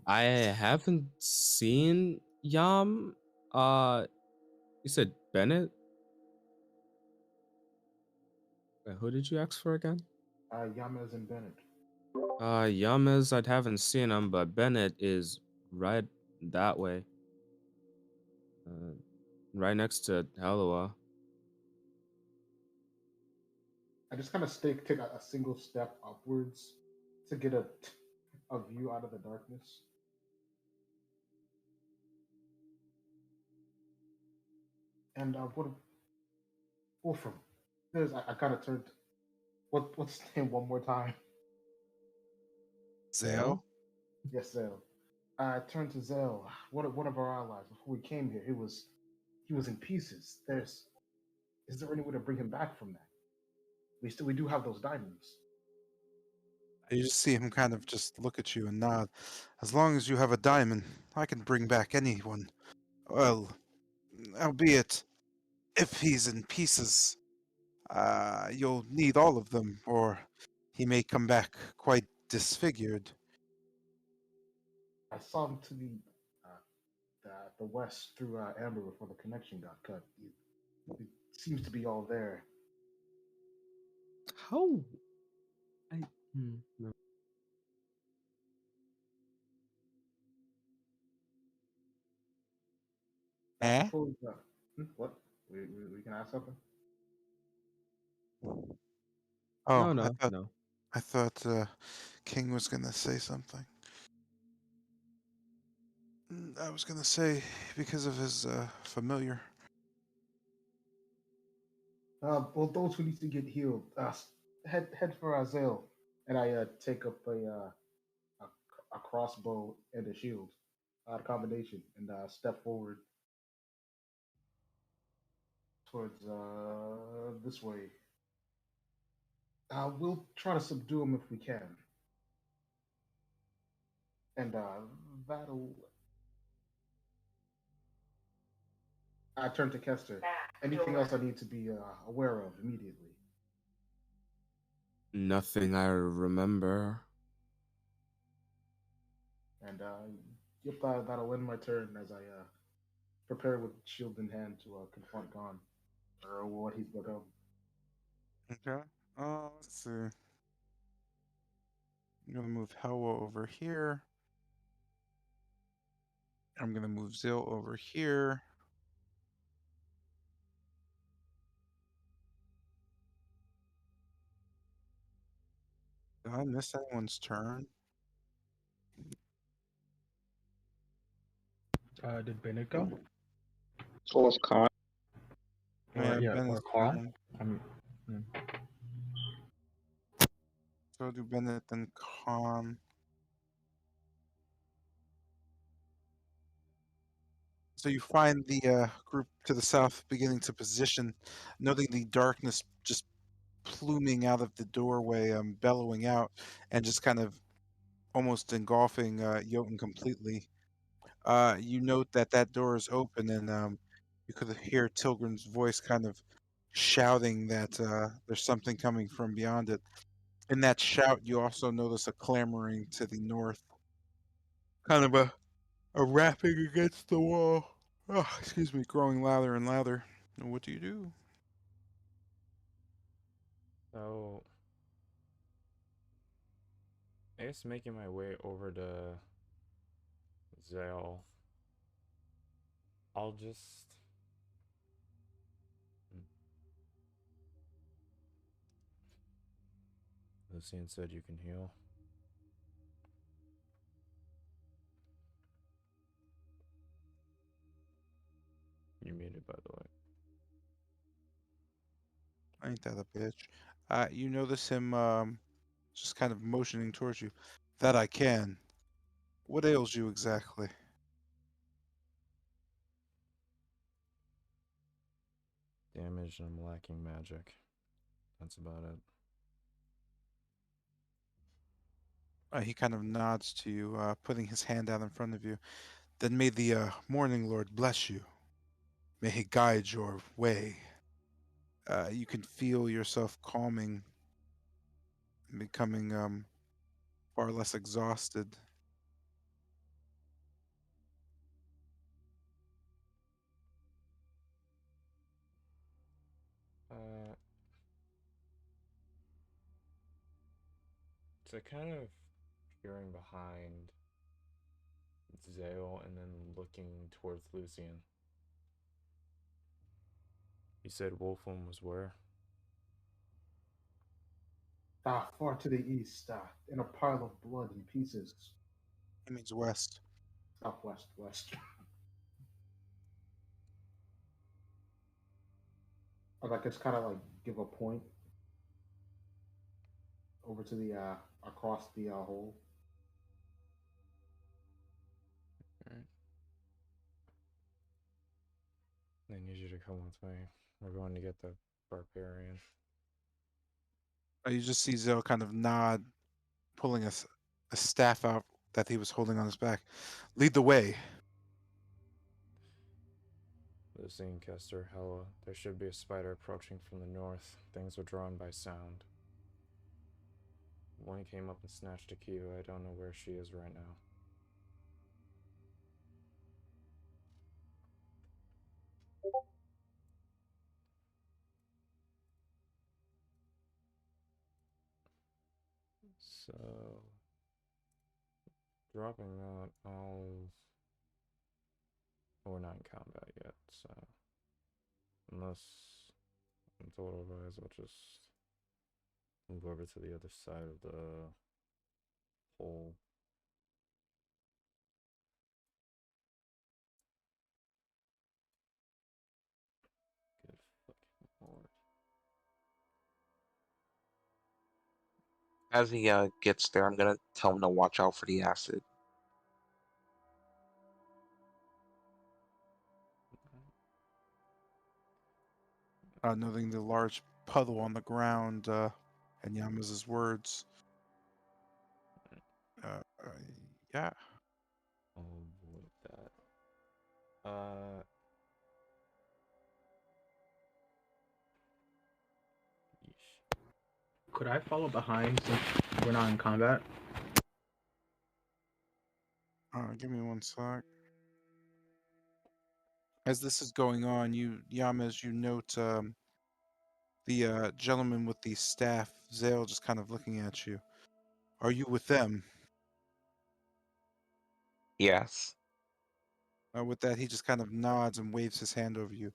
I haven't seen Yam. You said Bennett? Wait, who did you ask for again? Yamas and Bennett. Yamez, I haven't seen him, but Bennett is right that way. Right next to Hallowa. I just kind of take a single step upwards to get a view out of the darkness. And what Wolfram? I kind of turned. What's his name one more time? Zale? Yes, Zale. I turned to Zale. One of our allies before we came here. He was in pieces. Is there any way to bring him back from that? We do have those diamonds. You just see him kind of just look at you and nod. As long as you have a diamond, I can bring back anyone. Well, albeit, if he's in pieces, you'll need all of them, or he may come back quite disfigured. I saw him to the west through Amber before the connection got cut. He seems to be all there. How? No. I Eh? suppose. What? We can ask something. Oh, No, no, no. I thought King was gonna say something. I was gonna say because of his familiar. Well, those who need to get healed, head for Azael, and I take up a crossbow and a shield, combination, and step forward towards this way. We'll try to subdue him if we can, and that'll. I turn to Kester. Anything else I need to be aware of immediately? Nothing I remember. And yep, that'll end my turn as I prepare with shield in hand to confront Gon or what he's become. Okay. Let's see. I'm gonna move Helwa over here. I'm gonna move Zil over here. Did I miss anyone's turn? Did Bennett go? So was Khan. Or yeah, or Bennett's Claw? turn. Hmm. So do Bennett then Khan. So you find the group to the south beginning to position, noting the darkness just pluming out of the doorway, bellowing out, and just kind of almost engulfing Jotun completely. You note that that door is open, and you could hear Tilgrim's voice kind of shouting that there's something coming from beyond it. In that shout, you also notice a clamoring to the north, kind of a rapping against the wall. Oh, excuse me, growing louder and louder. And what do you do? So, I guess making my way over to Zale, I'll just. Hmm, Lucian said you can heal. You muted, by the way. Ain't that a bitch? You notice him just kind of motioning towards you. That I can. What ails you exactly? Damage and I'm lacking magic. That's about it. He kind of nods to you, putting his hand out in front of you. Then may the Morning Lord bless you. May he guide your way. You can feel yourself calming and becoming far less exhausted. Uh, so kind of peering behind Zale and then looking towards Lucian. You said Wolfram was where? Far to the east, in a pile of blood and pieces. He means west. Southwest, west. I guess kind of like give a point over to the across the hole. Alright. I need you to come with me. We're going to get the barbarian. You just see Zale kind of nod, pulling a staff out that he was holding on his back. Lead the way. Lucian, Kester, Hella, there should be a spider approaching from the north. Things are drawn by sound. One came up and snatched a key. I don't know where she is right now. So, dropping that, I'll. We're not in combat yet, so. Unless I'm told otherwise, I'll just move over to the other side of the hole. Good fucking lord. As he gets there, I'm gonna tell him to watch out for the acid. Noting the large puddle on the ground, and Yama's words. Yeah. I'll avoid that. Uh. Yeesh. Could I follow behind since we're not in combat? Give me one sec. As this is going on, Yama, as you note, the gentleman with the staff, Zale, just kind of looking at you. Are you with them? Yes. With that, he just kind of nods and waves his hand over you.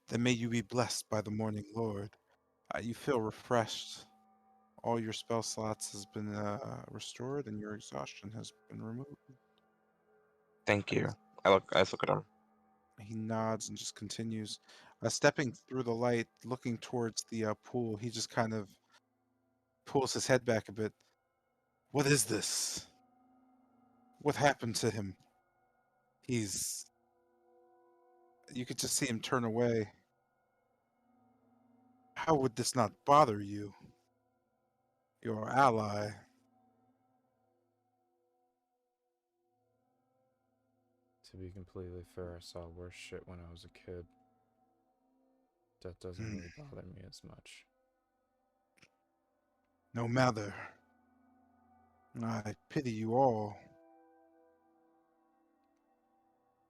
Then may you be blessed by the Morning Lord. You feel refreshed. All your spell slots has been restored, and your exhaustion has been removed. Thank you. I look at him. He nods and just continues. Stepping through the light, looking towards the pool, he just kind of pulls his head back a bit. What is this? What happened to him? He's. You could just see him turn away. How would this not bother you? Your ally. To be completely fair, I saw worse shit when I was a kid. That doesn't Hmm. really bother me as much. No matter. I pity you all.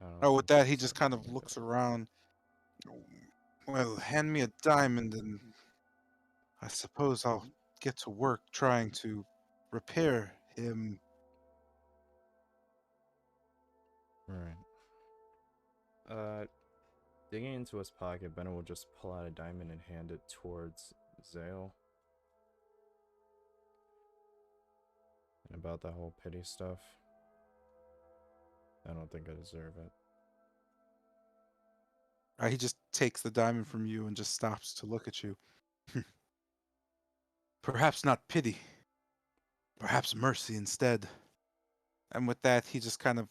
I don't Oh, with think that, he that's just kind of anything looks good. around. Well, hand me a diamond and I suppose I'll get to work trying to repair him. Right. Digging into his pocket, Bennett will just pull out a diamond and hand it towards Zale. And about that whole pity stuff, I don't think I deserve it. He just takes the diamond from you and just stops to look at you. Perhaps not pity. Perhaps mercy instead. And with that, he just kind of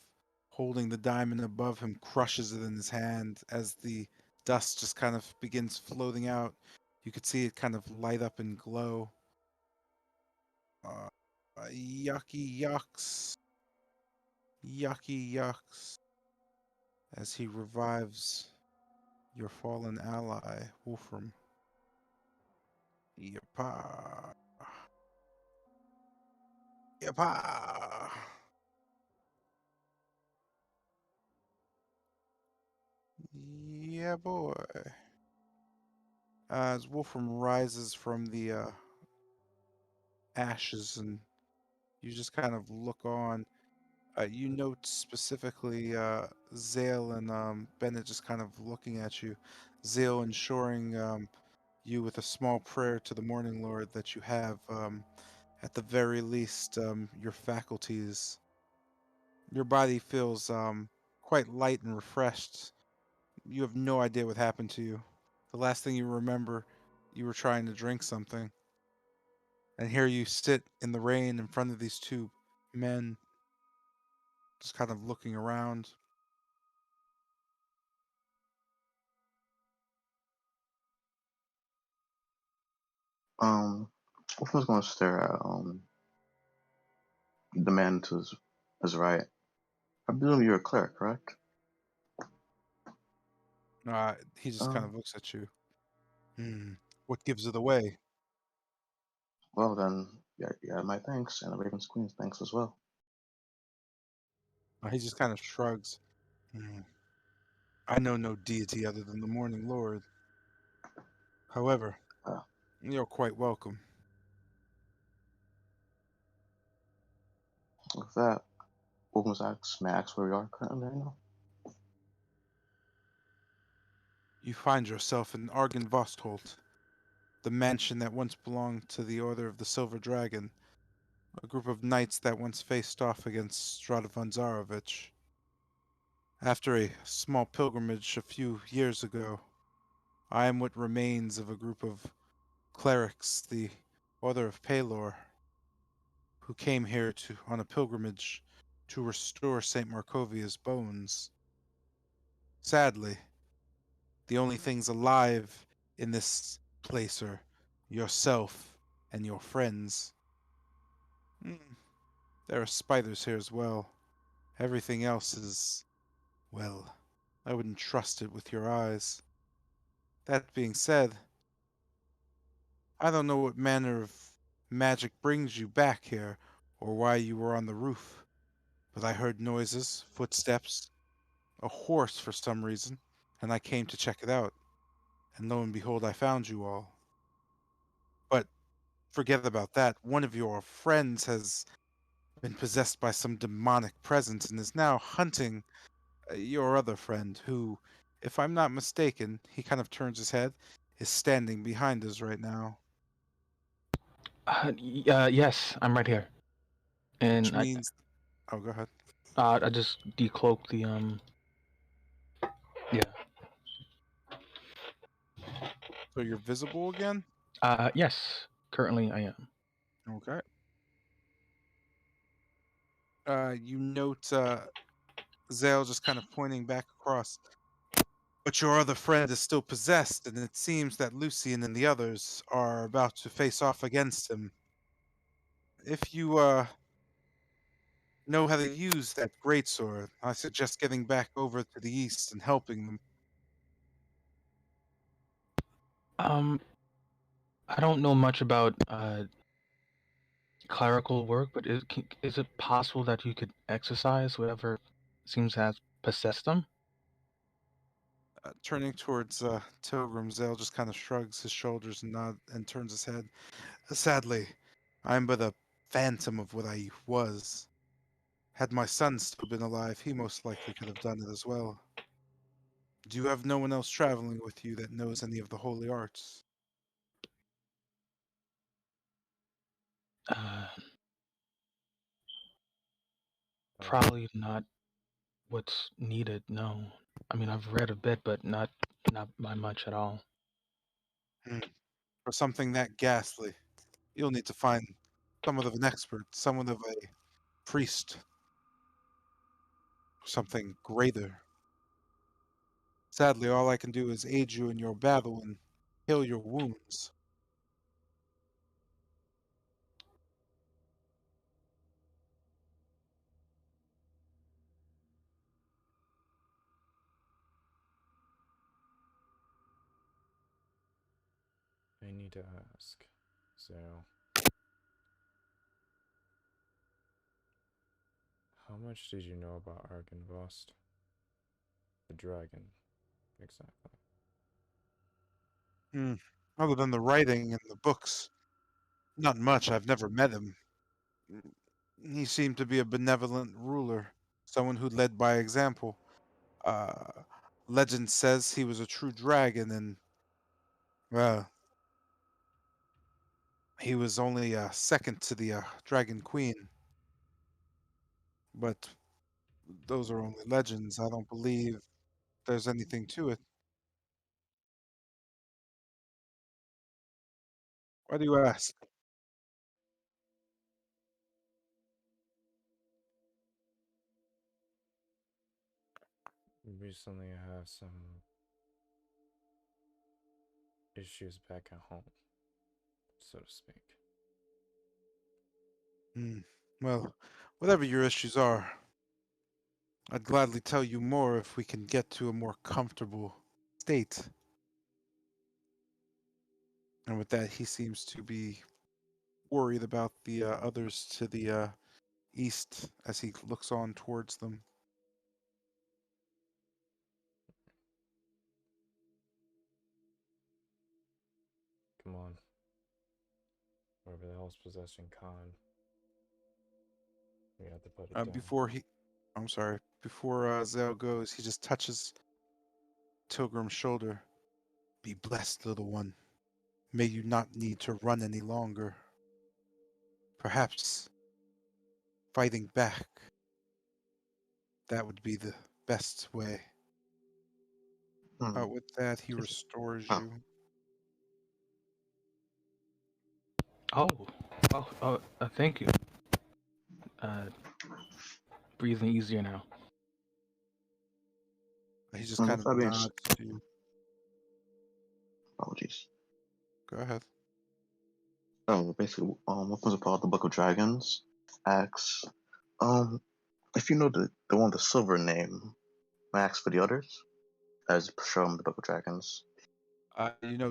holding the diamond above him, crushes it in his hand as the dust just kind of begins floating out. You could see it kind of light up and glow. Yucky yucks. Yucky yucks. As he revives your fallen ally, Wolfram. Yapa. Yapa. Yeah, boy. As Wolfram rises from the ashes and you just kind of look on. You note specifically Zale and Bennett just kind of looking at you. Zale ensuring you with a small prayer to the Morning Lord that you have, at the very least, your faculties. Your body feels quite light and refreshed. You have no idea what happened to you. The last thing you remember, you were trying to drink something. And here you sit in the rain in front of these two men, just kind of looking around. Wolfman's gonna stare at the man to his right. I presume you're a cleric, correct? He just kind Uh, of looks at you. Hmm. What gives it away? well then, yeah, yeah, my thanks, and the Raven's Queen's thanks as well. He just kind of shrugs. Hmm. I know no deity other than the Morning Lord. However, Uh, you're quite welcome. with that, Wolfman's asks, may I ask where we are currently right now? You find yourself in Argenvostholt, the mansion that once belonged to the Order of the Silver Dragon, a group of knights that once faced off against Strahd von Zarovich. After a small pilgrimage a few years ago, I am what remains of a group of clerics, the Order of Palor, who came here on a pilgrimage to restore St. Markovia's bones. Sadly, the only things alive in this place are yourself and your friends. Mm, there are spiders here as well. Everything else is, well, I wouldn't trust it with your eyes. That being said, I don't know what manner of magic brings you back here or why you were on the roof, but I heard noises, footsteps, a horse for some reason, and I came to check it out. And lo and behold, I found you all. But forget about that. One of your friends has been possessed by some demonic presence and is now hunting your other friend, who, if I'm not mistaken, he kind of turns his head, is standing behind us right now. Yes, I'm right here, Which and means, oh, go ahead. I just decloak the yeah. So you're visible again? Yes, currently I am. Okay. You note Zale just kind of pointing back across. But your other friend is still possessed, and it seems that Lucian and the others are about to face off against him. if you know how to use that greatsword, I suggest getting back over to the east and helping them. Um, I don't know much about clerical work, but is it possible that you could exercise whatever seems to have possessed them? Turning towards Tilgrim, Zale just kind of shrugs his shoulders and nod and turns his head. Sadly, I'm but a phantom of what I was. Had my son still been alive, he most likely could have done it as well. Do you have no one else traveling with you that knows any of the holy arts? Uh, Uh, Probably not what's needed. No, I mean I've read a bit, but not by much at all. Hmm. For something that ghastly, you'll need to find someone of an expert, someone of a priest, something greater. Sadly, all I can do is aid you in your battle and heal your wounds. I need to ask. So, how much did you know about Argynvost? The dragon, exactly. Hmm. Other than the writing and the books, not much. I've never met him. He seemed to be a benevolent ruler, someone who led by example. Uh, Legend says he was a true dragon, and well, he was only second to the Dragon Queen. But those are only legends. I don't believe there's anything to it. Why do you ask? Recently, I have some issues back at home, so to speak. Hmm. Well, whatever your issues are, I'd gladly tell you more if we can get to a more comfortable state. And with that, he seems to be worried about the others to the east as he looks on towards them. Come on. Whatever the hell's possessing Khan, we have to put it down. I'm sorry, before Zell goes, he just touches Tilgrim's shoulder. Be blessed, little one. May you not need to run any longer. Perhaps fighting back, that would be the best way. Hmm. With that, he Just, restores huh. you. Oh, thank you. Uh, Breathing easier now. He just And kind with of that being nods to you. apologies. Go ahead. Basically, weapons about the Book of Dragons asks, if you know the one with the silver name, may I ask for the others? As show him the Book of Dragons.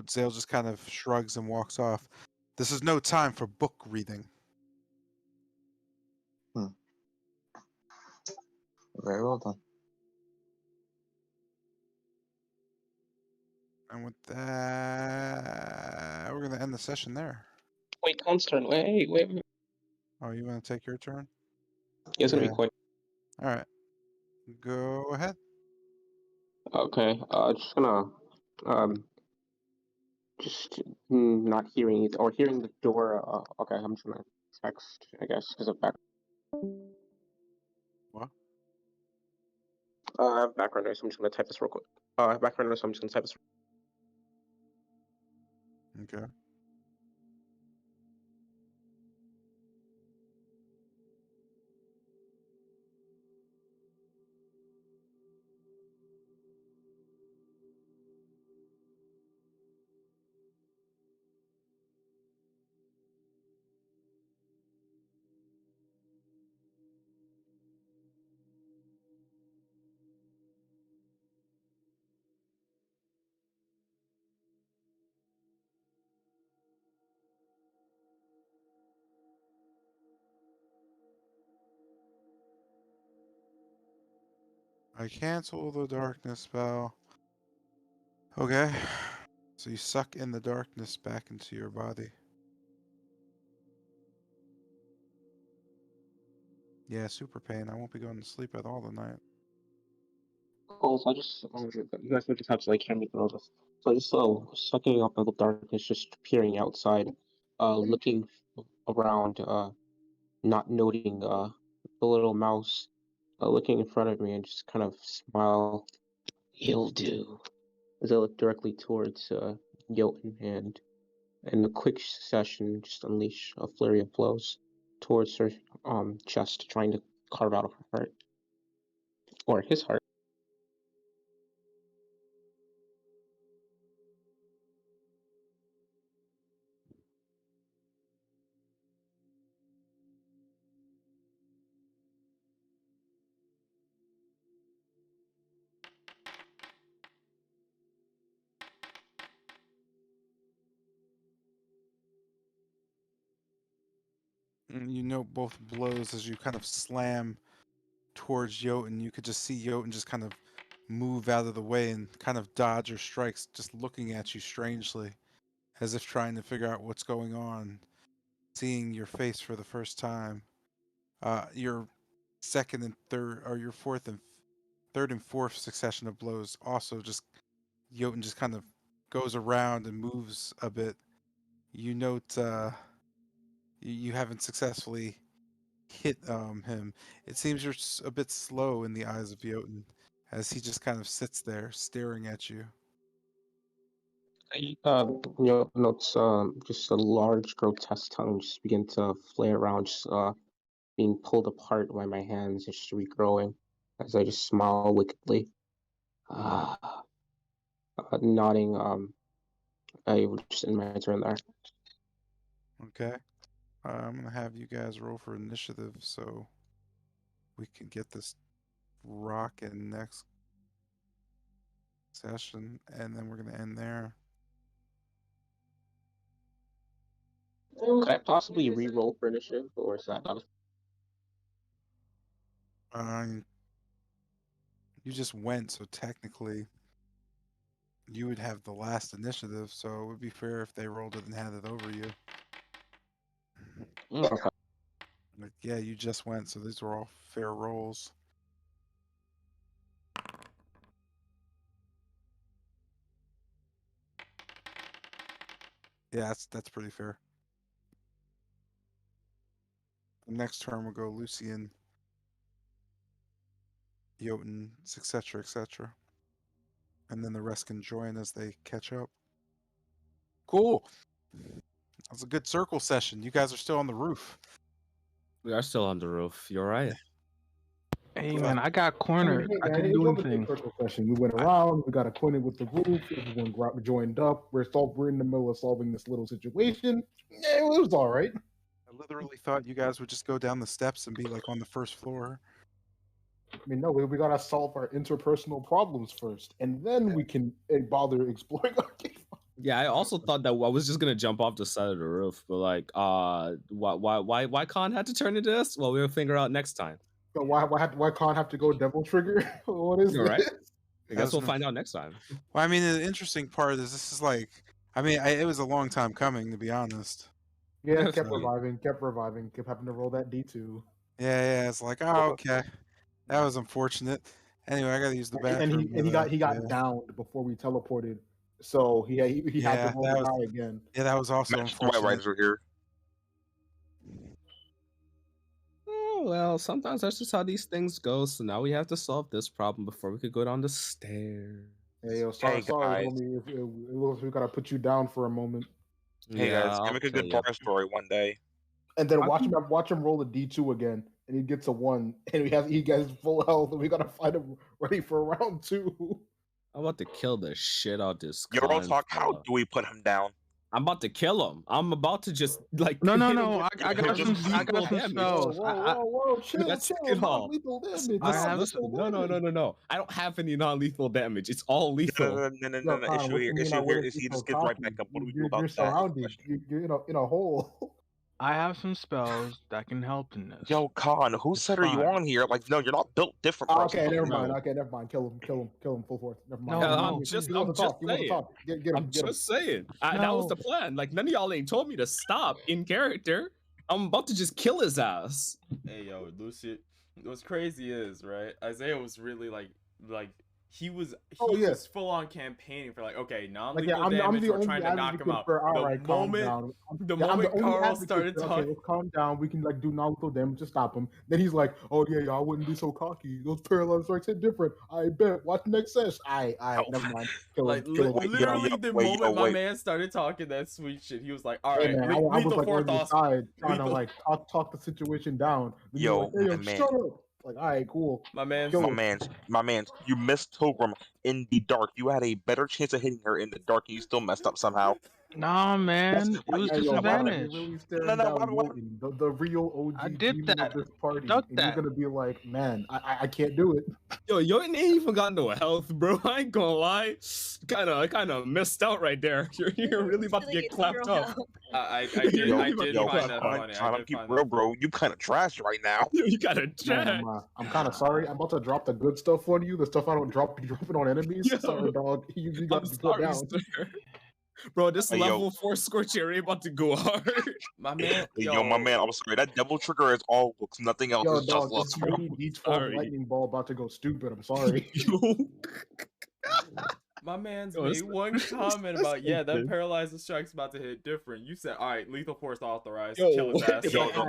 Zale just kind of shrugs and walks off. This is no time for book reading. Hmm. Very well done. And with that, we're going to end the session there. Wait, Khan's turn. Wait. Oh, you want to take your turn? Yeah, it's gonna be Yeah. quick. All right. Go ahead. Okay. Just gonna um just not hearing it or hearing the door. Okay, I'm just gonna text, I guess, because of back. What? I have background noise. So I'm just gonna type this real quick. I have background noise. So I'm just gonna type this. Okay. I cancel the darkness spell. Okay. So you suck in the darkness back into your body. Yeah, super pain. I won't be going to sleep at all tonight. Oh, so I just you guys would just have to like hear me through this. So I just sucking up in the darkness, just peering outside, looking around, not noting the little mouse, looking in front of me, and just kind of smile. He'll do. As I look directly towards Jotun, and in a quick session, just unleash a flurry of blows towards her chest, trying to carve out her heart or his heart. And you know both blows as you kind of slam towards Jotun. You could just see Jotun just kind of move out of the way and kind of dodge your strikes, just looking at you strangely, as if trying to figure out what's going on. Seeing your face for the first time. Your second and third, or your fourth and third and fourth succession of blows also just Jotun just kind of goes around and moves a bit. You note you haven't successfully hit him. It seems you're a bit slow in the eyes of Jotun as he just kind of sits there staring at you. Notes just a large, grotesque tongue just begin to flare around, just being pulled apart by my hands, just regrowing as I just smile wickedly, uh, nodding. I will just end my turn there. Okay. I'm gonna have you guys roll for initiative so we can get this rockin' next session, and then we're gonna end there. Could I possibly re-roll for initiative, or is that not? You just went, so technically you would have the last initiative, so it would be fair if they rolled it and handed it over you. Okay. Like, yeah, you just went, so these were all fair rolls. Yeah, that's pretty fair. The next turn will go Lucian, Jotun, etc., etc. And then the rest can join as they catch up. Cool. That was a good circle session. You guys are still on the roof. We are still on the roof. You're right. Hey man, I got cornered. Hey I man, couldn't it do was a good anything. circle session. We went around. We got acquainted with the roof. Everyone joined up. We're in the middle of solving this little situation. Yeah, it was all right. I literally thought you guys would just go down the steps and be like on the first floor. I mean, no, we gotta solve our interpersonal problems first, and then we can bother exploring our game. Yeah, I also thought that I was just gonna jump off the side of the roof, but like, why Khan had to turn into this? Well, we'll figure out next time. So why can't have to go devil trigger? What is You're right. this? I guess we'll find out next time. Well, I mean, the interesting part is this is like, I mean, it was a long time coming, to be honest. Yeah, it kept reviving, kept having to roll that D2. Yeah, it's like, oh, okay. That was unfortunate. Anyway, I gotta use the bathroom. And he got downed before we teleported, so he had to roll the die again. Yeah, that was also unfortunate. White Riser here. Oh, well, sometimes that's just how these things go. So now we have to solve this problem before we could go down the stairs. Hey, yo, sorry, homie. We gotta put you down for a moment. Hey guys, can make a good bar story one day. And then watch him roll a D2 again, and he gets a 1, and he gets full health, and we gotta find him ready for round 2. I'm about to kill the shit out this. Euro talk. How do we put him down? I'm about to kill him. I'm about to just like no. I got some spells. Whoa, chill. Non-lethal damage. No. I don't have any non-lethal damage. It's all lethal. No. Issue here is he just gets right back up. What do we do about that? You're surrounded. You're in a hole. I have some spells that can help in this. Yo, Khan, whose It's side are you fine. on here? Like, no, you're not built different for us. Okay, never mind. No. Okay, never mind. Kill him full force. Never mind. No, I'm no, just He wants to saying. talk. He wants to talk. Get I'm him. Get him. just saying. That was No. the plan. Like none of y'all ain't told me to stop in character. I'm about to just kill his ass. Hey yo, Lucy. What's crazy is right. Isaiah was really like he was Oh, yeah. was full on campaigning for like okay Like, yeah, non-lethal I'm damage. the We're only trying to knock him advocate out. for, all The right, calm moment down. the Yeah, I'm the moment only Carl advocate started for, okay, talking. let's calm down. We can like do non-lethal damage to stop him. Then he's like, oh yeah, I wouldn't be so cocky. Those paralyzed strikes hit different. I bet. Watch the next session. Never mind. Kill Like him. Kill him. Wait, literally, the moment my wait. man started talking that sweet shit, he was like, "All Hey right, man, I was lethal like fourth on the awesome." side trying to Lethal- like talk the situation down. Then Yo, you're like, hey, my man. shut up. Like, all right, cool. My man, Kill My him. man's, you missed Pilgrim in the dark. You had a better chance of hitting her in the dark, and you still messed up somehow. Nah, man, it why was you- Hey, yo, man, you're disadvantage. really staring No, down what- Wotan, the real I OG did demon that. of this party, Duck and you're that. gonna be like, man, I can't do it. Yo, you ain't even got no health, bro. I ain't gonna lie. Kind of missed out right there. You're really about to Really get get clapped zero up. health. I did Yo, find that funny. Con, I I'm did keep find real, that bro. You kind of trash right now. You gotta Man, try. I'm kind of sorry. I'm about to drop the good stuff on you. The stuff I don't drop it on enemies. Yo, Sorry, dog. You usually got I'm to be put sorry, down. sir. Bro, this Hey, yo. level 4 Scorch area about to go hard. My man, Yo, my man, I'm sorry. That devil trigger is all looks. Nothing else. Yo, It's just dog, looks, this bro. mini D12 Sorry. lightning ball about to go stupid. I'm sorry. Yo, my man's Yo, made it's- one comment that's about that stupid. paralyzer strike's about to hit different. You said, all right, lethal force authorized. Yo, Kill his ass. Yo, All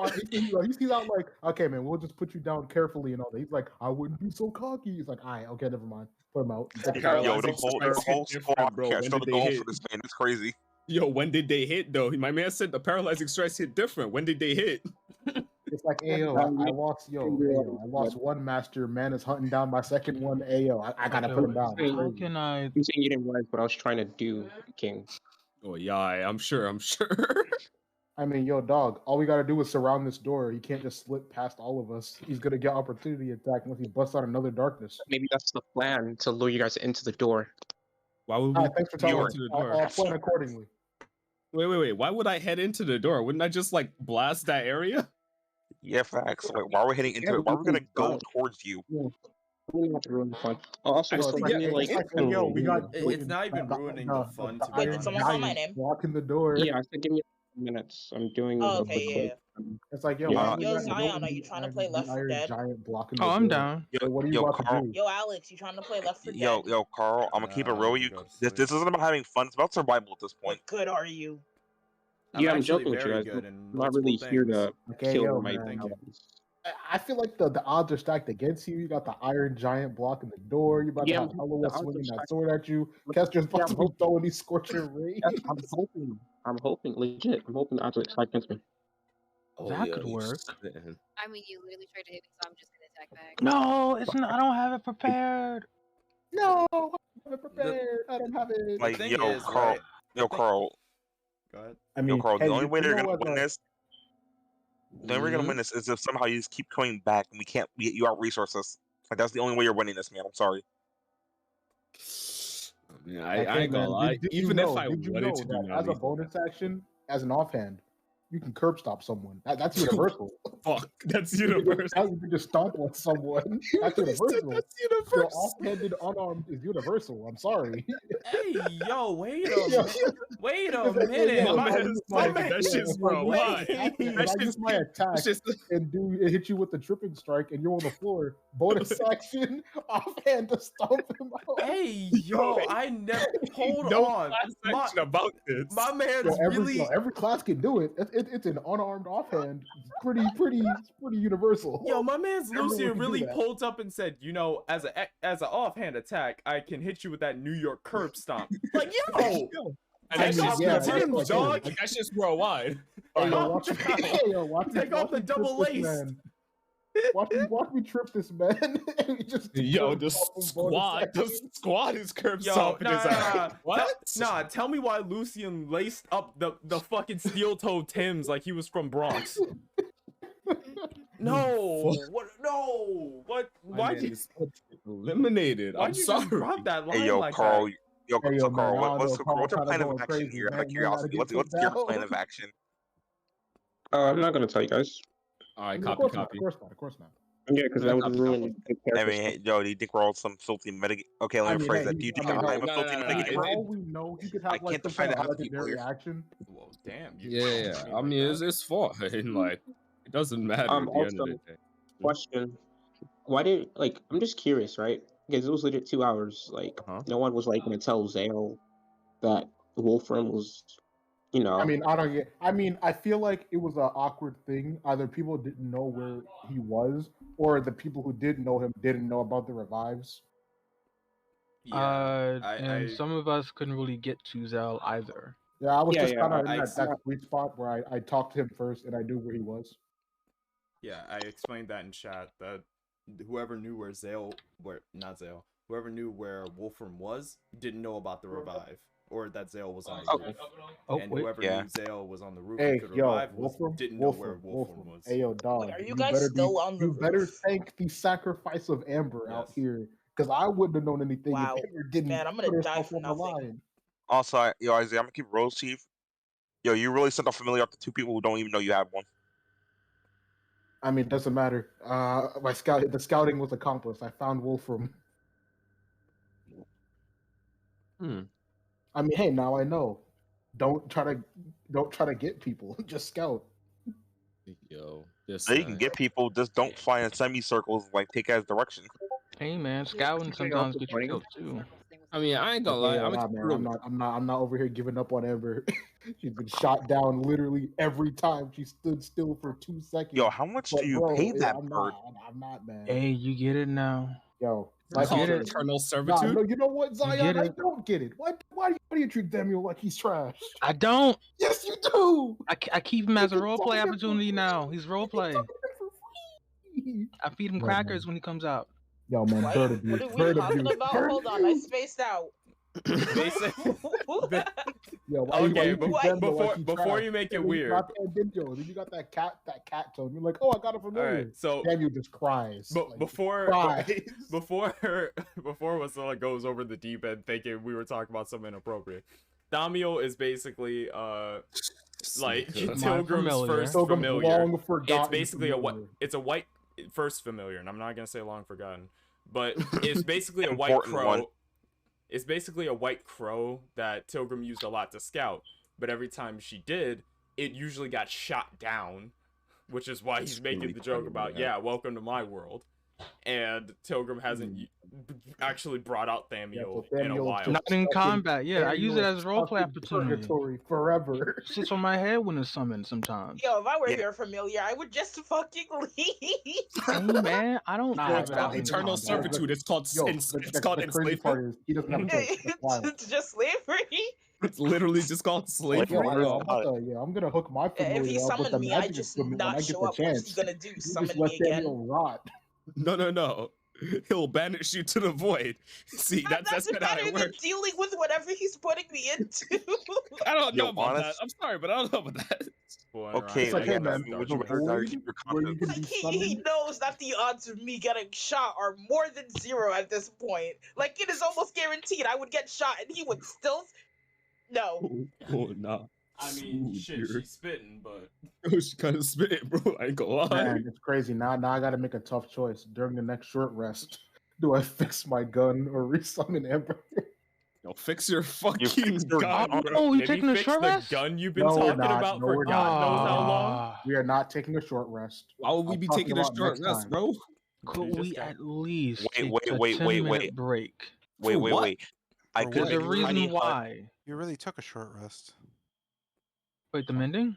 right, he's out like, okay, man, we'll just put you down carefully and all that. He's like, I wouldn't be so cocky. He's like, all right, okay, never mind. Put him out. The Yo, paralyzing the whole strikes hit squad different, bro. can't When show did the they goal hit? for this man. It's crazy. Yo, when did they hit though? My man said the paralyzing strikes hit different. When did they hit? It's like, ayo, I lost one master. Man is hunting down my second one. Ayo, I gotta put him down. It's How crazy. can I? I'm saying you didn't realize what I was trying to do, King. Oh yeah, I'm sure. I mean, yo, dog, all we gotta do is surround this door. He can't just slip past all of us. He's gonna get opportunity attack unless he busts out another darkness. Maybe that's the plan to lure you guys into the door. Why would we All right, thanks for telling go us. into the I'll door? plan accordingly. Wait. Why would I head into the door? Wouldn't I just like blast that area? Yeah, facts. Like, why are we heading into it? Why are we gonna go towards you? We have to ruin the fun. Also, Actually, so yeah, give me it's like. like, Hey, yo, we got. It's not even ruining the fun, to be Wait, did honest. someone call my name? Walk in the door. Yeah, I said give me minutes. I'm doing Oh, the okay, quick. It's like, yo, Yeah. Yo, Zion, are you trying to play Left 4 Dead? Giant blocking Oh, the I'm door. down. So what are you Yo, about Carl. to do? Yo, Alex, you trying to play Left 4 Yo, Dead? yo, Carl. I'm gonna keep it Nah, real I'm with you. gonna go This sleep. isn't about having fun. It's about survival at this point. What good are you? Yeah, I'm actually joking with you very guys. good in I'm not multiple really here things. to Okay, kill yo, my. man. I feel like the odds are stacked against you. You got the Iron Giant blocking the door. You about Yeah, to have the Hello odds are swinging that stacked. sword at you. Kester's about Yeah, to I'm be hoping. throwing these scorching rays. I'm hoping. I'm hoping. Legit. I'm hoping the odds are stacked against me. That could work. I mean, you literally tried to hit me, so I'm just gonna attack back. No, it's not. I don't have it prepared. No, I don't have it prepared. I don't have it. Like, thing yo, is, Carl. right, Yo, Carl. Go ahead. I mean, Yo, Carl. hey, The only way you they're know gonna what, win this. The only way you're gonna win this is if somehow you just keep coming back and we can't get you out resources. Like that's the only way you're winning this, man. I'm sorry. Yeah, Okay, I ain't gonna man, lie. did you Even know- if I did you wanted know to do that that, as a bonus action, as an offhand, you can curb stop someone. That's universal. fuck, that's You universal. can just stomp on someone. That's He said universal. that's Your universal. offhanded unarmed is universal. I'm sorry. Hey, yo, wait a Yo, minute. Wait a it's like, minute. yeah, My I man, use my my- man, that yeah, shit's it's like, real. wait, Why? actually, That when I shit's use my attack just and hit you with the tripping strike and you're on the floor, bonus action, offhand to stomp him out. Hey, yo, I never. Hold no on. class My, action about this. my man's really. Every class can do it. It's an unarmed offhand. It's pretty universal. Yo, my man's Everyone Lucian can do really that. pulled up and said, you know, as an offhand attack, I can hit you with that New York curb stomp. Like, yo, And take that's off just the yeah, Timbs, that's dog. Like, that's just worldwide. Hey, yo, Calm watch, down. hey, yo, watch me, Take off the watch me trip double this lace. man. Watch me trip this man. And he just Yo, curb the stomp him bonus squad, the action. squad is curb Yo, stomping his ass. nah. What? Nah, tell me why Lucian laced up the fucking steel-toed Timbs like he was from Bronx. No, what? No, what? Why'd you? Eliminated. Why'd I'm you sorry. just drop that line Hey, yo, like Carl. that? Yo, Hey, so yo, man, Carl, I don't what's know, Carl your kinda plan of going action crazy, here? Out man. of You ain't gotta curiosity, get what's put your down. plan of action? I'm not gonna tell you guys. All I right, mean, of copy, course not. Of copy. course not. Of course not. Yeah, because that would Copy, ruin the I character mean, stuff. hey, yo, do you think we're all some filthy meta? Okay, let I me mean, rephrase hey, that. Do you think I mean, I'm a No, filthy no, no, meta no. for gamer? all we know, he could I have like can't some define kind it of as a legendary people here. reaction. Well, damn. You Yeah, mean I like mean, that? it's fine. Like, it doesn't matter at the end of the Also, day. question: why did I'm just curious, right? Because it was legit 2 hours. Like, Huh? no one was like gonna tell Zale that Wolfram was, I mean, I don't get. I mean, I feel like it was an awkward thing. Either people didn't know where he was, or the people who did know him didn't know about the revives. Yeah. And some of us couldn't really get to Zell either. Yeah, I was Yeah, just yeah, kind of in I that sweet spot where I talked to him first and I knew where he was. Yeah, I explained that in chat that whoever knew where not Zale, whoever knew where Wolfram was, didn't know about the revive, or that Zale was on the roof. And whoever knew Zale was on the roof and Hey, could yo, revive didn't know where Wolfram was. Hey, yo, dog. Wait, are you you guys better still on the You better roof? thank the sacrifice of Amber out Yes. here, because I wouldn't have known anything Wow. if Amber didn't Man, I'm gonna put die herself for on the nothing. line. Also, yo, Isaiah, I'm gonna keep Rose Chief. Yo, you really sent a familiar up to two people who don't even know you have one. I mean, it doesn't matter. The scouting was accomplished. I found Wolfram. I mean, hey, now I know. Don't try to get people. Just scout. Yo, this So you can get people, just don't fly in semicircles, like take as direction. Hey man, scouting sometimes gets you killed too. I mean, I ain't gonna lie. I'm nah, man, I'm not over here giving up on Amber. She's been shot down literally every time she stood still for 2 seconds. Yo, how much do you pay that bird? I'm not, man. Hey, you get it now. Yo, You get it. Eternal Nah, servitude. no, you know what, Zion? get I it. don't get it. Why do you treat Daniel like he's trash? I don't. Yes, you do. I keep him as a You've been role play talking for opportunity free. now. He's role play. for free. I feed him Yo, crackers man. when he comes out. Yo, man, What? bird abuse. What are we Bird talking abuse. about? Bird Hold on, I abuse. spaced out. Yo, why you treat Daniel like he's before trash? you make it And then weird. not Daniel. Then you got that cat tone. You're like, oh, I got a familiar. All right, so Daniel just cries. But before Wasilla goes over the deep end thinking we were talking about something inappropriate, Damiel is basically like Tilgrim's first familiar. It's basically a white first familiar, and I'm not gonna say long forgotten, but it's basically a white crow. One. It's basically a white crow that Tilgrim used a lot to scout, but every time she did, it usually got shot down, which is why he's making the joke about, yeah, welcome to my world. And Tilgrim hasn't actually brought out Thamiel in a while. Not in combat, yeah. I use it as role play opportunity. Purgatory forever. Sits on my head when it's summoned sometimes. Yo, if I were your familiar, I would just fucking leave. Hey man, I don't It's called eternal servitude. It's called enslavement. He doesn't have a choice. It's just slavery. It's literally just called slavery. I'm gonna hook my familiar If he up with the summoned me, I magic just equipment when I not get show the up. chance. What's he gonna do? You Summon just me let again? Daniel rot. No. He'll banish you to the void. See, that's kind of how better it than works. dealing with whatever he's putting me into. I don't know about that. I'm sorry, but I don't know about that. Okay, It's like, hey man, would you rather keep your where you confidence? can be He summoned. knows that the odds of me getting shot are more than 0 at this point. Like, it is almost guaranteed I would get shot and he would still. No. Oh, nah. I mean, shit, she's spitting, but she kind of spit, bro. I ain't gonna lie. Man, it's crazy. Now I gotta make a tough choice during the next short rest. Do I fix my gun or resummon Amber? Yo, fix your fucking gun. Oh, you Maybe taking a fix short the rest? gun you've been talking about for God knows how long. We are not taking a short rest. Why would we be taking a short rest, bro? Could we at least Wait, take a 10-minute break? Wait. There's a reason why. You really took a short rest. Wait, the mending?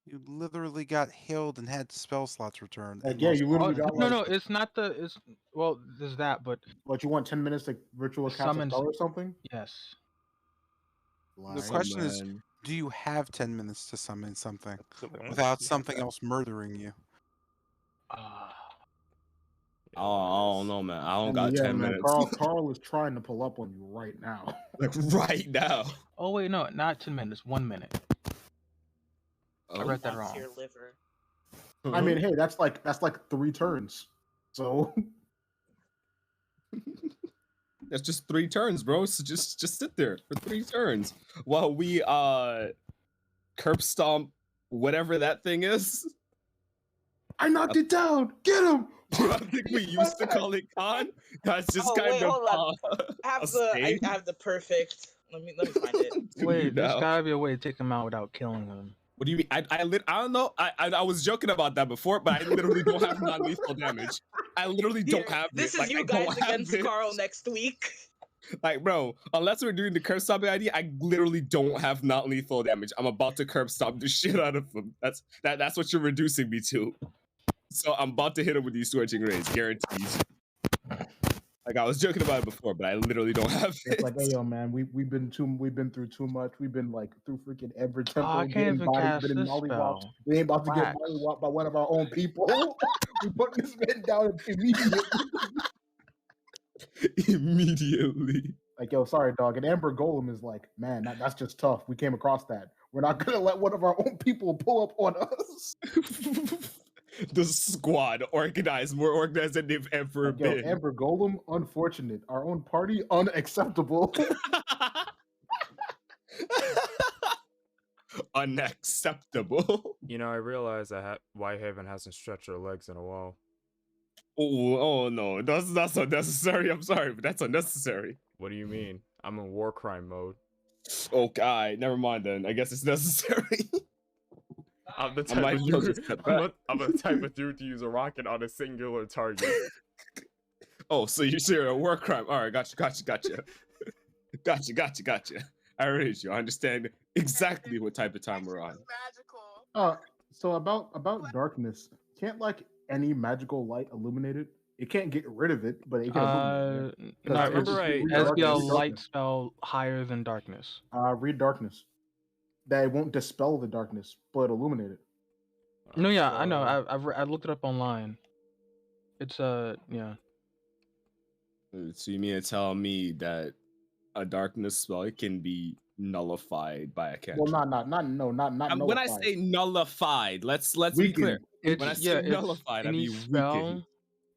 You literally got healed and had spell slots returned. Like, yeah, you literally got no, it's not the. It's well, there's that, but what you want 10 minutes to ritual cast a summons spell or something? Yes. The question is, do you have 10 minutes to summon something without something else murdering you? I don't know, man. I don't got 10 minutes. Carl is trying to pull up on you right now. Like right now. Oh wait, no, not 10 minutes. 1 minute. I read that wrong. Your liver. I mean, hey, that's like 3 turns. So that's just 3 turns, bro. So just sit there for 3 turns while we curb stomp whatever that thing is. I knocked it down. Get him. I think we used to call it Khan. That's just Oh kind wait, of hold on. I a have stain. I have the perfect. Let me find it. Do you Wait, there's now? gotta be a way to take him out without killing him. What do you mean? I don't know. I was joking about that before, but I literally don't have non-lethal damage. I literally don't have This it. is Like, I you don't guys have against it. Carl next week. Like, bro, unless we're doing the curb stopping ID, I literally don't have non-lethal damage. I'm about to curb stop the shit out of him. That's what you're reducing me to. So I'm about to hit him with these scorching rays, guaranteed. Like, I was joking about it before, but I literally don't have it. It's like, hey, yo, man, we've been through too much. We've been like through freaking Ember Temple, I can't getting even bodied, cast been this mollywopped. spell. We ain't about to get Wax. mollywopped by one of our own people. We put this man down immediately. Immediately. Like, yo, sorry, dog. And Amber Golem is like, man, that's just tough. We came across that. We're not gonna let one of our own people pull up on us. The squad organized, more organized than they've ever Like, yo, been. Amber Golem, unfortunate. Our own party, unacceptable. Unacceptable. You know, I realize that Whitehaven hasn't stretched her legs in a while. Oh no, that's unnecessary. I'm sorry, but that's unnecessary. What do you mean? I'm in war crime mode. Okay, never mind then. I guess it's necessary. I'm the I type might of as well dude. just step back. I'm the type of dude to use a rocket on a singular target. Oh, so you're a war crime. All right, gotcha. Gotcha. I read you. I understand exactly what type of time we're on. So about darkness, can't like any magical light illuminate it? It can't get rid of it, but it can illuminate it. No, I remember it I- has to be a Darkness. light spell higher than darkness. Read darkness. That won't dispel the darkness, but illuminate it. No, yeah, I know. I looked it up online. It's yeah. So you mean to tell me that a darkness spell it can be nullified by a cantrip? Well, not nullified. When I say nullified, let's be clear. It's, When I yeah, say it's nullified, I any mean spell weakened.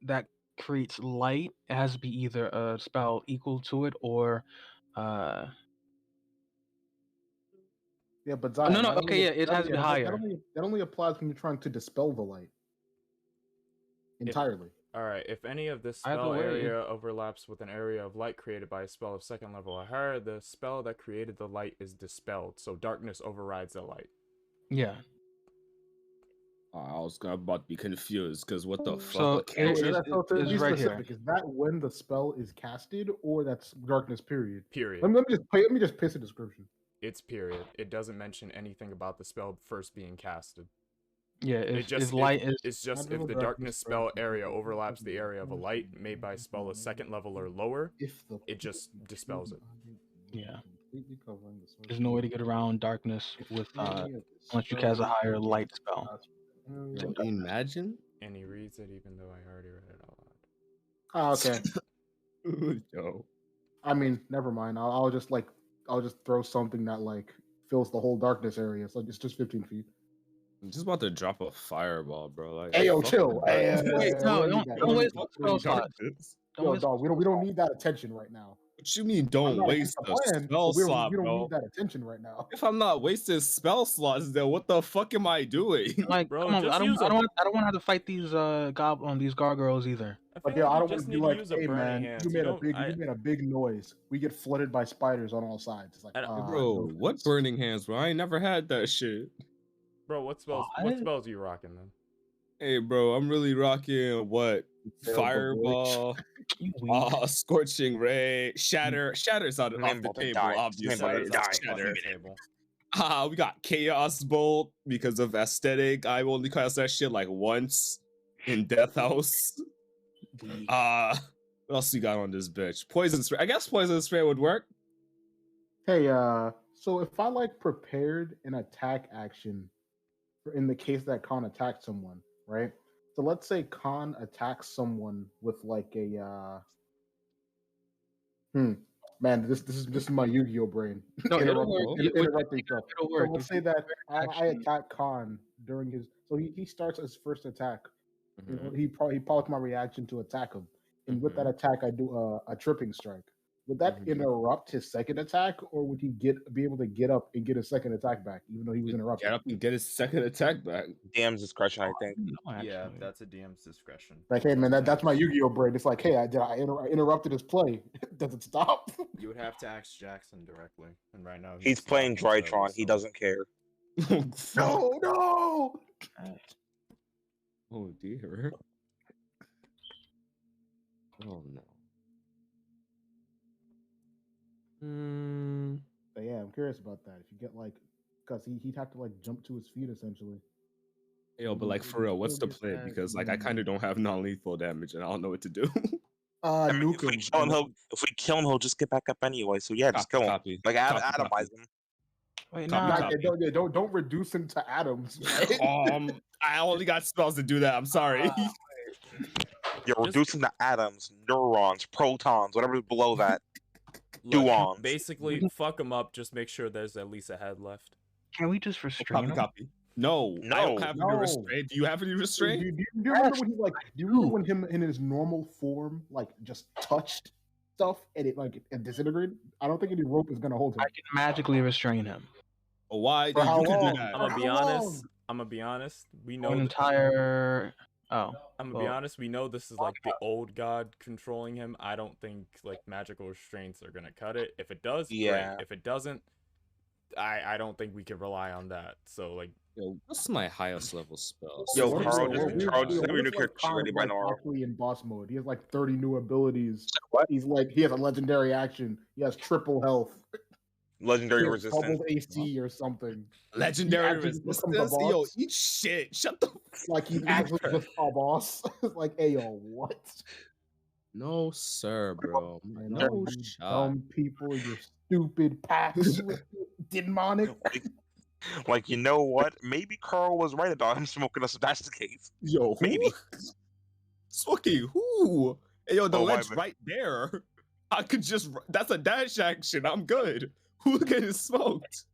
that creates light. It has to be either a spell equal to it or Yeah, but no, Zion, no, that okay, only- yeah, it that- has to be that- higher. That only applies when you're trying to dispel the light entirely. Alright, if any of this Either spell way. area overlaps with an area of light created by a spell of second level or higher, the spell that created the light is dispelled, so darkness overrides the light. Yeah. I was about to be confused because what the fuck? So A cantrip? So to it's be right here. specific, is that when the spell is casted, or that's darkness period? Period. Let me just paste a description. It's period. It doesn't mention anything about the spell first being casted. Yeah, It's light is It's just if Magical the darkness darkness spell darkness area darkness overlaps the darkness area of a light made by a spell of second level or lower, If the it just dispels it. Yeah. Completely covering the source there's no way to get around darkness if with any of the unless you cast a spell higher light spell. area- Can you imagine? And he reads it even though I already read it out loud. Oh, okay. Yo. I mean, never mind. I'll just throw something that like fills the whole darkness area. So it's just 15 feet. I'm just about to drop a fireball, bro. Like, Hey, yo, fuck chill. that. Hey, Wait, we no, don't need don't that. don't waste Don't spell need that. slots. Darkness? Don't Yo, waste dog, we don't need that attention right now. What you mean I'm don't not waste against the plan, spell but we slot, don't bro? need that attention right now. If I'm not wasting spell slots, then what the fuck am I doing? Like, Bro, come on, just I don't use a- want to have to fight these these gargoyles either. I But feel yeah, I like don't you want just to need be to like, use a hey burning man, hands. you You made a don't. big you made a big noise. We get flooded by spiders on all sides. It's like, Bro, no what thanks. burning hands, bro? I ain't never had that shit. Bro, what spells? What? What spells are you rocking then? Hey, bro, I'm really rocking what? Failed the Fireball, You weak. Scorching Ray, Shatter. Shatter's off the Remember to table, die. obviously. Remember to Shatter's die. off the Shatter. fucking table. We got Chaos Bolt because of aesthetic. I only cast that shit like once in Death House. Weak. What else you got on this bitch? Poison Spray. I guess Poison Spray would work. Hey, so if I like prepared an attack action in the case that Khan attacked someone, right? So let's say Khan attacks someone with like a man, this is my Yu-Gi-Oh brain. No, it'll work. Interrupting stuff. It'll So work. let's If say you that I action- attack Khan during his. So he starts his first attack. Mhm. He probably my reaction to attack him, and with that attack I do a tripping strike. would that Mhm. interrupt his second attack, or would he be able to get up and get a second attack back, even though he was interrupted? Get up and get his second attack back. DM's discretion, I think. No, Yeah, actually. that's a DM's discretion. Like, hey man, that's my Yu-Gi-Oh brain. It's like, hey, I interrupted his play. Does it stop? You would have to ask Jackson directly, and right now He's playing talking, so Drytron. He doesn't care. No. Oh dear. Oh no. But yeah, I'm curious about that. If you get like, because he'd have to like jump to his feet essentially. Yo, but like for real, what's the play? Because like I kind of don't have non-lethal damage, and I don't know what to do. I mean, Nuke him. if we kill him, he'll just get back up anyway. So yeah, just kill him. Copy. Like atomize him. Wait, Copy, no. copy. Don't reduce him to atoms. Right? I only got spells to do that. I'm sorry. You're reducing the atoms, neurons, protons, whatever's below that. Look, Duons. basically, fuck him up. Just make sure there's at least a head left. Can we just restrain him? Copy. No, I don't have any restraint. Do you have any restraint? Do you remember when he like? Do you remember when him in his normal form like just touched stuff and it disintegrated? I don't think any rope is gonna hold him. I can magically restrain him. Why? For how You can long? do that. I'm gonna be honest. We know An entire. Oh. I'm gonna be honest. We know this is like the old god controlling him. I don't think like magical restraints are gonna cut it. If it does, Yeah. great. If it doesn't, I don't think we can rely on that. So like, Yo, what's my highest level spell? Yo, What if- Carl, what just if- have what your if, new like, character Khan ready is, by like, tomorrow. actually in boss mode? He has like 30 new abilities. What? He has a legendary action. He has triple health. Legendary He has resistance. double AC or something. Legendary actually becomes a resistance? boss? Yo, eat shit. Shut the Like he's actually just a boss. It's like, hey yo, what? No, sir, bro. I know No you shot. dumb people, your stupid packs with demonic. Like, you know what? Maybe Carl was right about him smoking us if that's the case. Yo, who? Maybe. Swookie, who? Hey, yo, the Oh, my ledge bad. right there. I could just. That's a dash action. I'm good. Who getting smoked?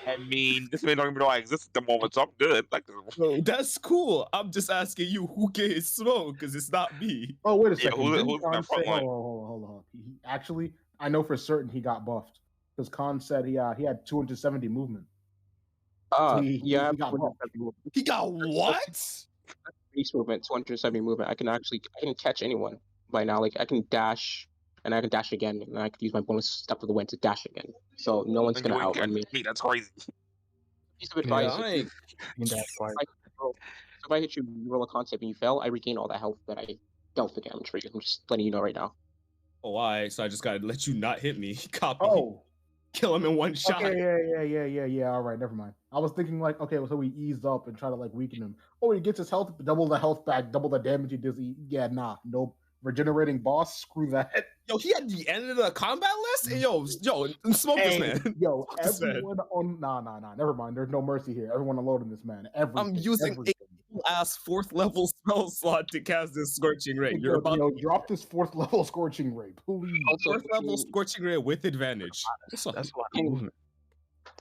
I mean, this man don't even know I exist at the moment, so I'm good. Like, Bro, that's cool. I'm just asking you who getting smoked because it's not me. Oh, wait a Yeah, second. who's Didn't in Khan that front say, line? hold on. Actually, I know for certain he got buffed because Khan said he had 270 movement. He got buffed. He got what? Base movement, 270 movement. I can catch anyone by now. Like I can dash, and I can dash again, and I can use my bonus step of the wind to dash again. So no one's Like, gonna you ain't outrun me. catching me. That's crazy. Piece of advice: I if ain't- if I hit you, you roll a concept and you fail, I regain all the health that I dealt the damage for you. I'm just letting you know right now. Oh, alright. So I just gotta let you not hit me. Copy. Oh, Kill him in one shot. okay, yeah. All right, never mind. I was thinking like, okay, so we ease up and try to like weaken him. Oh, he gets his health, double the health back, double the damage he does. Yeah, nah, nope. Regenerating boss, screw that. Yo, he at the end of the combat list? Hey, yo, smoke this man. Yo, This man. everyone on nah. Never mind. There's no mercy here. Everyone alone in this man. I'm using everything. a ass 4th level spell slot to cast this Scorching Ray. You're about Yo, drop this 4th level scorching ray, please. Also, 4th level Scorching Ray with advantage. That's a lot of Can- movement.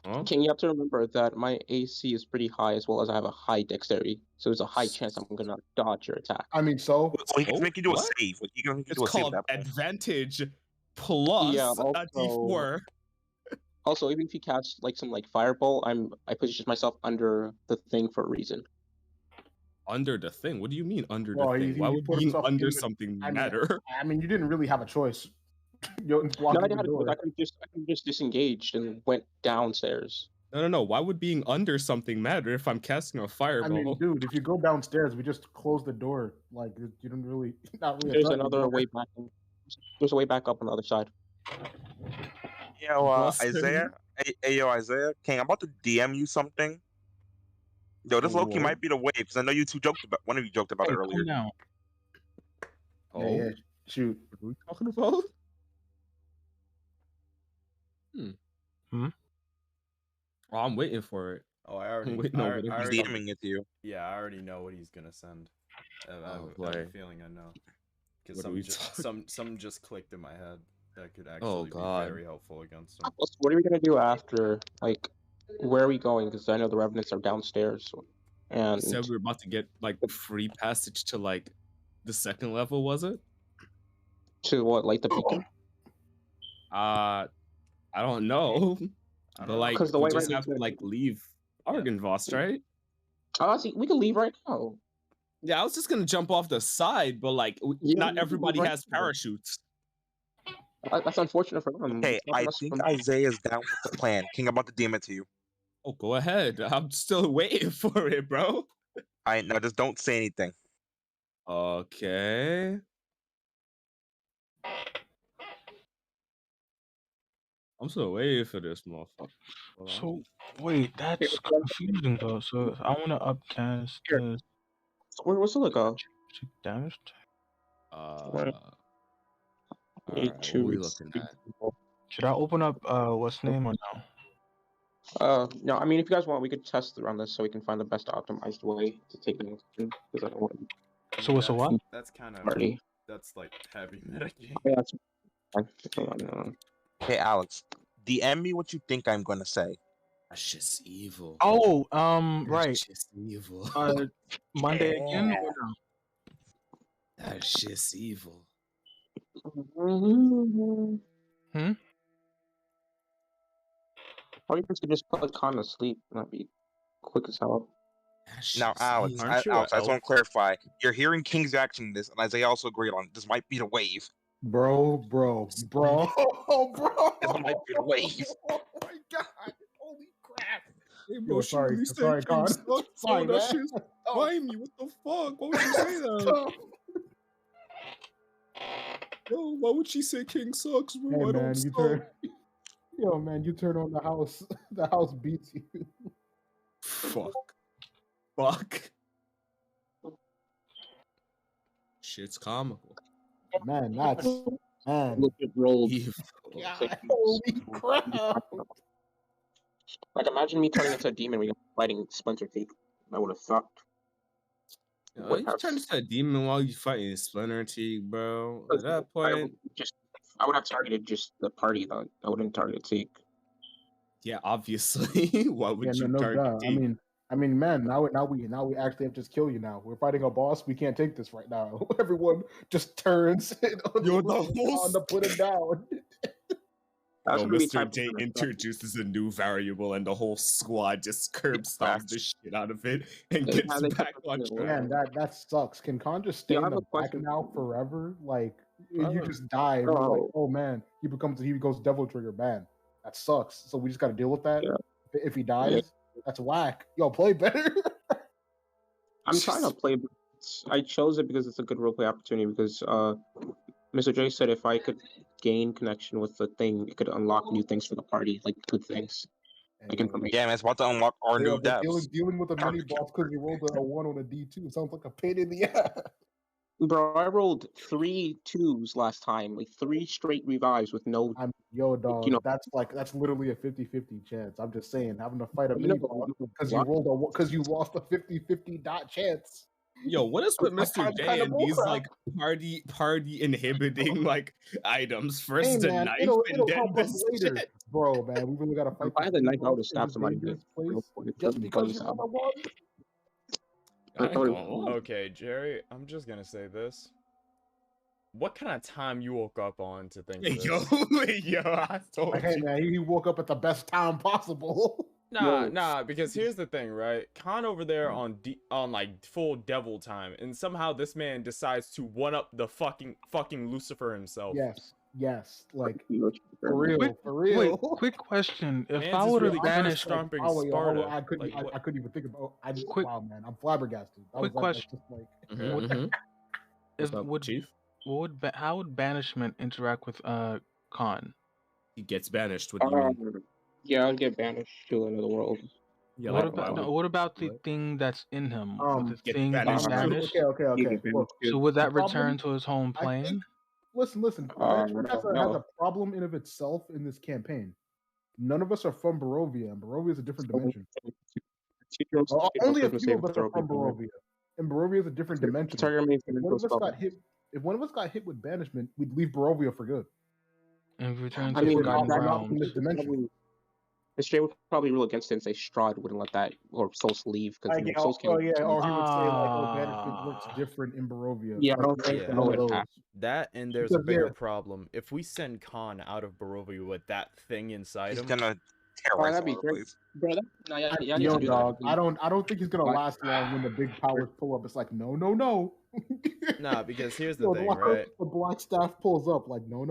Huh? King, you have to remember that my AC is pretty high, as well as I have a high dexterity. So there's a high chance I'm gonna dodge your attack. I mean, so So he can make you do a What? save. Like, he can make you It's do a save called at that point. advantage plus Yeah, a d4. Also, even if you cast like some like fireball, I position myself under the thing for a reason. Under the thing? What do you mean under Well, the he- thing? Why he would put being himself under in the- something I mean, matter? I mean, you didn't really have a choice. You're No, blocking I the had a door. I could just disengaged and went downstairs. No. Why would being under something matter if I'm casting a I fireball? mean, dude, if you go downstairs, we just close the door. Like you don't really, not really. There's attract another the way door. back. There's a way back up on the other side. Yo, Buster. Isaiah. Hey, yo, Isaiah. King, I'm about to DM you something. Yo, this Loki Whoa. might be the way because I know you two joked about. One of you joked about Hey, it earlier. calm down. Oh, Yeah, shoot. what are we talking about? Oh, I'm waiting for it. oh, I already, Wait, no, I, whatever. I He's already, DMing it to you. yeah, I already know what he's gonna send. I have a boy. feeling I know because What are we talking- some just clicked in my head that could Oh, actually be God. very helpful against him. Also, what are we gonna do after? Like, where are we going? Because I know the revenants are downstairs, and Said we were about to get like free passage to like the second level, was it? to what? Light the beacon. I don't know. I But don't like, know. Because the we white just rabbit. have to like leave Argynvost, right? Oh, see, we can leave right now. Yeah, I was just gonna jump off the side, but like, Yeah, not we can leave everybody right has now. parachutes. That's unfortunate for them. Okay, It's not I us think from- Isaiah's down with the plan. King, I'm about to DM it to you. Oh, go ahead. I'm still waiting for it, bro. I now just don't say anything. Okay. I'm still waiting for this motherfucker. Hold on. So wait, that's confusing though. So I want to upcast Here. this Where's Silica? damage. Right. All right, what we looking at? Should I open up what's name or no? No, I mean, if you guys want, we could test around this so we can find the best optimized way to take the next turn. Because I don't want I So mean, it's a what? That's kind of party. that's like heavy metagame. Yeah, that's fine. Hey, Alex, DM me what you think I'm gonna say. That's just evil. Oh, That's right. just evil. Monday again or no? That's just evil. Hmm. Or you could just put Khan to sleep. That'd be quick as hell. That's Now, just Alex, evil. Aren't you Alex, an I just want elf? to clarify. You're hearing King's reaction to this, and Isaiah also agreed on this might be the wave. Bro. Oh, bro. This might be the wave. Oh my god. Holy crap. Hey, Yo, bro, she sorry, really said sorry, King Con. sucks, bro. Sorry, That man. shit's Oh, grimy. What the fuck? Why would you say that? Yo, why would she say King sucks, bro? hey I don't man, you suck. turn. Yo, man, you turn on the house. The house beats you. Fuck. Fuck. Shit's comical. Man, that's man. Legit rolled. Evil. God, holy crap. Like, imagine me turning into a demon when you're fighting Splinter Teeth. That would have sucked. You Would have turn into a demon while you fighting Splinter Teeth, bro. At that I point, would have targeted just the party though. I wouldn't target Teak. yeah, obviously. Why would Yeah, you no target doubt. Teeth? I mean, man. Now we actually have to just kill you. Now we're fighting a boss. We can't take this right now. Everyone just turns Yo, the on whole to put him down. That's Yo, gonna be Mr. type J of- introduces a new variable and the whole squad just curb stomps the shit out of it and Yeah, gets they back kept on it track. Man, that sucks. Can Khan just stay Yeah, I in have the a back question. now forever? Like you Bro. just die. And we're like, Bro. oh man, he goes Devil Trigger. Man, that sucks. So we just got to deal with that. Yeah. If he dies, that's whack. Yo, play better. I'm trying to play. I chose it because it's a good roleplay opportunity. Because Mr. J said if I could gain connection with the thing, it could unlock new things for the party, like good things, like information. Yeah, man, it's about to unlock our new But devs. dealing with a mini boss because you rolled a 1 on a D2 sounds like a pain in the ass. Bro, I rolled 3 2s last time, like 3 straight revives with no. Yo, dog, you know, that's literally a 50-50 chance. I'm just saying, having to fight a you mini know, boss because you lost a 50-50 dot chance. Yo, what is with That's Mr. J kinda and these bullcrap. like party inhibiting like items? First Hey the man, knife it'll and then help us this later, shit. bro. Man, we really gotta fight. If I had the knife, I would have in stabbed this somebody. dangerous Real place quick, just because because, you're number one. I ain't gonna lie. Okay, Jerry, I'm just gonna say this. What kind of time you woke up on to think Hey, this? yo, I told Like, hey you. man, he woke up at the best time possible. Nah, because here's the thing, right? Khan over there on like full devil time, and somehow this man decides to one up the fucking Lucifer himself. Yes, like for real. Wait, quick question. If Man's I is would have really banished, stomping Oh, yo, Sparta. I couldn't. Like, I couldn't even think about. Quick- wow, man, I'm flabbergasted. quick question. Just like, What's up, Chief? how would banishment interact with Khan? He gets banished. What do you mean? Yeah, I'll get banished to another world. Yeah, What like, about why would- what about the what? thing that's in him? Would the Get thing be banished too? banished? okay. Look, So would that the problem- return to his home I think- plane? listen. Banishment has a problem in of itself in this campaign. None of us are from Barovia, and Barovia is a different dimension. Only a few of us are from Barovia, and Barovia is a different dimension. If one of us got hit with banishment, we'd leave Barovia for good. And return I to mean, Forgotten not Realms. in this dimension. Strahd would probably rule against it and say Strahd wouldn't let that or souls leave because Like, souls can't. or he would say like, "Oh, banishment works different in Barovia." Yeah, I like, don't think Yeah. one of would those. happen. That, and there's a Because, bigger yeah. problem. If we send Khan out of Barovia with that thing inside He's him, gonna Oh, terrorize that'd be all the great, place. bro. Yeah, I yeah, mean, need to yo, do dog, that. I don't think he's gonna But- last long when the big powers pull up. It's like, no. nah, because here's the Yo, thing, right? the black staff pulls up like, no.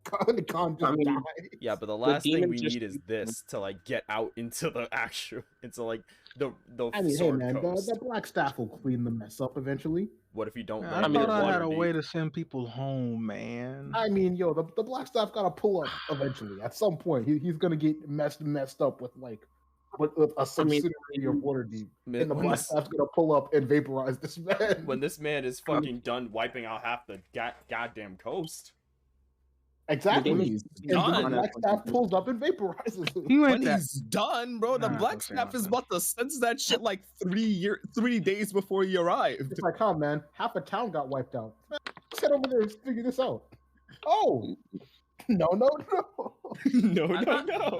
Khan just I mean, dies. Yeah, but the last thing demon we just- need is this to like get out into the actual, into like the I mean, hey Sword man, Coast. the black staff will clean the mess up eventually. What if you don't I land thought in I had a Waterdeep? way to send people home, man. I mean, yo, the black staff gotta pull up eventually. At some point, he's gonna get messed up with like with a subsidiary of Waterdeep, and the when black this, staff's gonna pull up and vaporize this man. when this man is fucking done wiping out half the goddamn coast. Exactly. He's And the done. black staff pulls up and vaporizes him. You When ain't that. he's done, bro, the Nah, black don't say staff is nothing. about to sense that shit like 3 days before he arrived. It's like, huh, man, half a town got wiped out. Let's head over there and figure this out. Oh, no. no.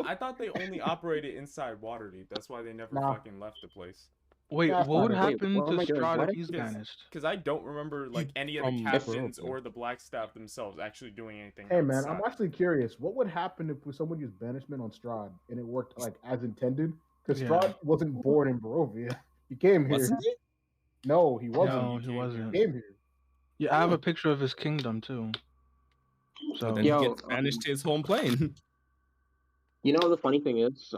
I thought they only operated inside Waterdeep. That's why they never Nah. fucking left the place. Wait, Yeah, what would fine. happen what to am I doing? Strahd What? if he's banished? Because I don't remember like any of the From captains Barovia. or the black staff themselves actually doing anything. Hey, man, outside. I'm actually curious. What would happen if someone used banishment on Strahd and it worked like as intended? Because Yeah. Strahd wasn't born in Barovia. He came here. Wasn't he? No, he wasn't. No, he wasn't. He came here. Yeah, I have a picture of his kingdom too. So Then Yo, he gets banished to his home plane. You know the funny thing is,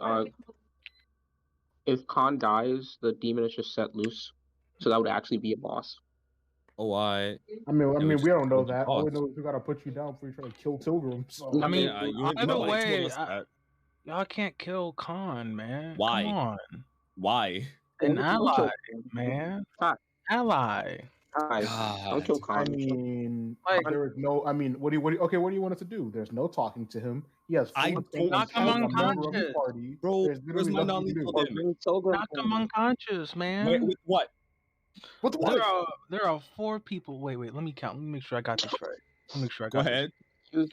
if Khan dies, the demon is just set loose, so that would actually be a boss. Oh, I mean, was we just don't know told you that. All we off. know is we gotta put you down before you try to kill Tilgrim. So I mean, Yeah, you either already way, told us that. y'all can't kill Khan, man. Why? Come on, Why? an ally, Kill- man. Fact. ally. Guys, don't kill God. Khan. I mean, Like- there is no. I mean, what do you want us to do? There's no talking to him. He has I full don't knock him as a member of the unconscious. party. Bro, There's where's literally my nothing you can do. non-lethal damage? Knock him unconscious, man. With what? What the what? There are 4 people. Wait, let me count. Let me make sure I got this right. Let me make sure I Go got ahead. Use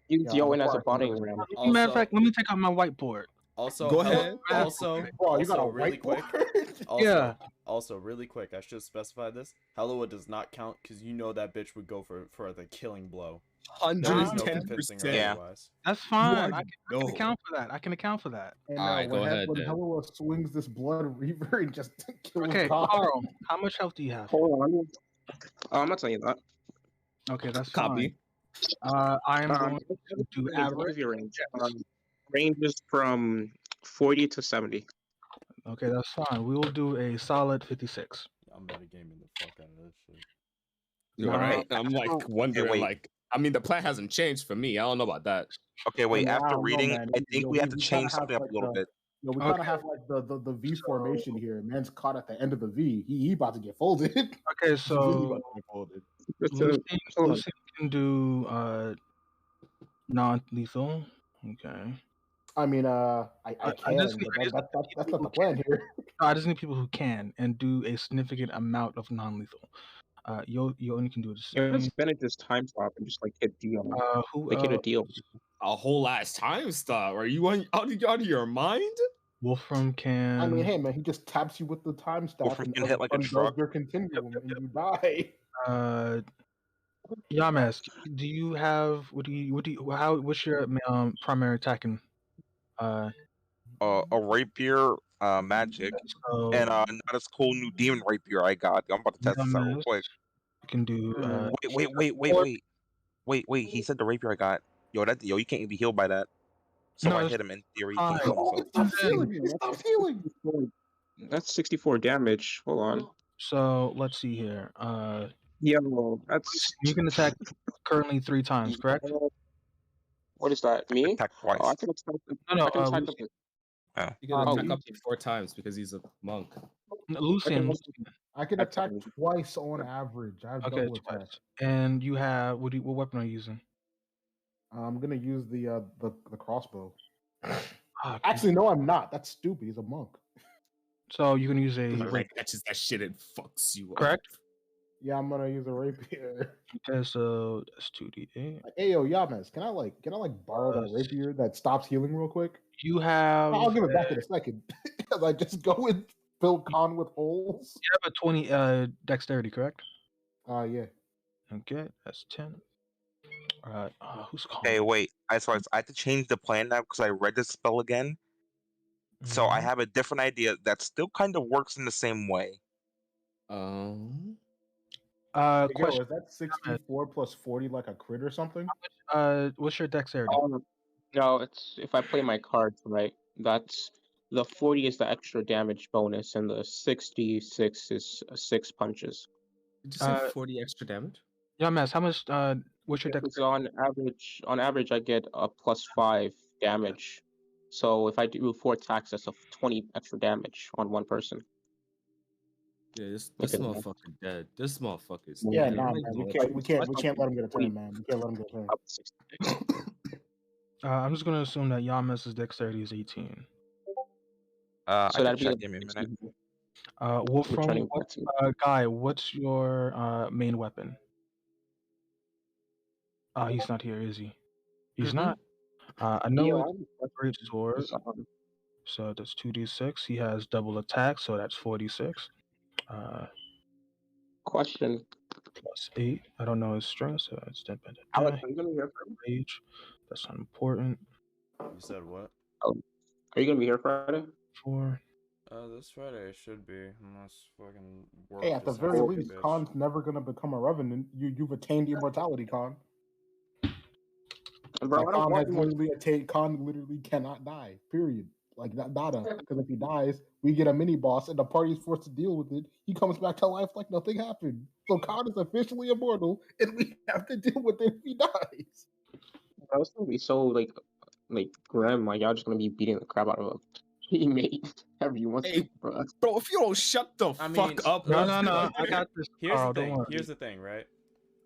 Yeah, Yowen as a of course, botting I'm ram. Matter of fact, let me take out my whiteboard. Also, Go ahead. Bro, you got a really quick. whiteboard? Also, also, really quick, I should specify this. Helloa does not count because you know that bitch would go for the killing blow. There is no convincing her 110%. Yeah. otherwise. That's fine. are- I can account for that. I can account for that. And Alright, go ahead, when then. Helloa swings this blood reaver and just kills Okay, God. Carl, how much health do you have? Hold on. I'm not telling you that. Okay, that's Copy. fine. I am Um, going to do What average. is your range? Range is from 40 to 70. Okay, that's fine. We will do a solid 56. I'm metagaming the fuck out of this shit. You're right. I'm like wondering, wait. like, I mean, the plan hasn't changed for me. I don't know about that. Okay, wait. man, I After don't know, reading, man. I think Yo, we have we to kinda change have, something up like, a little bit. You know, we kind Okay. of have like the V formation here. Man's caught at the end of the V. He about to get folded. Okay, so Lucian Hold on. can do non-lethal. Okay. I mean, I I can, just but need that's people not the who plan here. I just need people who can and do a significant amount of non-lethal. You only can do the Yeah, same. let's Bennett this time stop and just like hit deal. Who Like hit a deal. A whole ass time stop. Are you out of your mind? Wolfram can. I mean, hey man, he just taps you with the time staff Wolfram and can hit like a undoes truck. your continuum and you die. Yamas, do you have what's your primary attacking? A rapier, magic, So and not as cool new demon rapier I got. I'm about to test this out real Yamas, quick. you can do Wait. He said the rapier I got. Yo, you can't be healed by that. So No, I it's hit him in theory. fine. He killed Oh, himself. stop healing me! Stop healing! That's 64 damage. Hold on. So let's see here. Yo, that's You can attack currently 3 times, correct? what is that? Me? Attack twice. Oh, I can attack. No, I can attack Lucian. You can Oh, attack you- up to 4 times because he's a monk. Lucian. I can That's attack fine. twice on average. I have Okay, double attack. twice. And you have what weapon are you using? I'm gonna use the crossbow. Ah, okay. Actually, no, I'm not. That's stupid. He's a monk. So you can use a Like, that's just that shit. It fucks you up. correct? Yeah, I'm gonna use a rapier. Okay, so that's 2d8. Like, hey yo, Yamas, can I borrow that Uh, rapier that stops healing real quick? You have I'll give it back in a second. As I just go and fill con with holes. you have a 20 dexterity, correct? Yeah. Okay, that's 10. All right, who's calling? Hey, wait. I have to change the plan now because I read the spell again. So I have a different idea that still kind of works in the same way. Question. Yo, is that 64 plus 40 like a crit or something? What's your dexterity? No, it's if I play my cards right. That's the 40 is the extra damage bonus, and the 66 is 6 punches. Did you say 40 extra damage? Yeah, Mass. How much? What's your Because dexterity? on average, I get a +5 damage. So if I do 4 attacks, that's a 20 extra damage on one person. Yeah, this Okay. motherfucker dead. This motherfucker's Yeah, dead. nah, man. We can't let him get a turn, man. We can't let him get a turn. I'm just gonna assume that Yamas's dexterity is 18. I So can that'd be check. like Give me a minute. returning back to me. Guy, what's your main weapon? He's not here, is he? He's not. I know it's a great sword. So that's 2d6. He has double attack, so that's 46. Question. +8. I don't know his strength, so it's dependent. Alex, are you gonna be here Friday? Rage. That's not important. You said what? Oh, are you gonna be here Friday? 4. This Friday it should be, unless fucking work. Hey, at the just very has to be a least, bitch. Khan's never gonna become a revenant. You've attained immortality, Khan. Bro, I don't Khan want has more. literally attained. Khan literally cannot die. Period. Like nada. Because if he dies, we get a mini boss, and the party is forced to deal with it. He comes back to life like nothing happened. So Khan is officially immortal, and we have to deal with it if he dies. Bro, it's gonna be so like grim. Like y'all just gonna be beating the crap out of a teammate every once in a while, bro. Bro, if you don't shut the fuck up, No, bro. no. I got this. Here's Carl, the don't thing. worry. Here's the thing, right?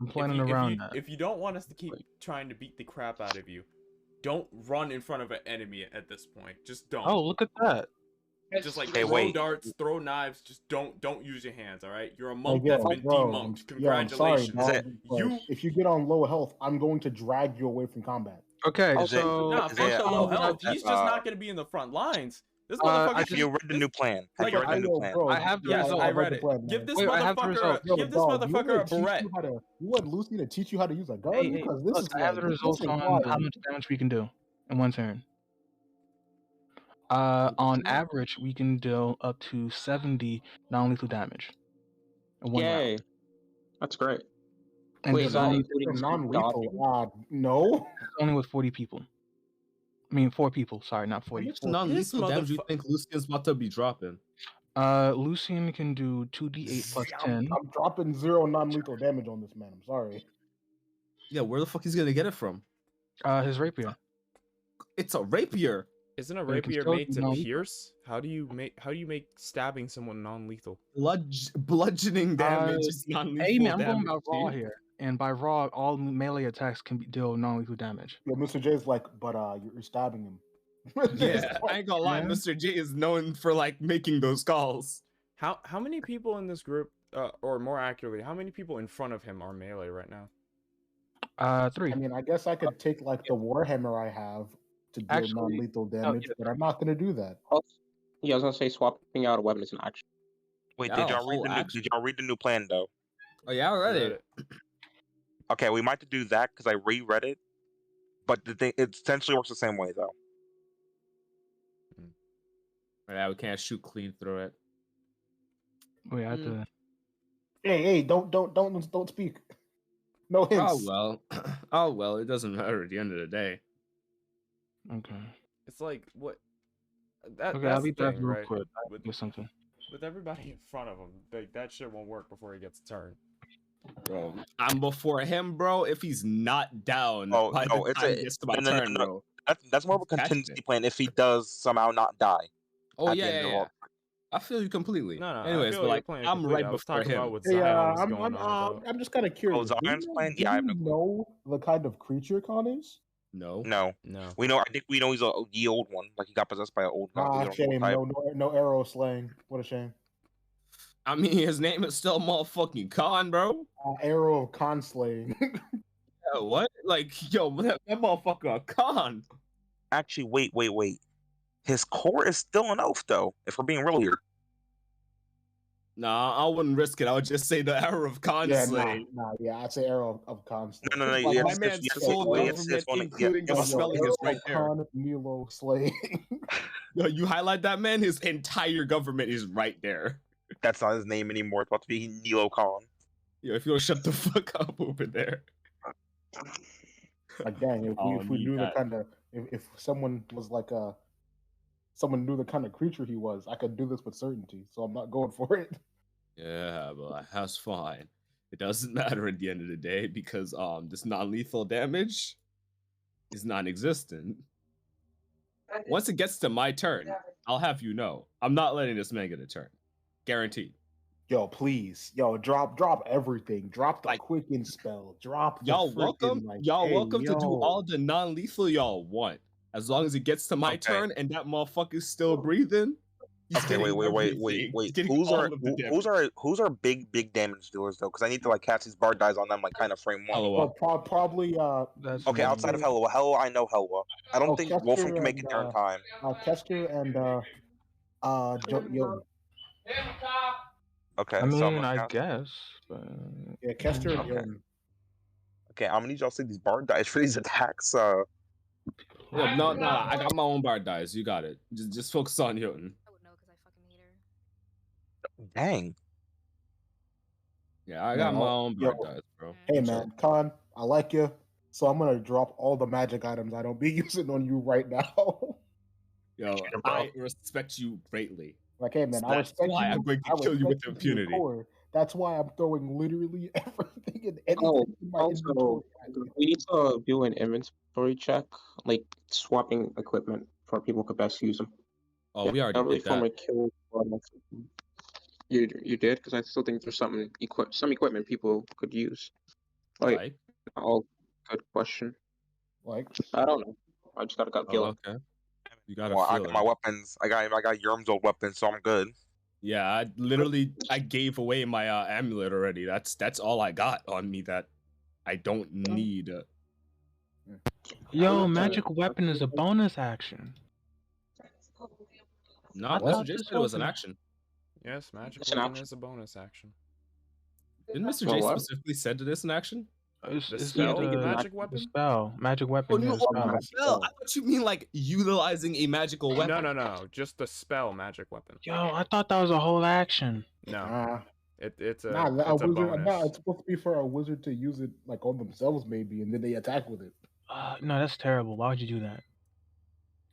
I'm planning around that. If you don't want us to keep trying to beat the crap out of you, don't run in front of an enemy at this point. Just don't. Oh, look at that. Just like Hey, throw wait. darts, throw knives. Just don't use your hands. All right, you're a Like, monk yo, that's been bro, demonked. I'm sorry, Congratulations. dog, but You if you get on low health, I'm going to drag you away from combat. Okay, Is it- so Nah, is fuck it, the low uh, health. He's just uh, not gonna be in the front lines. This I motherfucker. Have you read the new plan? Have you read the new plan? Bro, I have the Yes, result. I read read the it. plan, Give man. this Wait, I have the motherfucker result. a give this dog, you motherfucker a want beret. You want Lucy to teach you how to use a gun? Hey, Because this look, is I have the this results ain't on flying. how much damage we can do in one turn. On average, we can deal up to 70 non-lethal damage in one round. Yay, that's great. And Wait, this is is that only, including non-lethal. No. only with 40 people. I mean, 4 people. Sorry, not 40. How much non-lethal damage do you think Lucian's about to be dropping? Lucian can do 2d8 plus 10. I'm dropping 0 non-lethal damage on this man. I'm sorry. Yeah, where the fuck he's gonna get it from? His rapier. It's a rapier. Isn't a But it can rapier still made be to non-lethal. pierce? How do you make stabbing someone non-lethal? Bludgeoning damage is non-lethal Hey man, I'm damage. going by raw dude. here, and by raw, all melee attacks can deal non-lethal damage. Yo, Mr. J's like, but you're stabbing him. Yeah, I ain't gonna lie, man. Mr. J is known for like making those calls. How many people in this group, or more accurately, how many people in front of him are melee right now? 3. I mean, I guess I could take like the warhammer I have to deal Actually, non-lethal damage, but I'm not going to do that. Yeah, I was gonna say swapping out a weapon is an action. Wait, Yeah, did y'all read whole the new? action. Did y'all read the new plan though? Oh yeah, I read it. Okay, we might have to do that because I reread it, but the thing it essentially works the same way though. Yeah, we can't shoot clean through it. Wait, I have to. Hey, don't speak. No hints. Oh well, oh well. It doesn't matter at the end of the day. Okay. It's like what? That, Okay, I'll that's be the back thing, real right? quick. I With, get something. with everybody in front of him, like that shit won't work before he gets a turn. Bro, I'm before him, bro. If he's not down Oh by no, the it's time a he gets to my no, turn, no. bro. That's more of a Catching contingency it. plan if he does somehow not die. Oh at the yeah, end yeah, of yeah. all. I feel you completely. No, I Anyways, feel but your like plan I'm completely. right I was before talking him. about what Hey, Zion was going on about. I'm just kind of curious. Zion's plan? Do Yeah, I you have no clue. know the kind of creature Khan is? No. No, No. we know. I think we know he's a ye old one. Like he got possessed by an old god. We don't know Shame. what type. No arrow slaying. What a shame. I mean, his name is still motherfucking Khan, bro. Arrow of Conslaying. Yeah, what? Like, yo, that motherfucker a Khan. Actually, wait. His core is still an oath, though. If we're being real here. Nah, I wouldn't risk it. I would just say the Arrow of Khan Yeah, slay. yeah. I'd say Arrow of Conslaying. No. Like, Yeah, My it's man's yes, full wait, it's government, one. including the Yes. spelling, Arrow is right of there. Con Nilo Slaying. Yo, you highlight that man, his entire government is right there. That's not his name anymore. It's about to be Nilo Khan. Yo, if you don't shut the fuck up over there. Like, dang, if we need knew the that. kind of if someone was like someone knew the kind of creature he was, I could do this with certainty. So I'm not going for it. Yeah, but that's fine. It doesn't matter at the end of the day because this non-lethal damage is non-existent. Once it gets to my turn, I'll have you know, I'm not letting this man get a turn. Guaranteed. Yo, please, drop everything. Drop the Like, quicken spell. Drop the Y'all freaking, welcome. like, Y'all hey, welcome to do yo. all the non-lethal y'all want. As long as it gets to my Okay. turn and that motherfucker's still breathing, he's Okay, getting everything. He's getting all of the damage. Who's our big damage dealers though? Because I need to like cast these bard dies on them like kind of frame one. Hello. Probably That's Okay, me. outside of Helwa. Helwa, I know Helwa. I don't think Kester Wolfram can make it there in and time. Kester and Yoden. Okay, I so I'm mean, gonna I cast. guess, but Yeah, Kester and Okay. Yoden. Okay, I'm gonna need y'all to see these bard dice for these attacks. Yeah, no, I got my own bard dice. You got it. Just focus on Hilton. I would know because I fucking hate her. Dang. Yeah, I Man, got my own yo, bard dice, bro. Hey I'm man, Khan, I like you, so I'm gonna drop all the magic items I don't be using on you right now. Yo, I respect you greatly. Like, hey man, I That's respect why you. I'm going I to kill you with respect to your impunity. core. That's why I'm throwing literally everything and anything Oh, in my also, inventory. at you. we need to do an inventory check, like swapping equipment for people who could best use them. Oh, we already Not really did from that. a kill. You did, because I still think there's some equipment people could use. Like? Oh, good question. Like, I don't know. I just got a gut Oh, feeling. okay. You got a Well, I feeling. got my weapons. I got Yerm's old weapons, so I'm good. Yeah, I gave away my amulet already. That's all I got on me that I don't need. yo, magic weapon is a bonus action. No, I Mr. thought J this said it was an wasn't. action. Yes, magic It's an weapon action. is a bonus action. Didn't Mr. Well, J what? specifically said it is an action? The It's spell, the magic the weapon. spell. Magic Oh weapon. no! Yeah, Oh, spell. the spell. I thought you mean like utilizing a magical weapon. No. Just the spell, magic weapon. Yo, I thought that was a whole action. No, it's a nah, a it's a wizard. bonus. Nah, it's supposed to be for a wizard to use it like on themselves, maybe, and then they attack with it. No, that's terrible. Why would you do that?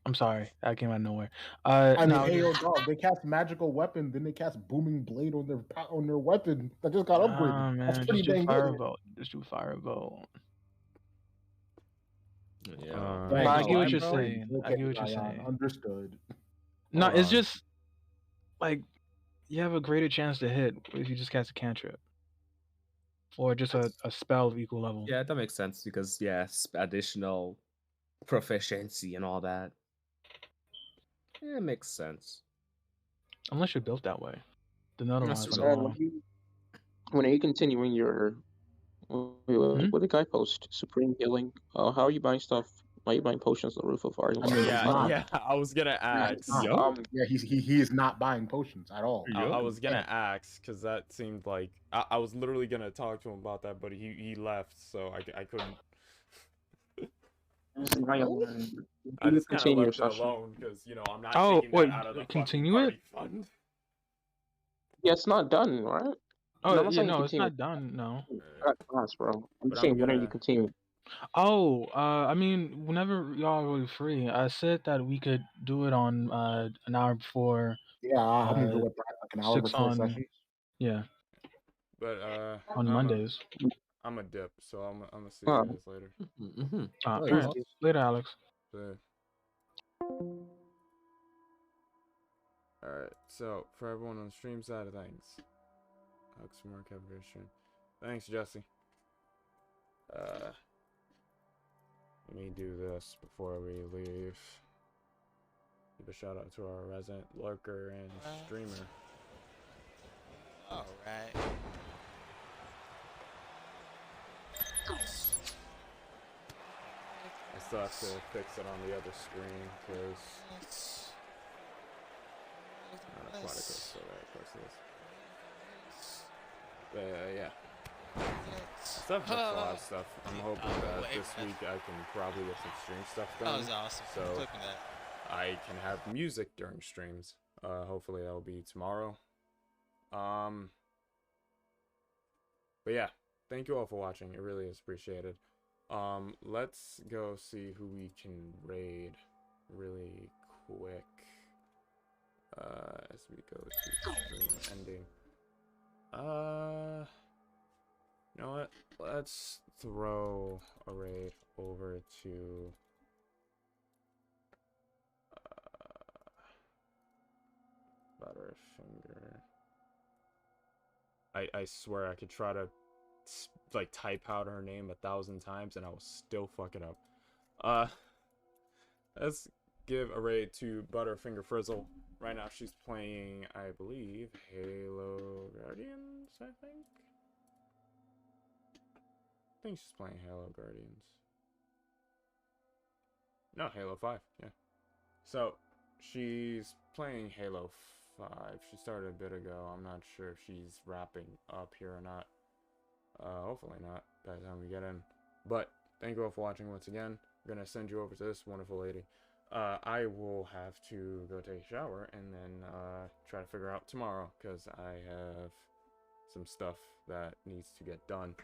I'm sorry, that came out of nowhere. I mean, No, hey, yo, dog, they cast magical weapon, then they cast booming blade on their weapon that just got upgraded. That's man, pretty just do dang good. firebolt. Just do firebolt. Yeah, But Dang, I not get what lying, you're bro. saying. I Okay, get what you're Zion, saying. understood. No, Hold it's on. just like you have a greater chance to hit if you just cast a cantrip. Or just a spell of equal level. Yeah, that makes sense because additional proficiency and all that. Yeah, it makes sense. Unless you're built that way. Then otherwise, That's I'm true. wrong. When are you continuing your what the guy post? Supreme healing. How are you buying stuff? Why are you buying potions on the roof of our I mean, he's not. Yeah. I was gonna ask. Yo. Yeah, he is not buying potions at all. I was gonna ask because that seemed like I was literally gonna talk to him about that, but he left, so I couldn't. I just kind of continue your left it session. alone because I'm not Oh, taking wait, that out of the continue fucking it? party fund. Yeah, it's not done, right? Oh, I'm not yeah, saying no, it's continue. not done. No. Class, bro. I'm But saying I'm when are you gonna. continuing? Oh, I mean, whenever y'all are really free, I said that we could do it on an hour before. Yeah, I'm gonna go with that. Like an hour 6 before on. session. Yeah. But On Mondays. I'm a dip, so I'm gonna see you guys later. Mm-hmm. All right. Later, Alex. Alright, so for everyone on the stream side of things, Oxmoor kept very stream. Thanks, Jesse. Let me do this before we leave. Give a shout out to our resident lurker and streamer. Alright. I still have to fix it on the other screen because aquatic is still there, of course it is. But yeah. Still have a lot of stuff. I'm hoping that this week I can probably get some stream stuff done. That was awesome. So Click on that. I can have music during streams. Hopefully that'll be tomorrow. But yeah, thank you all for watching. It really is appreciated. Let's go see who we can raid really quick. As we go to stream ending. You know what? Let's throw a raid over to Butterfinger. I swear I could try to like type out her name 1,000 times and I will still fuck it up. Let's give a raid to Butterfinger Frizzle. Right now she's playing, I believe, Halo Guardians, I think she's playing Halo Guardians. No, Halo 5, yeah. So, she's playing Halo 5. She started a bit ago. I'm not sure if she's wrapping up here or not. Hopefully not by the time we get in. But, thank you all for watching once again. I'm going to send you over to this wonderful lady. I will have to go take a shower and then try to figure out tomorrow because I have some stuff that needs to get done.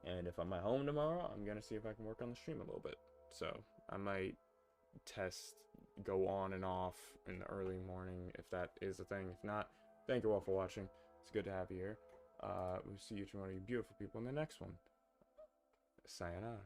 And if I'm at home tomorrow, I'm going to see if I can work on the stream a little bit. So, I might test, go on and off in the early morning if that is a thing. If not, thank you all for watching. It's good to have you here. We'll see each one of you beautiful people in the next one. Sayonara.